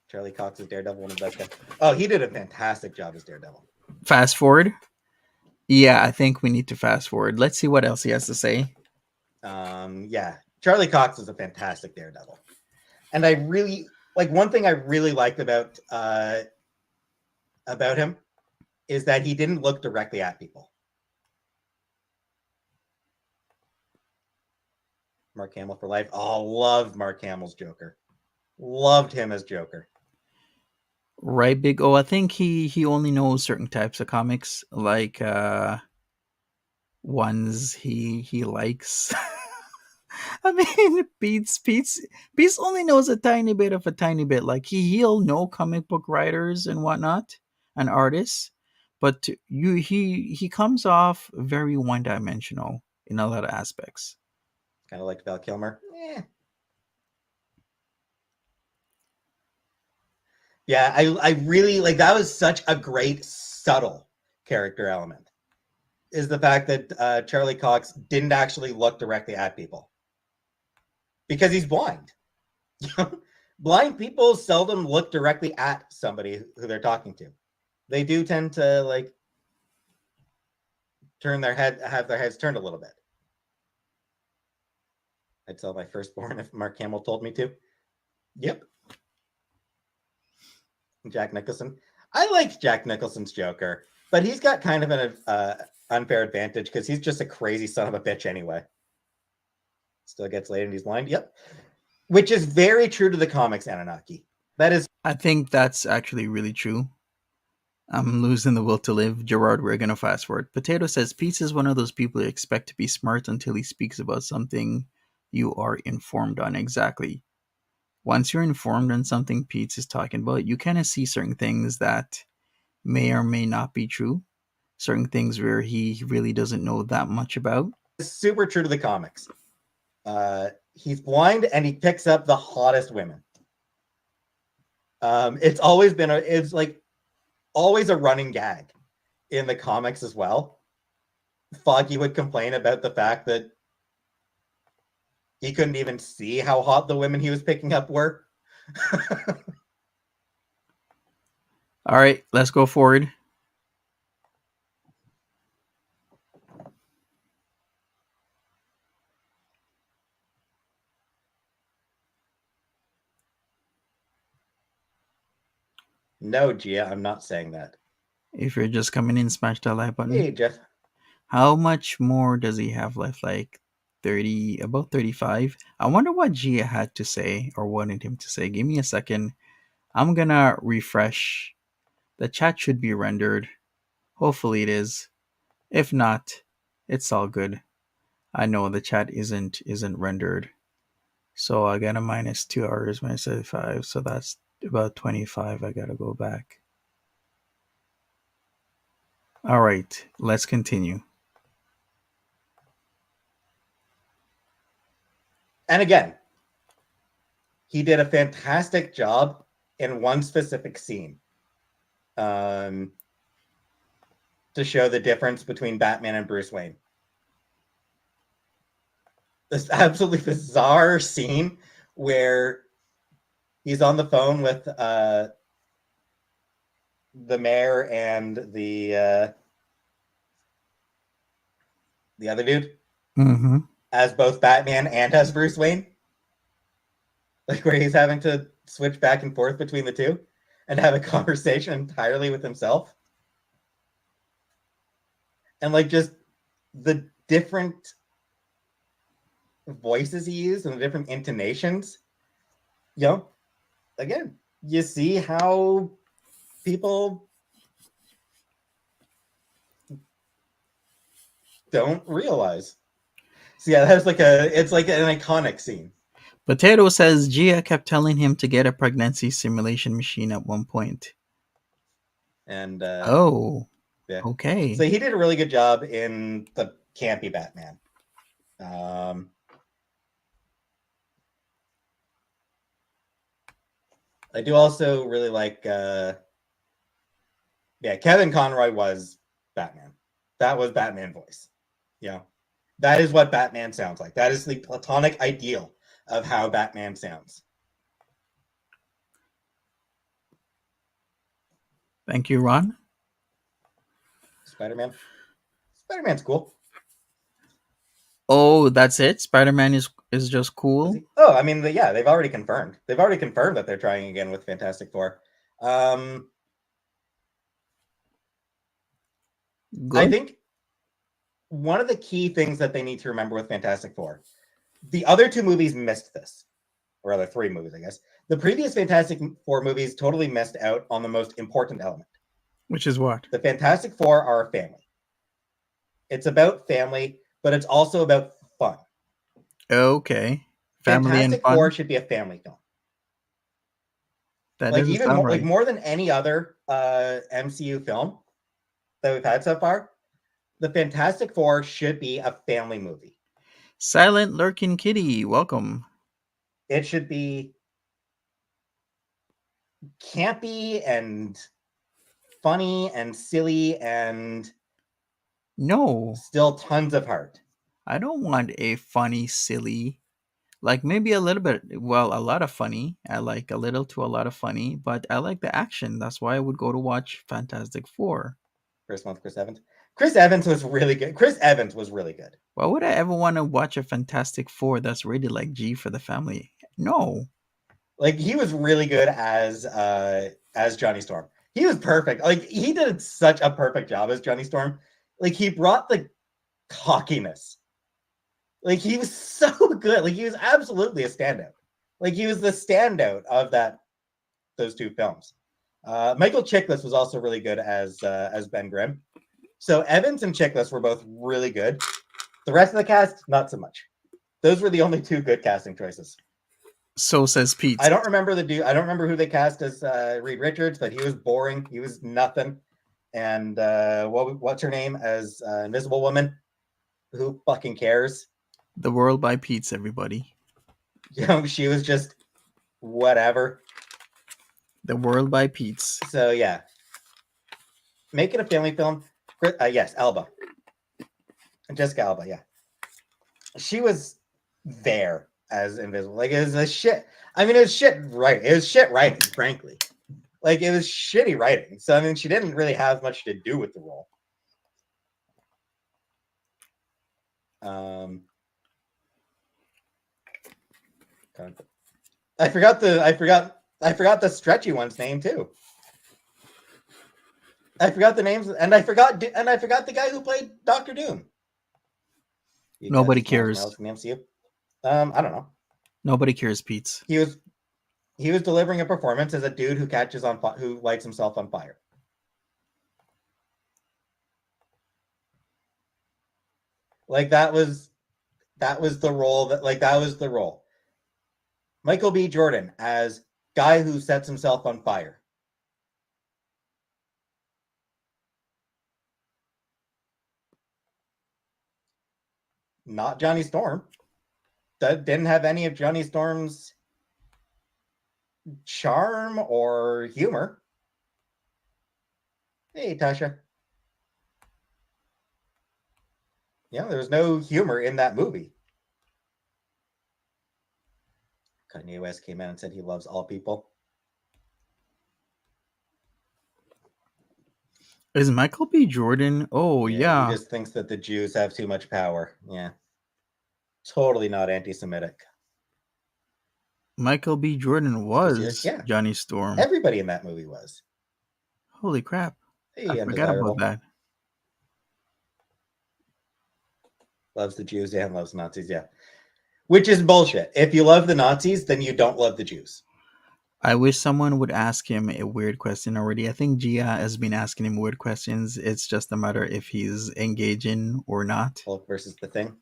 Charlie Cox is Daredevil, one of the best guys. Oh, he did a fantastic job as Daredevil. Fast forward? Yeah, I think we need to fast forward. Let's see what else he has to say. Yeah, Charlie Cox is a fantastic Daredevil. And I really, like, one thing I really liked about him is that he didn't look directly at people. Mark Hamill for life. Oh, loved Mark Hamill's Joker. Loved him as Joker. Right, Big O. I think he only knows certain types of comics, like ones he likes. I mean, Peetz only knows a tiny bit. Like he'll know comic book writers and whatnot, and artists, but he comes off very one-dimensional in a lot of aspects. Kind of like Val Kilmer. Yeah, I really like that. Was such a great subtle character element. Is the fact that Charlie Cox didn't actually look directly at people because he's blind. Blind people seldom look directly at somebody who they're talking to. They do tend to like have their heads turned a little bit. I'd tell my firstborn if Mark Hamill told me to. Yep. Jack Nicholson. I liked Jack Nicholson's Joker, but he's got kind of an unfair advantage because he's just a crazy son of a bitch anyway. Still gets laid and he's blind. Yep. Which is very true to the comics, Anunnaki. That is. I think that's actually really true. I'm losing the will to live. Gerard, we're going to fast forward. Potato says, Peetz is one of those people you expect to be smart until he speaks about something you are informed on. Exactly. Once you're informed on something Peetz is talking about, you kind of see certain things that may or may not be true. Certain things where he really doesn't know that much about. It's super true to the comics. He's blind and he picks up the hottest women. It's always been always a running gag in the comics as well, Foggy would complain about the fact that he couldn't even see how hot the women he was picking up were. All right, let's go forward. No, Gia, I'm not saying that. If you're just coming in, smash that like button. Hey, Jeff. How much more does he have left? Like 30, about 35? I wonder what Gia had to say or wanted him to say. Give me a second. I'm gonna refresh. The chat should be rendered. Hopefully it is. If not, it's all good. I know the chat isn't rendered. So I got a minus 2 hours, minus 35. So that's about 25. I gotta go back. All right, let's continue. And again, he did a fantastic job in one specific scene to show the difference between Batman and Bruce Wayne. This absolutely bizarre scene where he's on the phone with the mayor and the other dude Mm-hmm. as both Batman and as Bruce Wayne. Like where he's having to switch back and forth between the two and have a conversation entirely with himself. And like just the different voices he used and the different intonations. You know, again, you see how people don't realize. So yeah, that's it's like an iconic scene. Potato says Gia kept telling him to get a pregnancy simulation machine at one point. And Oh, yeah. okay. So he did a really good job in the campy Batman. I do also really like Kevin Conroy was Batman. That was Batman voice. Yeah. That is what Batman sounds like. That is the platonic ideal of how Batman sounds. Thank you, Ron. Spider-Man. Spider-Man's cool. Oh, that's it? Spider-Man is just cool? Oh, I mean, they've already confirmed. They've already confirmed that they're trying again with Fantastic Four. Good. I think one of the key things that they need to remember with Fantastic Four, the other two movies missed this, or other three movies, I guess. The previous Fantastic Four movies totally missed out on the most important element. Which is what? The Fantastic Four are a family. It's about family, but it's also about fun. Okay. Family Fantastic and fun? Four should be a family film. That like doesn't even sound more, right. like more than any other MCU film that we've had so far, the Fantastic Four should be a family movie. Silent Lurking Kitty, welcome. It should be campy and funny and silly and No, still tons of heart. I don't want a funny, silly, like maybe a little bit, well, a lot of funny. I like a little to a lot of funny, but I like the action. That's why I would go to watch Fantastic Four. First month, Chris Evans. Chris Evans was really good. Chris Evans was really good. Why would I ever want to watch a Fantastic Four that's rated like G for the family? No. Like he was really good as Johnny Storm. He was perfect. Like he did such a perfect job as Johnny Storm. Like he brought the cockiness. Like he was so good. Like he was absolutely a standout. Like he was the standout of those two films. Michael Chiklis was also really good as Ben Grimm. So Evans and Chiklis were both really good. The rest of the cast, not so much. Those were the only two good casting choices. So says Peetz. I don't remember the dude. I don't remember who they cast as Reed Richards, but he was boring. He was nothing. And what's her name as Invisible Woman? Who fucking cares? The World by Peetz, everybody. You know, she was just whatever. The World by Peetz. So yeah, make it a family film. Yes, Alba. Jessica Alba, yeah. She was there as invisible. Like, it was a shit. I mean, it was shit writing. It was shit writing, frankly. Like, it was shitty writing. So, I mean, she didn't really have much to do with the role. I forgot the stretchy one's name too. I forgot the names, and I forgot the guy who played Doctor Doom. Nobody cares. In the MCU. I don't know. Nobody cares, Peetz. He was delivering a performance as a dude who lights himself on fire. Like, that was the role that was the role. Michael B. Jordan as guy who sets himself on fire. Not Johnny Storm. That didn't have any of Johnny Storm's charm or humor. Hey, Tasha. Yeah, there was no humor in that movie. Kanye West came out and said he loves all people. Is Michael B. Jordan? Oh, yeah. He just thinks that the Jews have too much power. Yeah. Totally not anti-Semitic. Michael B. Jordan was Johnny Storm. Everybody in that movie was. Holy crap. Hey, I forgot about that. Loves the Jews and loves Nazis, yeah. Which is bullshit. If you love the Nazis, then you don't love the Jews. I wish someone would ask him a weird question already. I think Gia has been asking him weird questions. It's just a matter if he's engaging or not. Hulk versus the Thing.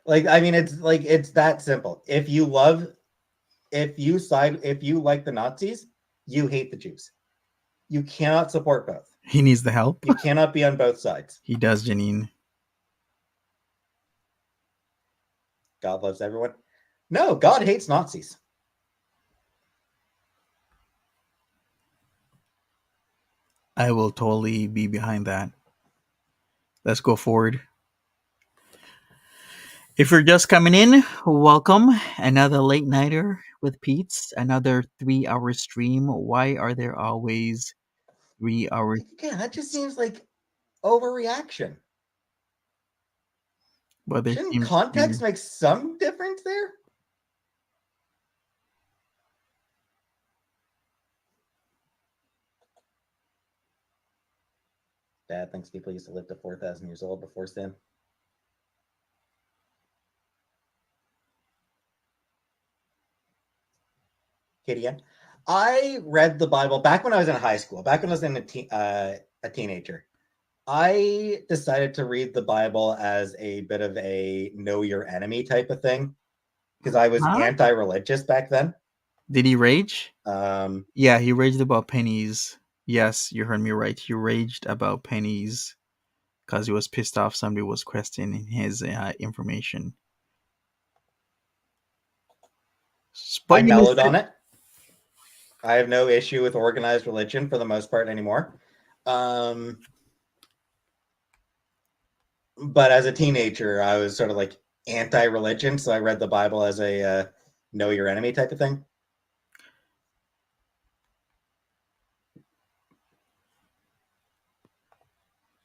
Like, I mean, it's that simple. If you like the Nazis, you hate the Jews. You cannot support both. He needs the help. You cannot be on both sides. He does, Janine. God loves everyone. No, God hates Nazis. I will totally be behind that. Let's go forward. If you're just coming in, welcome. Another late nighter with Peetz. Another 3-hour stream. Why are there always 3 hours? Yeah, that just seems like overreaction. But shouldn't context make some difference there? Dad thinks people used to live to 4,000 years old before sin. Gideon. I read the Bible back when I was in high school, back when I was a teenager. I decided to read the Bible as a bit of a know your enemy type of thing because I was anti-religious back then. Did he rage? Yeah, he raged about pennies. Yes, you heard me right. He raged about pennies because he was pissed off somebody was questioning his information. I mellowed on it. I have no issue with organized religion for the most part anymore. But as a teenager, I was sort of like anti-religion, so I read the Bible as a know your enemy type of thing.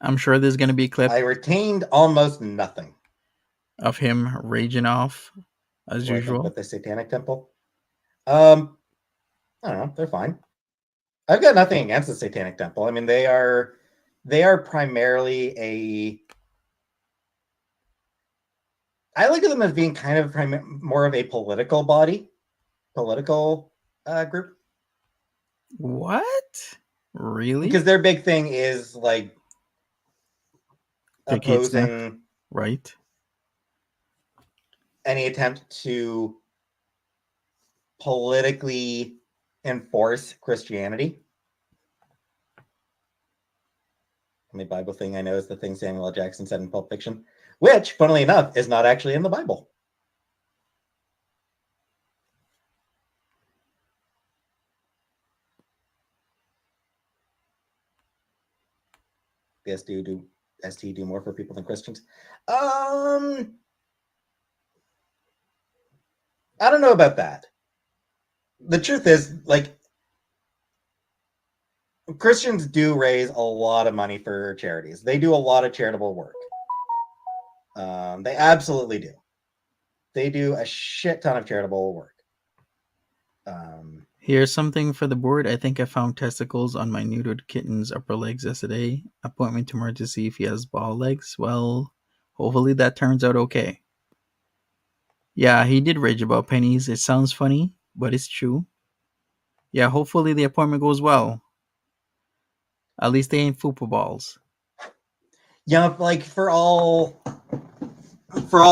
I'm sure there's going to be a clip. I retained almost nothing of him raging off as usual with the Satanic Temple. I don't know. They're fine. I've got nothing against the Satanic Temple. I mean, they are primarily I look at them as being kind of more of a political body, political group. What? Really? Because their big thing is like opposing right any attempt to politically enforce Christianity. The only Bible thing I know is the thing Samuel L. Jackson said in Pulp Fiction, which, funnily enough, is not actually in the Bible. the ST do more for people than Christians? I don't know about that. The truth is, like, Christians do raise a lot of money for charities. They do a lot of charitable work. They absolutely do. They do a shit ton of charitable work. Here's something for the board. I think I found testicles on my neutered kitten's upper legs yesterday. Appointment tomorrow to see if he has ball legs. Well, hopefully that turns out okay. Yeah, he did rage about pennies. It sounds funny, but it's true. Yeah, hopefully the appointment goes well. At least they ain't football balls. Yeah, like for all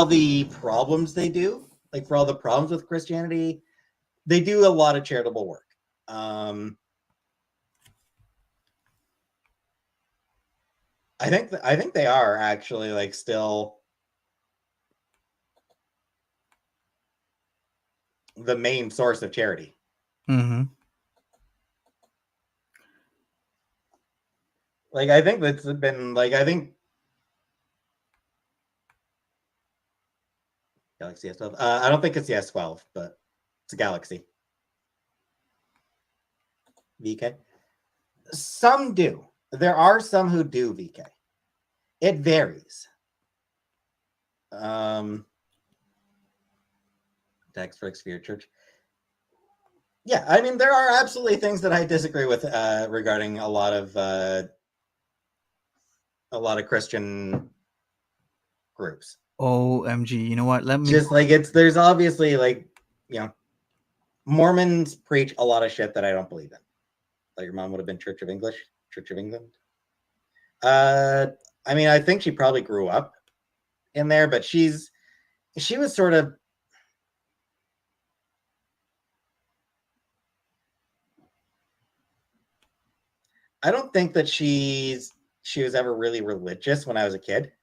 the problems they do, like for all the problems with Christianity, they do a lot of charitable work. I think they are actually like still the main source of charity. Mm-hmm. Like I think that's been like Galaxy S12. I don't think it's the S12, but it's a Galaxy. VK. Some do. There are some who do VK. It varies. Tax for Sphere Church. Yeah, I mean there are absolutely things that I disagree with regarding a lot of Christian groups. OMG, you know what? Let me Just like there's obviously like, you know, Mormons preach a lot of shit that I don't believe in. Like your mom would have been Church of England. I mean, I think she probably grew up in there, but she was sort of, I don't think that she was ever really religious when I was a kid.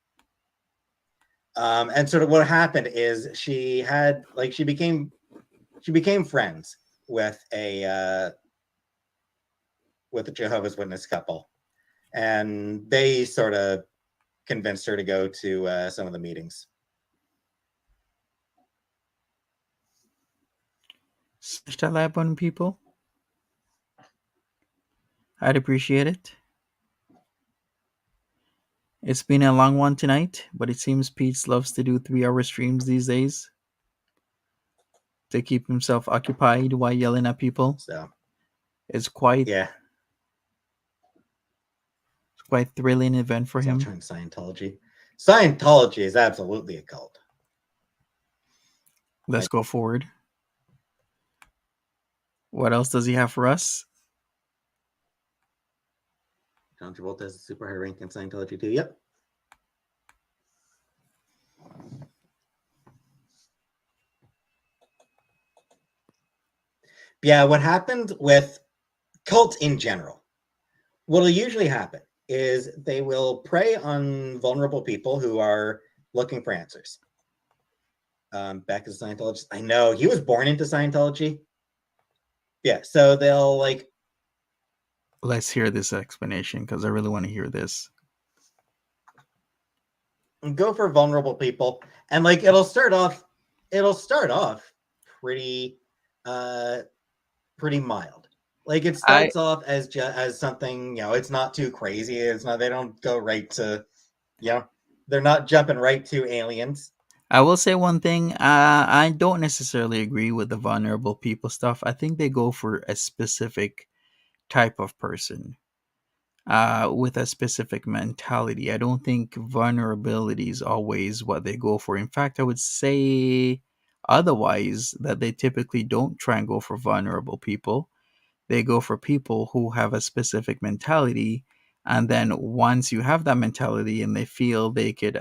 And sort of what happened is she became friends with a Jehovah's Witness couple, and they sort of convinced her to go to some of the meetings. smash that like button, people. I'd appreciate it. It's been a long one tonight, but it seems Peetz loves to do 3-hour streams these days to keep himself occupied while yelling at people. So It's quite thrilling event for him. Trying Scientology. Scientology is absolutely a cult. Let's go forward. What else does he have for us? John Travolta has a super high rank in Scientology too. Yep. Yeah, what happened with cults in general, what will usually happen is they will prey on vulnerable people who are looking for answers. Beck is a Scientologist. I know he was born into Scientology. Yeah, so they'll like. Let's hear this explanation because I really want to hear this. Go for vulnerable people, and like it'll start off pretty mild. Like it starts off as something, you know, it's not too crazy. It's not, they don't go right to, you know, they're not jumping right to aliens. I will say one thing. I don't necessarily agree with the vulnerable people stuff. I think they go for a specific type of person with a specific mentality. I don't think vulnerability is always what they go for. In fact, I would say otherwise, that they typically don't try and go for vulnerable people. They go for people who have a specific mentality. And then once you have that mentality and they feel they could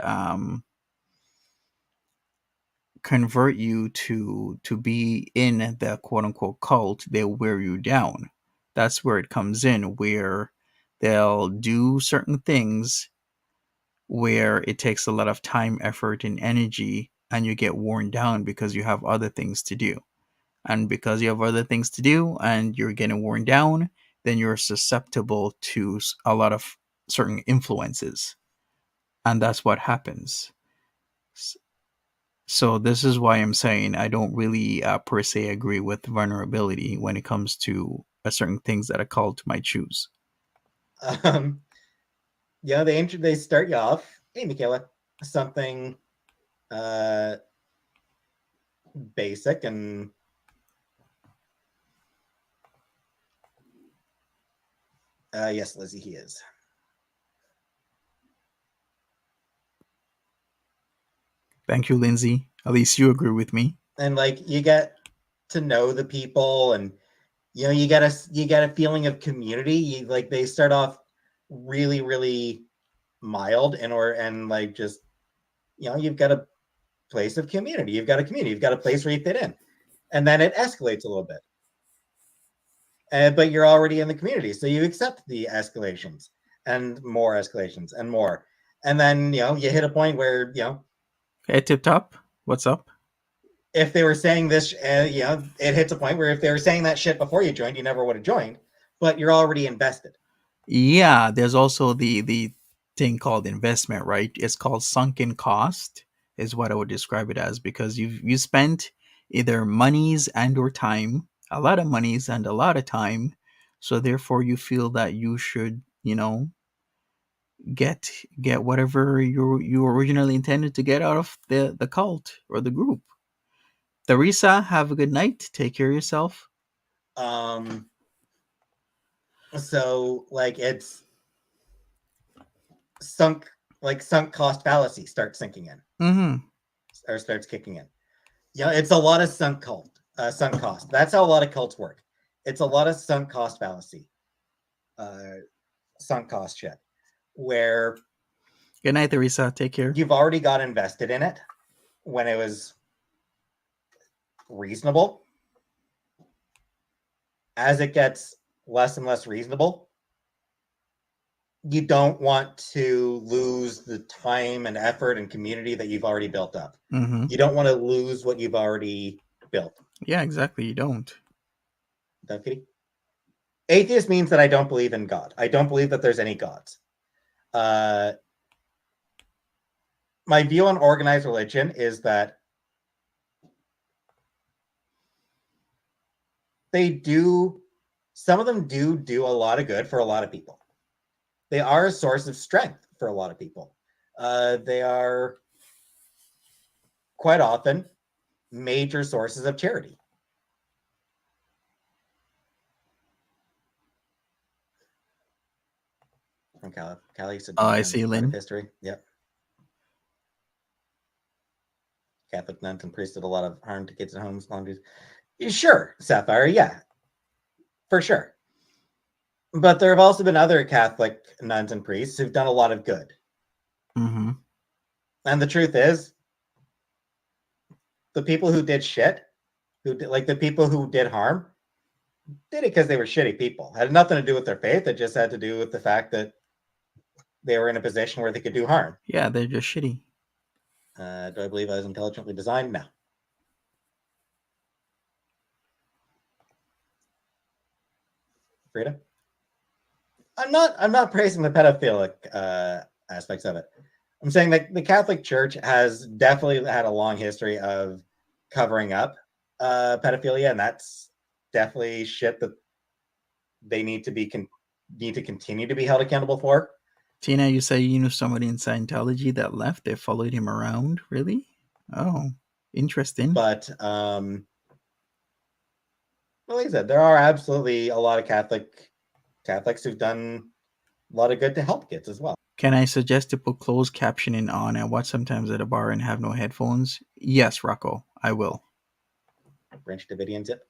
convert you to be in the quote unquote cult, they'll wear you down. That's where it comes in, where they'll do certain things where it takes a lot of time, effort, and energy, and you get worn down because you have other things to do. And because you have other things to do and you're getting worn down, then you're susceptible to a lot of certain influences, and that's what happens. So this is why I'm saying I don't really per se agree with vulnerability when it comes to certain things that a cult might choose. They start you off, hey, Michaela, something basic and yes, Lizzie, he is. Thank you, Lindsay. At least you agree with me. And like you get to know the people, and you get a feeling of community. Like they start off really, really mild, and like just you've got a place of community. You've got a community. You've got a place where you fit in, and then it escalates a little bit. But you're already in the community, so you accept the escalations and more escalations and more, and then you hit a point where Hey, Tip Top, what's up? if they were saying this, it hits a point where if they were saying that shit before you joined, you never would have joined, but you're already invested. Yeah, there's also the thing called investment, right? It's called sunken cost, is what I would describe it as, because you spent either monies and or time, a lot of monies and a lot of time, so therefore you feel that you should, get whatever you originally intended to get out of the cult or the group. Teresa, have a good night. Take care of yourself. So like it's sunk cost fallacy starts sinking in. Mm-hmm. Or starts kicking in. It's a lot of sunk cost. That's how a lot of cults work. It's a lot of sunk cost fallacy. Sunk cost shit. Where Good night, Teresa. Take care. you've already got invested in it when it was reasonable. As it gets less and less reasonable, you don't want to lose the time and effort and community that you've already built up. Mm-hmm. You don't want to lose what you've already built. Yeah, exactly. You don't. Okay. Atheist means that I don't believe in God. I don't believe that there's any gods. My view on organized religion is that some of them do a lot of good for a lot of people. They are a source of strength for a lot of people. They are quite often major sources of charity. From Cali said, I see, Lynn. history. Yep. Catholic nuns and priests did a lot of harm to kids in homes. Sure, Sapphire, yeah, for sure. But there have also been other Catholic nuns and priests who've done a lot of good. Mm-hmm. And the truth is, the people who did shit, the people who did harm, did it because they were shitty people. It had nothing to do with their faith. It just had to do with the fact that they were in a position where they could do harm. Yeah, they're just shitty. Do I believe I was intelligently designed? No. Frida? I'm not praising the pedophilic aspects of it. I'm saying that the Catholic Church has definitely had a long history of covering up pedophilia, and that's definitely shit that they need to continue to be held accountable for. Tina, you say you knew somebody in Scientology that left? They followed him around? Really? Oh, interesting. But like I said, there are absolutely a lot of Catholics who've done a lot of good to help kids as well. Can I suggest to put closed captioning on and watch sometimes at a bar and have no headphones? Yes, Rocco, I will. Branch Davidian zip.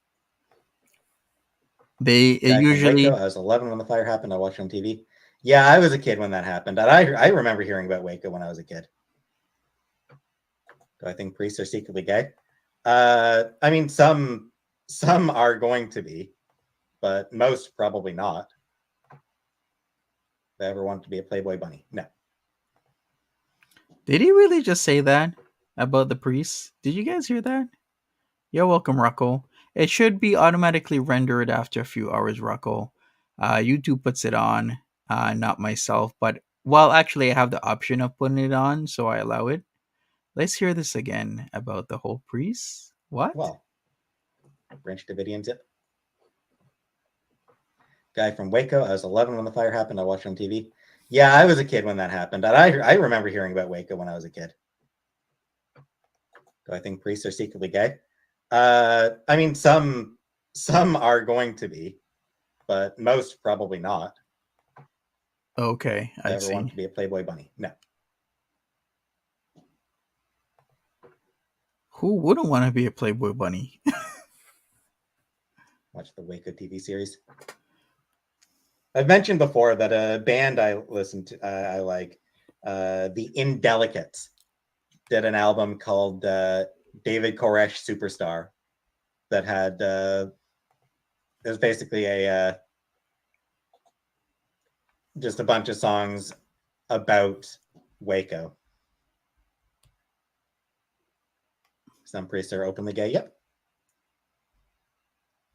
They usually. Waco, I was 11 when the fire happened. I watched it on TV. Yeah, I was a kid when that happened. And I remember hearing about Waco when I was a kid. Do I think priests are secretly gay? I mean, some are going to be, but most probably not. If I ever wanted to be a Playboy bunny, no. Did he really just say that about the priests? Did you guys hear that? You're welcome, Rocco. It should be automatically rendered after a few hours, Rocco. YouTube puts it on. not myself. But well, actually, I have the option of putting it on, so I allow it. Let's hear this again about the whole priest. What? Well, Branch Davidian tip. Guy from Waco. I was 11 when the fire happened. I watched it on TV. Yeah, I was a kid when that happened. I remember hearing about Waco when I was a kid. Do I think priests are secretly gay? I mean, some are going to be, but most probably not. Okay, I Ever want see. to be a Playboy bunny? No. Who wouldn't want to be a Playboy bunny? Watch the Waco TV series. I've mentioned before that a band I listen to, I like, the Indelicates, did an album called David Koresh Superstar that had, it was basically a, just a bunch of songs about Waco. Some priests are openly gay. Yep.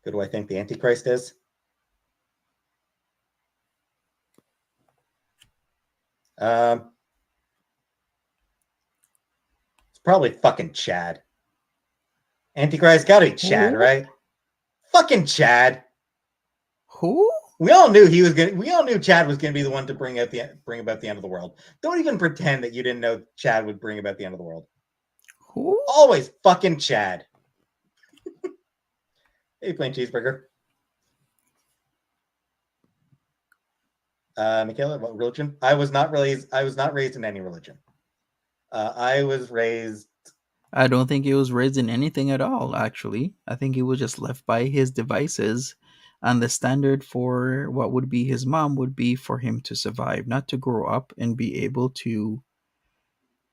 Who do I think the Antichrist is? It's probably fucking Chad. Antichrist gotta be Chad, Who? right? Fucking Chad. Who? We all knew he was gonna. We all knew Chad was gonna be the one to bring about the end of the world. Don't even pretend that you didn't know Chad would bring about the end of the world. Who? Always fucking Chad. Hey, plain cheeseburger. Michaela, what religion? I was not raised in any religion. I was raised. I don't think he was raised in anything at all, actually. I think he was just left by his devices. And the standard for what would be his mom would be for him to survive, not to grow up and be able to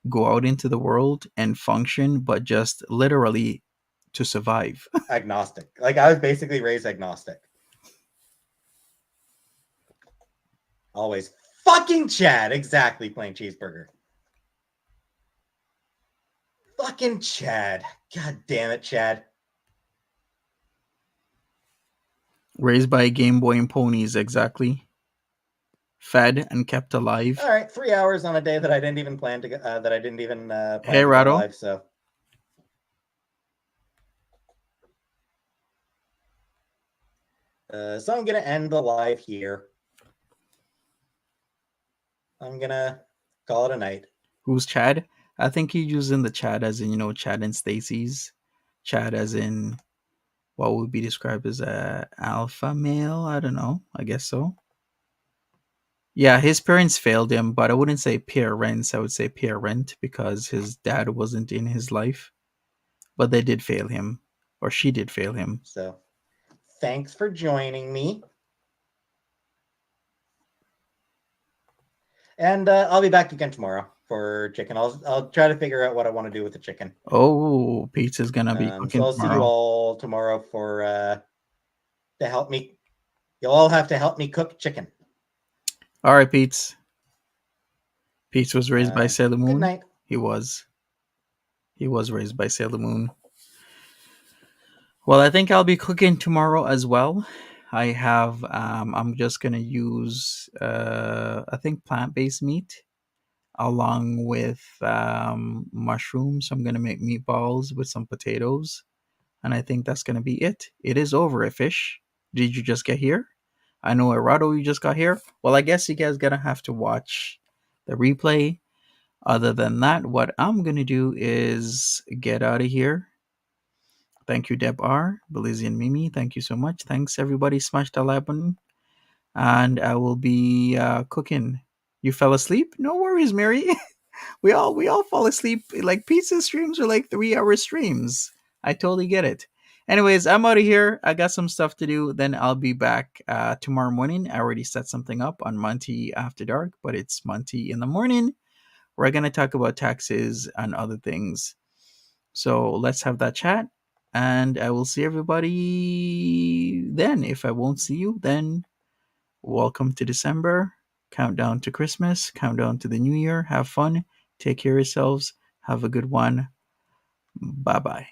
go out into the world and function, but just literally to survive. Agnostic. Like, I was basically raised agnostic. Always fucking Chad. Exactly, plain cheeseburger. Fucking Chad. God damn it, Chad. Raised by Game Boy and ponies, exactly. Fed and kept alive. All right, 3 hours on a day that I didn't even plan to plan Hey, to go Rado. live. So I'm gonna end the live here. I'm gonna call it a night. Who's Chad? I think he's using the Chad as in, Chad and Stacy's. Chad as in what would be described as a alpha male. I don't know. I guess so. Yeah, his parents failed him, but I wouldn't say parents. I would say parent because his dad wasn't in his life. But they did fail him, or she did fail him. So thanks for joining me. And I'll be back again tomorrow for chicken. I'll try to figure out what I want to do with the chicken. Oh, pizza's gonna be cooking so I'll tomorrow. see you all tomorrow for to help me. You'll all have to help me cook chicken. All right, Peetz. Peetz was raised by Sailor Moon. Good night. He was raised by Sailor Moon. Well, I think I'll be cooking tomorrow as well. I have I'm just gonna use I think plant-based meat along with mushrooms. I'm gonna make meatballs with some potatoes, and I think that's gonna be it. It is over, a fish. Did you just get here? I know, Erado, you just got here. Well, I guess you guys gonna have to watch the replay. Other than that, what I'm gonna do is get out of here. Thank you, Deb R, Belizean Mimi. Thank you so much. Thanks, everybody. Smash the like button, and I will be cooking. You fell asleep? No worries, Mary. we all fall asleep. Like pizza streams are like 3-hour streams. I totally get it. Anyways, I'm out of here. I got some stuff to do. Then I'll be back tomorrow morning. I already set something up on Monty After Dark, but it's Monty in the morning. We're gonna talk about taxes and other things. So let's have that chat. And I will see everybody then. If I won't see you, then welcome to December. Countdown to Christmas. Countdown to the New Year. Have fun. Take care of yourselves. Have a good one. Bye bye.